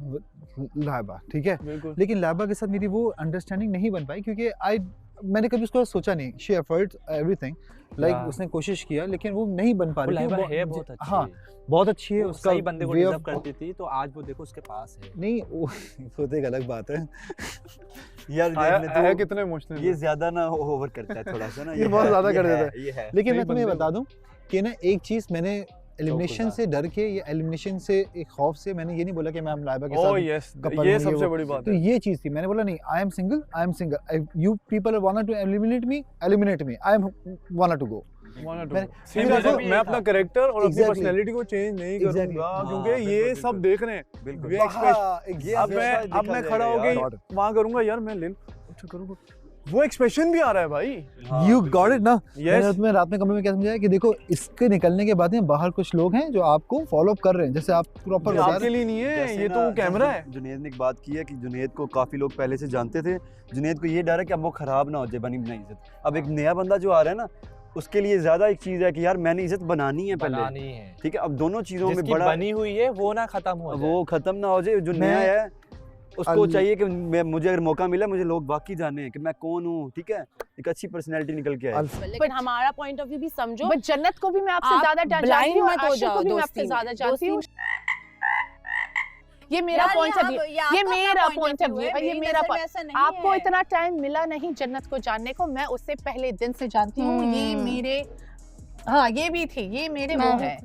लाइबा, ठीक है, बिल्कुल। लेकिन लाइबा के साथ मेरी वो अंडरस्टैंडिंग नहीं बन पाई, क्योंकि मैंने कभी उसको सोचा नहीं। She effort everything, like Yeah. उसने कोशिश किया, लेकिन वो नहीं बन पा वो रही थी। लाइबा वो है बहुत अच्छी हाँ, है। बहुत अच्छी है। वो उसका सही बंदे को way डिजर्व of- करती थी, तो आज वो देखो उसके पास है। नहीं वो तो एक अलग बात है। यार आया देखने तो कितना इमोशनल ये ज्यादा ना ओवर करता है थोड़ा सा ना, ये बहुत है, ज्यादा ये कर है, देता है। ये है। लेकिन मैं सही तुम्हें बंदे बता दूं कि ना एक चीज मैंने एलिमिनेशन से डर के, या एलिमिनेशन से एक खौफ से, मैंने ये नहीं बोला कि मैं लाइबा के ओह साथ यस, couple ये हूँ, सबसे वो। बड़ी बात तो है। ये चीज थी, मैंने बोला नहीं, I am single, you people want to eliminate me, I am want to go. मैं अपना कैरेक्टर और अपनी Exactly. पर्सनैलिटी को चेंज नहीं Exactly. करूंगा, हाँ, क्योंकि बिल्कुल, ये बिल्कुल। सब देख रहे हैं। बिल्कुल। ये अब मैं खड़ा हो गई वहाँ करूंगा, यार मैं ले अच्छा करूंगा, वो एक्सप्रेशन भी आ रहा है भाई। यू गॉट इट ना। Yes. मैंने तुम्हें रात में कमरे में क्या समझाया कि देखो, इसके निकलने के बाद में बाहर कुछ लोग हैं जो आपको फॉलो अप कर रहे हैं, जैसे आप प्रॉपर ये आपके लिए नहीं है, जैसे ये ना, तो कैमरा जैसे है। जुनैद ने एक बात की है कि जुनैद को काफी लोग पहले से जानते थे, जुनैद को ये डर है कि अब वो खराब ना हो जाए, बनी बनाई इज्जत। अब एक नया बंदा जो आ रहा है ना, उसके लिए ज्यादा एक चीज है कि यार मैंने इज्जत बनानी है पहले, बनानी है, ठीक है। अब दोनों चीजों में जिसकी बड़ा बनी हुई है वो ना खत्म हो जाए। वो खत्म ना हो जाए। जो नया है उसको चाहिए कि मुझे अगर मौका मिला, मुझे लोग बाकी जाने कि मैं कौन हूँ, ठीक है, एक अच्छी पर्सनैलिटी निकल के आए। लेकिन हमारा पॉइंट ऑफ व्यू भी समझो। बट जन्नत को भी मैं आपसे आप ज्यादा जानती blind हूँ, मत हो आशिक जाओ को भी मैं दोस्ती आपसे में। ज्यादा जानती हूँ। ये मेरा यार, पॉइंट ये ऑफ व्यू, आप- ये आपका मेरा point of point of view view है, है, ये मेरी मेरा नज़र में point- ऐसा नहीं आपको है। इतना टाइम मिला नहीं जन्नत को जानने को, मैं उससे पहले दिन से जानती हूँ। ये मेरे, हाँ ये भी थी, ये मेरे वो है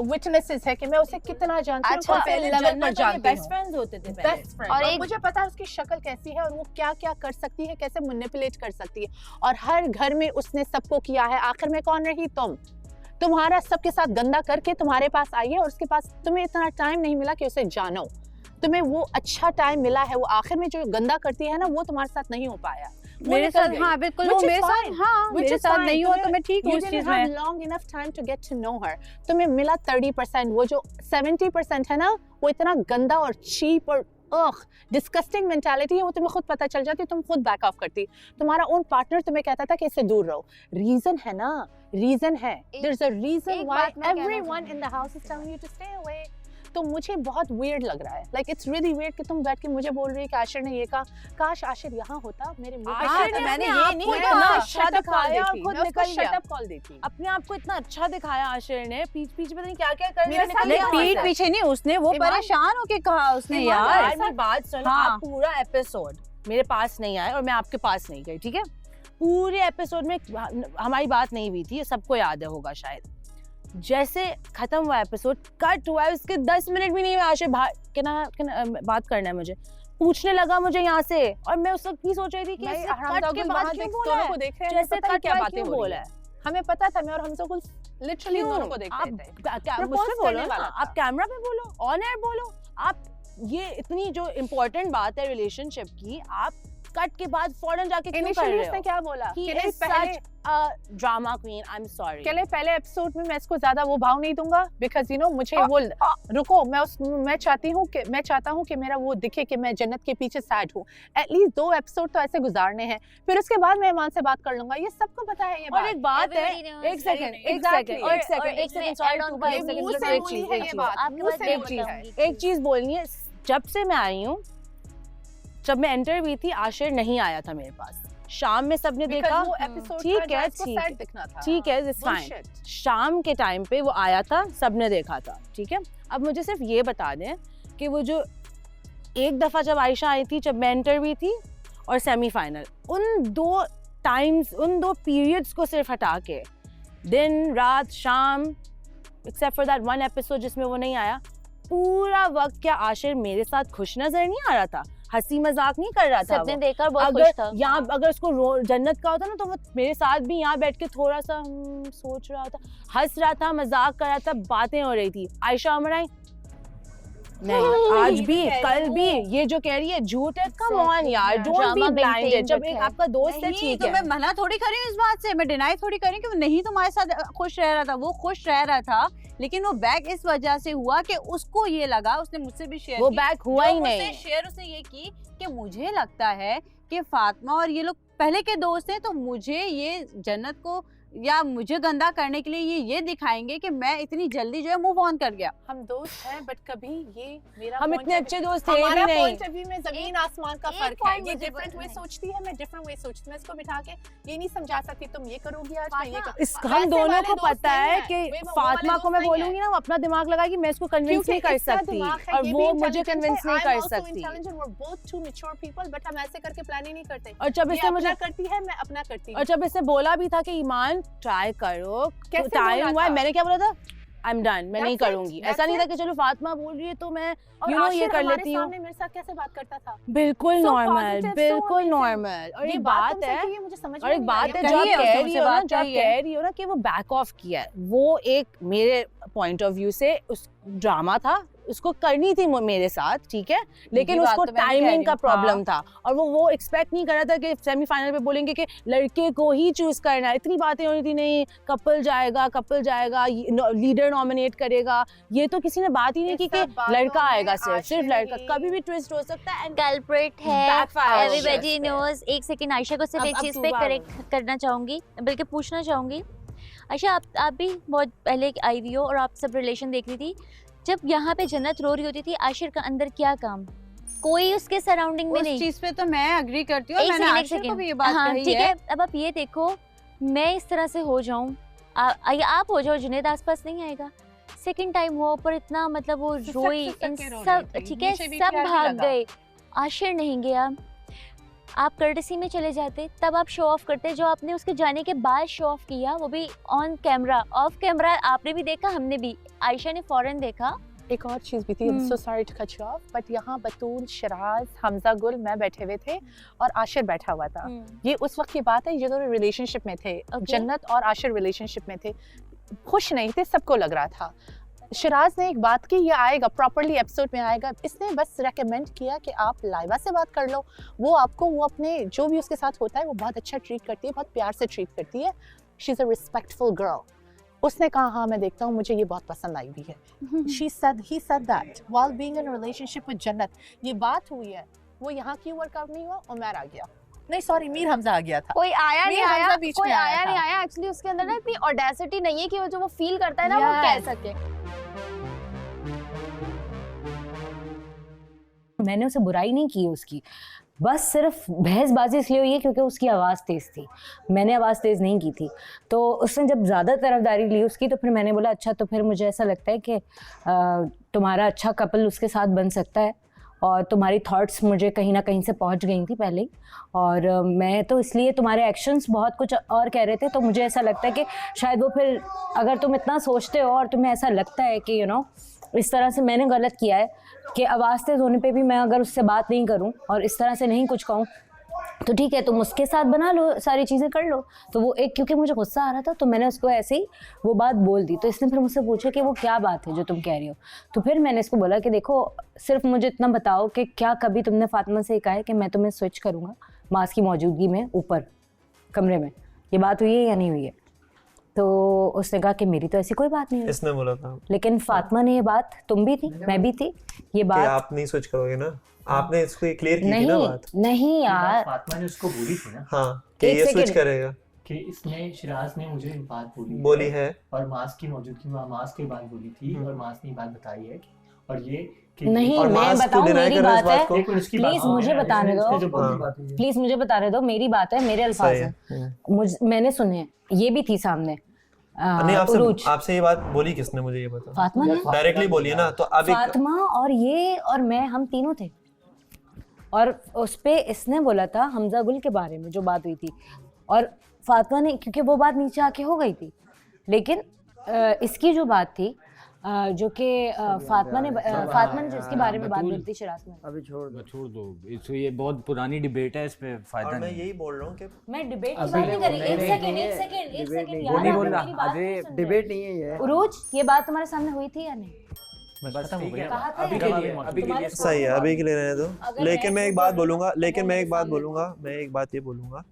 विटनेसेस है कि मैं उसे कितना जानती हूँ, अच्छा, कौन से पहले लेवल जन्नत पर और ये जानती बेस्ट हूँ। फ्रेंड्स होते थे पहले। बेस्ट फ्रेंड, और मुझे पता है उसकी शक्ल कैसी है और वो क्या क्या कर सकती है, कैसे मैनिपुलेट कर सकती है, और हर घर में उसने सबको किया है। आखिर में कौन रही? तुम्हारा सबके साथ गंदा करके तुम्हारे पास आई है, और उसके पास तुम्हें इतना टाइम नहीं मिला कि उसे जानो। तुम्हें वो अच्छा टाइम मिला है, वो आखिर में जो गंदा करती है ना, वो तुम्हारे साथ नहीं हो पाया। मेरे साथ, हाँ बिल्कुल, वो मेरे साथ, हाँ मेरे साथ नहीं हुआ तो मैं ठीक हूँ इस चीज में। Long enough time to get to know her. तुम्हें मिला 30%, वो जो 70% है ना, वो इतना गंदा और चीप और डिस्कस्टिंग मेंटालिटी है, वो तुम्हें खुद पता चल जाती, तुम खुद बैक ऑफ करती। तुम्हारा ओन पार्टनर तुम्हें कहता था कि इससे दूर रहो। रीजन है ना, रीजन है, there is a reason why everyone in the house is telling you to stay away. तो मुझे बहुत वियर्ड लग रहा है, लाइक इट्स रियली वियर्ड कि तुम बैठ के मुझे बोल रही है कि आशिर ने ये कहा। काश आशिर यहाँ होता, मेरे मुंह पे आशिर ने मैंने अपने ये आप नहीं को कहा, इतना अच्छा अच्छा दिखाया दिखाया, और खुद खुद निकल निकल गया। शट अप कॉल दी थी। अपने आप को इतना अच्छा दिखाया आशिर ने, पीछ पीछ पता नहीं क्या क्या कर मेरे साथ नहीं, पीठ पीछे नहीं, उसने वो परेशान होके कहा उसने यार। मेरी बात सुनो, हाँ। आप पूरा एपिसोड मेरे पास नहीं आए और मैं आपके पास नहीं गई, ठीक है? पूरे एपिसोड में हमारी बात नहीं हुई थी, ये सबको याद है होगा शायद। जैसे खत्म हुआ एपिसोड, कट हुआ है, उसके 10 मिनट भी नहीं हुए, आशिर बात करना है मुझे, पूछने लगा मुझे यहाँ से, और मैं उस वक्त भी सोच रही थी कि इससे कट के बाद क्यों बोला है? को देख रहे हैं, जैसे पता नहीं कट क्या क्या बातें बातें हो बोला रही है। हमें पता था, मैं और हमसे कुछ लिटरली क्यों? दोनों को देख आप रहे थे। मुझसे Propose बोलो करने ना, वाला आप कैमरा पे बोलो, ऑन एयर बोलो। आप ये इतनी जो इम्पोर्टेंट बात है रिलेशनशिप की, आप कट के बाद फौरन जाके क्यों कर Initially रहे उसने हो? क्या बोला? He कि नहीं, is पहले- such a drama queen. I'm sorry. के लिए पहले एपिसोड में मैं इसको ज्यादा वो भाव नहीं दूंगा बिकॉज यू नो मुझे वो रुको मैं चाहता हूँ कि मेरा वो दिखे कि मैं जन्नत के पीछे सैड हूँ। एटलीस्ट 2 एपिसोड तो ऐसे गुजारने हैं, फिर उसके बाद मैं ईमान से बात कर लूंगा। ये सबको पता है ये बात। और एक बात है, एक सेकंड एक चीज बोलनी है। जब से मैं आई हूँ, जब मैं एंटर हुई थी, आशिर नहीं आया था मेरे पास। शाम में सबने देखा, ठीक है ठीक है, इट्स फाइन। शाम के टाइम पे वो आया था, सबने देखा था, ठीक है। अब मुझे सिर्फ ये बता दें कि वो जो एक दफा जब आयशा आई थी, जब मैं एंटर हुई थी, और सेमीफाइनल, उन 2 टाइम्स, उन 2 पीरियड्स को सिर्फ हटा के, दिन रात शाम, एक्सेप्ट फॉर दैट 1 एपिसोड जिसमें वो नहीं आया, पूरा वक्त क्या आशिर मेरे साथ खुश नजर नहीं आ रहा था? हंसी मजाक नहीं कर रहा था? सबने देखा, बहुत अगर खुश था। यहाँ अगर उसको जन्नत का होता ना, तो वो मेरे साथ भी यहाँ बैठ के थोड़ा सा सोच रहा था, हंस रहा था, मजाक कर रहा था, बातें हो रही थी। आयशा अमराई नहीं, आज भी कल भी ये जो कह रही है झूठ है। कम ऑन यार, डोंट बी ब्लाइंडेड। जब एक आपका दोस्त है, ठीक तो है, मैं मना थोड़ी कर रही हूँ इस बात से, मैं डिनाई थोड़ी कर रही हूँ कि वो नहीं तुम्हारे साथ खुश रह रहा था। वो खुश रह रहा था, लेकिन वो बैक इस वजह से हुआ कि उसको ये लगा, उसने मुझसे भी शेयर, वो बैक हुआ ही नहीं। शेयर उसने ये की कि मुझे लगता है कि फातिमा और ये लोग पहले के दोस्त हैं, तो मुझे ये जन्नत को या मुझे गंदा करने के लिए ये दिखाएंगे कि मैं इतनी जल्दी जो है मूव ऑन कर गया। हम दोस्त हैं, बट कभी ये मेरा हम point इतने of अच्छे view- दोस्त थे भी हमारा नहीं। पॉइंट ऑफ व्यू में जमीन आसमान का फर्क है। point ये मुझे डिफरेंट वे नहीं। सोचती है, मैं डिफरेंट वे सोचती हूँ। मैं इसको बिठा के ये नहीं समझा सकती तुम ये करोगी आज, मैं ये हम दोनों को पता है कि फातिमा को मैं बोलूंगी ना, वो अपना दिमाग लगाएगी, मैं इसको कन्विंस नहीं कर सकती, और वो मुझे कन्विंस नहीं कर सकती। बट हम ऐसे करके प्लान ही नहीं करते। और जब इसने मुझे करती है, मैं अपना करती हूँ। और जब इसने बोला भी था कि ईमान ट्राई करो, कैसे टाइम बोला हुआ है, था? मैंने क्या बोला था? आई एम डन, मैं नहीं That's it, करूंगी। that's ऐसा नहीं था it. कि चलो फातिमा बोल रही है तो मैं और यू नो ये आशिर कर हमारे लेती हूँ। सामने मेरे साथ कैसे बात करता था? बिल्कुल So नॉर्मल, positive, so बिल्कुल amazing. नॉर्मल। और ये एक बात बात तुमसे है, की है, मुझे समझ और में एक नहीं बात आई। है, जो आप कहिए, कह उससे रही हो ना, बात जो आप कहिए। कह रही हो ना कि वो बैक ऑफ किया है, वो एक मेरे पॉइंट ऑफ व्यू से उस ड्रामा था, उसको करनी थी मेरे साथ, ठीक है, लेकिन बात उसको तो मैं भी कह टाइमिंग रही का हूँ, प्रॉब्लम हाँ। था, और वो एक्सपेक्ट नहीं कर रहा था कि सेमीफाइनल पे बोलेंगे कि लड़के को ही चूज करना है। इतनी बातें हो रही थी, नहीं कपल जाएगा, लीडर नॉमिनेट करेगा, ये तो किसी ने बात ही नहीं की कि लड़का आएगा, सिर्फ लड़का। कभी भी ट्विस्ट हो सकता है। कल्प्रिट है, Backfire एवरीबॉडी नोज। एक सेकंड आयशा को सिर्फ अब एक चीज तू पे बात करेक्ट करना चाहूंगी, बल्कि पूछना चाहूंगी। आयशा, आप भी बहुत पहले आई हुई हो और आप सब रिलेशन देख रही थी। जब यहाँ पे जन्नत रो रही होती थी, आशिर का अंदर क्या काम? कोई उसके सराउंडिंग में उस नहीं। चीज पे तो मैं अग्री करती हूँ, मैंने आशिर को भी ये बात हाँ, कही ठीक है। है। अब आप ये देखो, मैं इस तरह से हो जाऊं, आप हो जाओ, जुनैद आसपास नहीं आएगा। सेकंड टाइम हुआ, पर इतना मतलब वो रोई, इन सब ठीक है, सब भाग गए, आशिर नहीं गया। आप कर्टसी में चले जाते, तब आप शो ऑफ करते। जो आपने उसके जाने के बाद शो ऑफ किया, वो भी ऑन कैमरा, ऑफ कैमरा आपने भी देखा, हमने भी, आयशा ने फौरन देखा। एक और चीज भी थी, so sorry to cut you off, but यहाँ बतूल, शराज, हमजा गुल, मैं बैठे हुए थे और आशिर बैठा हुआ था। ये उस वक्त की बात है, ये दोनों रिलेशनशिप में थे। जन्नत और आशिर रिलेशनशिप में थे, खुश नहीं थे, सबको लग रहा था। शराज ने एक बात की, ये आएगा प्रॉपर्ली एपिसोड में आएगा, इसने बस रेकमेंड किया कि आप लाइबा से बात कर लो। वो आपको, वो अपने जो भी उसके साथ होता है वो बहुत अच्छा ट्रीट करती है, बहुत प्यार से ट्रीट करती है। She is a respectful girl. उसने कहा हाँ मैं देखता हूँ, मुझे ये बहुत पसंद आई भी है। he said that while being in a relationship with जन्नत। ये बात हुई है, वो यहाँ क्यों वर्कआउट नहीं हुआ? उमर आ गया, नहीं सॉरी, मीर हमजा आ गया था। कोई आया नहीं मीर हमजा आया, बीच कोई में आया था। नहीं आया। एक्चुअली उसके अंदर ना इतनी ऑडेसिटी नहीं है कि वो जो वो फील करता है ना, वो कह सके। मैंने उसे बुराई नहीं की उसकी, बस सिर्फ बहसबाजी इसलिए हुई है क्योंकि उसकी आवाज़ तेज़ थी, मैंने आवाज़ तेज़ नहीं की थी। तो उसने जब ज़्यादा तरफदारी ली उसकी, तो फिर मैंने बोला अच्छा, तो फिर मुझे ऐसा लगता है कि तुम्हारा अच्छा कपल उसके साथ बन सकता है, और तुम्हारी थॉट्स मुझे कहीं ना कहीं से पहुंच गई थी पहले ही, और मैं तो इसलिए तुम्हारे एक्शंस बहुत कुछ और कह रहे थे, तो मुझे ऐसा लगता है कि शायद वो फिर, अगर तुम इतना सोचते हो और तुम्हें ऐसा लगता है कि यू नो इस तरह से मैंने गलत किया है कि आवाज़ तेज़ होने पे भी मैं अगर उससे बात नहीं करूं और इस तरह से नहीं कुछ कहूं, तो ठीक है, तुम उसके साथ बना लो, सारी चीज़ें कर लो। तो वो एक, क्योंकि मुझे गुस्सा आ रहा था तो मैंने उसको ऐसे ही वो बात बोल दी। तो इसने फिर मुझसे पूछा कि वो क्या बात है जो तुम कह रही हो। तो फिर मैंने इसको बोला कि देखो, सिर्फ मुझे इतना बताओ कि क्या कभी तुमने फातिमा से कहा है कि मैं तुम्हें स्विच करूँगा, मास की मौजूदगी में ऊपर कमरे में, ये बात हुई है या नहीं हुई है? तो उसने कहा कि मेरी तो ऐसी कोई बात नहीं हुई। इसने बोला था। लेकिन फातिमा ने ये बात, तुम भी थी, मैं भी थी, ये बात आप नहीं स्विच करोगे ना, आपने इसको क्लियर की थी ना बात। नहीं यार, फातिमा ने उसको बोली थी ना हाँ कि ये स्विच करेगा, कि इसने शिराज ने मुझे बात बोली है और मास की मौजूदगी में मास की बात बोली थी और मास ने बात बताई है और ये नहीं, मैं बताऊं, मेरी बात है, प्लीज मुझे बताने दो, प्लीज मुझे बताने दो, मेरी बात है, मेरे अल्फाज हैं, मैंने सुने हैं, ये भी थी सामने। नहीं, आपसे ये बात बोली किसने, मुझे ये बता। फातिमा ने डायरेक्टली बोली है ना, तो अब फातिमा और ये और मैं, हम तीनों थे, और उस पे इसने बोला था हमजा गुल के बारे में जो बात हुई थी, और फातिमा ने, क्योंकि वो बात नीचे आके हो गई थी, लेकिन इसकी जो बात थी जो कि फातिमा ने जो इसके बारे में बात बोली थी शिराज में। अभी छोड़ दो इसको, ये बहुत पुरानी डिबेट है, इस पे फायदा नहीं। मैं यही बोल रहा हूँ कि मैं डिबेट की बात नहीं कर रही, एक सेकंड वो नहीं बोल रहा, अरे डिबेट नहीं है ये। उरूज, ये बात तुम्हारे सामने हुई थी या नहीं? सही है, अभी के लिए रहने दो। लेकिन मैं एक बात बोलूंगा, मैं एक बात ये बोलूंगा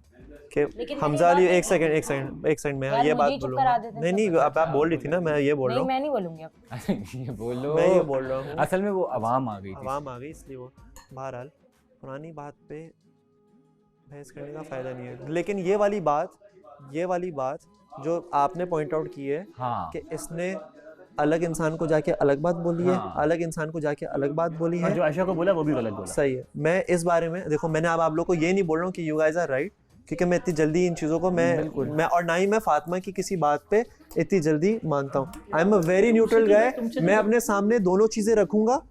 कि हमजा अली, एक सेकंड मैं ये बात बोलूंगा। नहीं अब आप बोल रही थी ना, मैं ये बोल रहा हूँ। मैं नहीं बोलूंगी अब। ये बोलो, मैं ये बोल रहा हूँ, असल में वो आवाम आ गई इसलिए वो, बहरहाल पुरानी बात पे बहस करने का फायदा नहीं है। लेकिन ये वाली बात जो आपने पॉइंट आउट की है कि इसने अलग इंसान को जाके अलग बात बोली है, अलग इंसान को जाके अलग बात बोली है, जो आयशा को बोला वो भी गलत बोला। सही है। मैं इस बारे में देखो, मैंने अब आप लोग को ये नहीं बोल रहा हूँ कि यू गाइस आर राइट, क्योंकि मैं इतनी जल्दी इन चीज़ों को मैं और ना ही मैं फातिमा की किसी बात पे इतनी जल्दी मानता हूँ। I am a very neutral guy. मैं अपने सामने दोनों चीज़ें रखूंगा,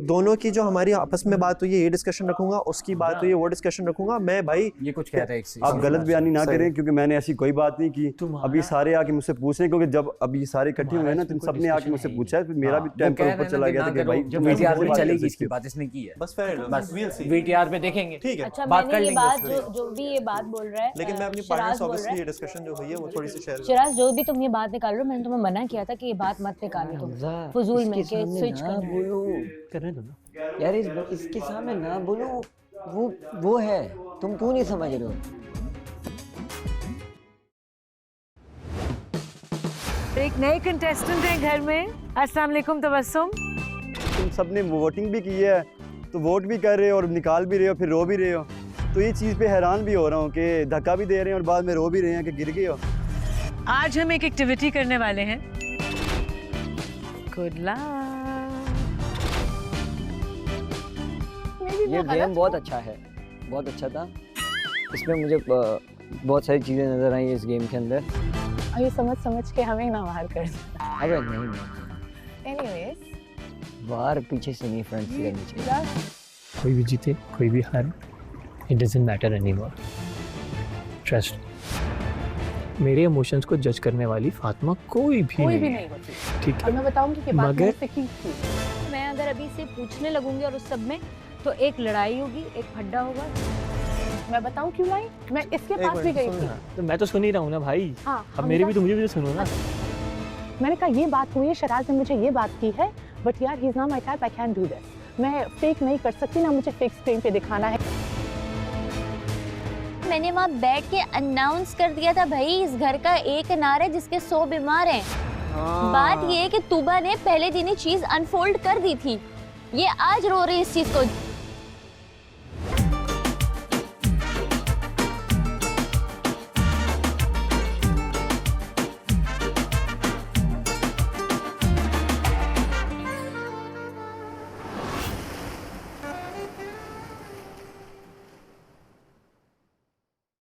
दोनों की जो हमारी आपस में बात हुई है ये डिस्कशन रखूंगा, उसकी बात हुई है वो डिस्कशन रखूंगा। मैं भाई ये कुछ कह रहे हैं, आप गलत बयानी ना करें, क्योंकि मैंने ऐसी कोई बात नहीं की। अभी सारे आके मुझसे पूछ रहे, क्योंकि जब अभी सारे इकट्ठे हुए ना, तो सबने आके मुझसे पूछा है, मेरा भी टेंपर ऊपर चला गया था कि भाई वीटीआर पे चलेगी इसकी बात, इसने की है, बस वीटीआर पे देखेंगे, ठीक है, अच्छा, बात कर लेंगे। जो भी ये बात बोल रहा है, लेकिन मैं अपनी पॉइंट्स ऑब्वियसली ये डिस्कशन जो हुई है वो थोड़ी सी शेयर। शिराज, जो भी तुम ये बात निकाल रहे हो, मैंने तुम्हें मना किया था कि ये बात मत निकालो तुम फजूल में, के स्विच करने दो ना यार, इसके सामने ना बोलो, वो है, तुम क्यों नहीं समझ रहे हो? एक नए कंटेस्टेंट हैं घर में। अस्सलाम वालेकुम तबस्सुम। तुम सबने वोटिंग भी की है, तो वोट भी कर रहे हो और निकाल भी रहे हो, फिर रो भी रहे हो, तो ये चीज़ पे हैरान भी हो रहा हूँ कि धक्का भी दे रहे हैं और बाद में रो भी रहे हैं कि गिर गए हो। आज हम एक एक्टिविटी करने वाले हैं। Good luck. ये गेम बहुत अच्छा है, बहुत अच्छा था। इसमें मुझे बहुत सारी चीज़ें नज़र आई इस गेम के अंदर। और ये समझ के हमें ना बाहर कर दो। अबे नहीं। एनीवेज, बाहर पीछे से नहीं, फ्रंट से करनी चाहिए। कोई भी जीते कोई भी हारे, it doesn't matter anymore, trust. मेरे इमोशंस को जज करने वाली फातिमा कोई भी नहीं होती, ठीक है। और मैं बताऊंगी कि बात मुझसे की थी। मैं अगर अभी से पूछने लगूंगी और उस सब में, तो एक लड़ाई होगी, एक फड्डा होगा। मैं बताऊं क्यों लाई? मैं इसके पास भी गई थी। तो मैं तो सुन ही रहा हूँ ना भाई। हाँ, अब मेरी भी, मुझे भी तो सुनो ना। मैंने कहा ये बात हुई है, शराज ने मुझे ये बात की है, बट यार he is not my type, I can do this. मैं फेक नहीं कर सकती ना, मुझे फेक स्क्रीन पे दिखाना है। मैंने वहाँ बैठ के अनाउंस कर दिया था, भाई इस घर का एक अनार है जिसके 100 बीमार हैं। बात ये है कि तूबा ने पहले दिन ही चीज अनफोल्ड कर दी थी, ये आज रो रही है इस चीज को।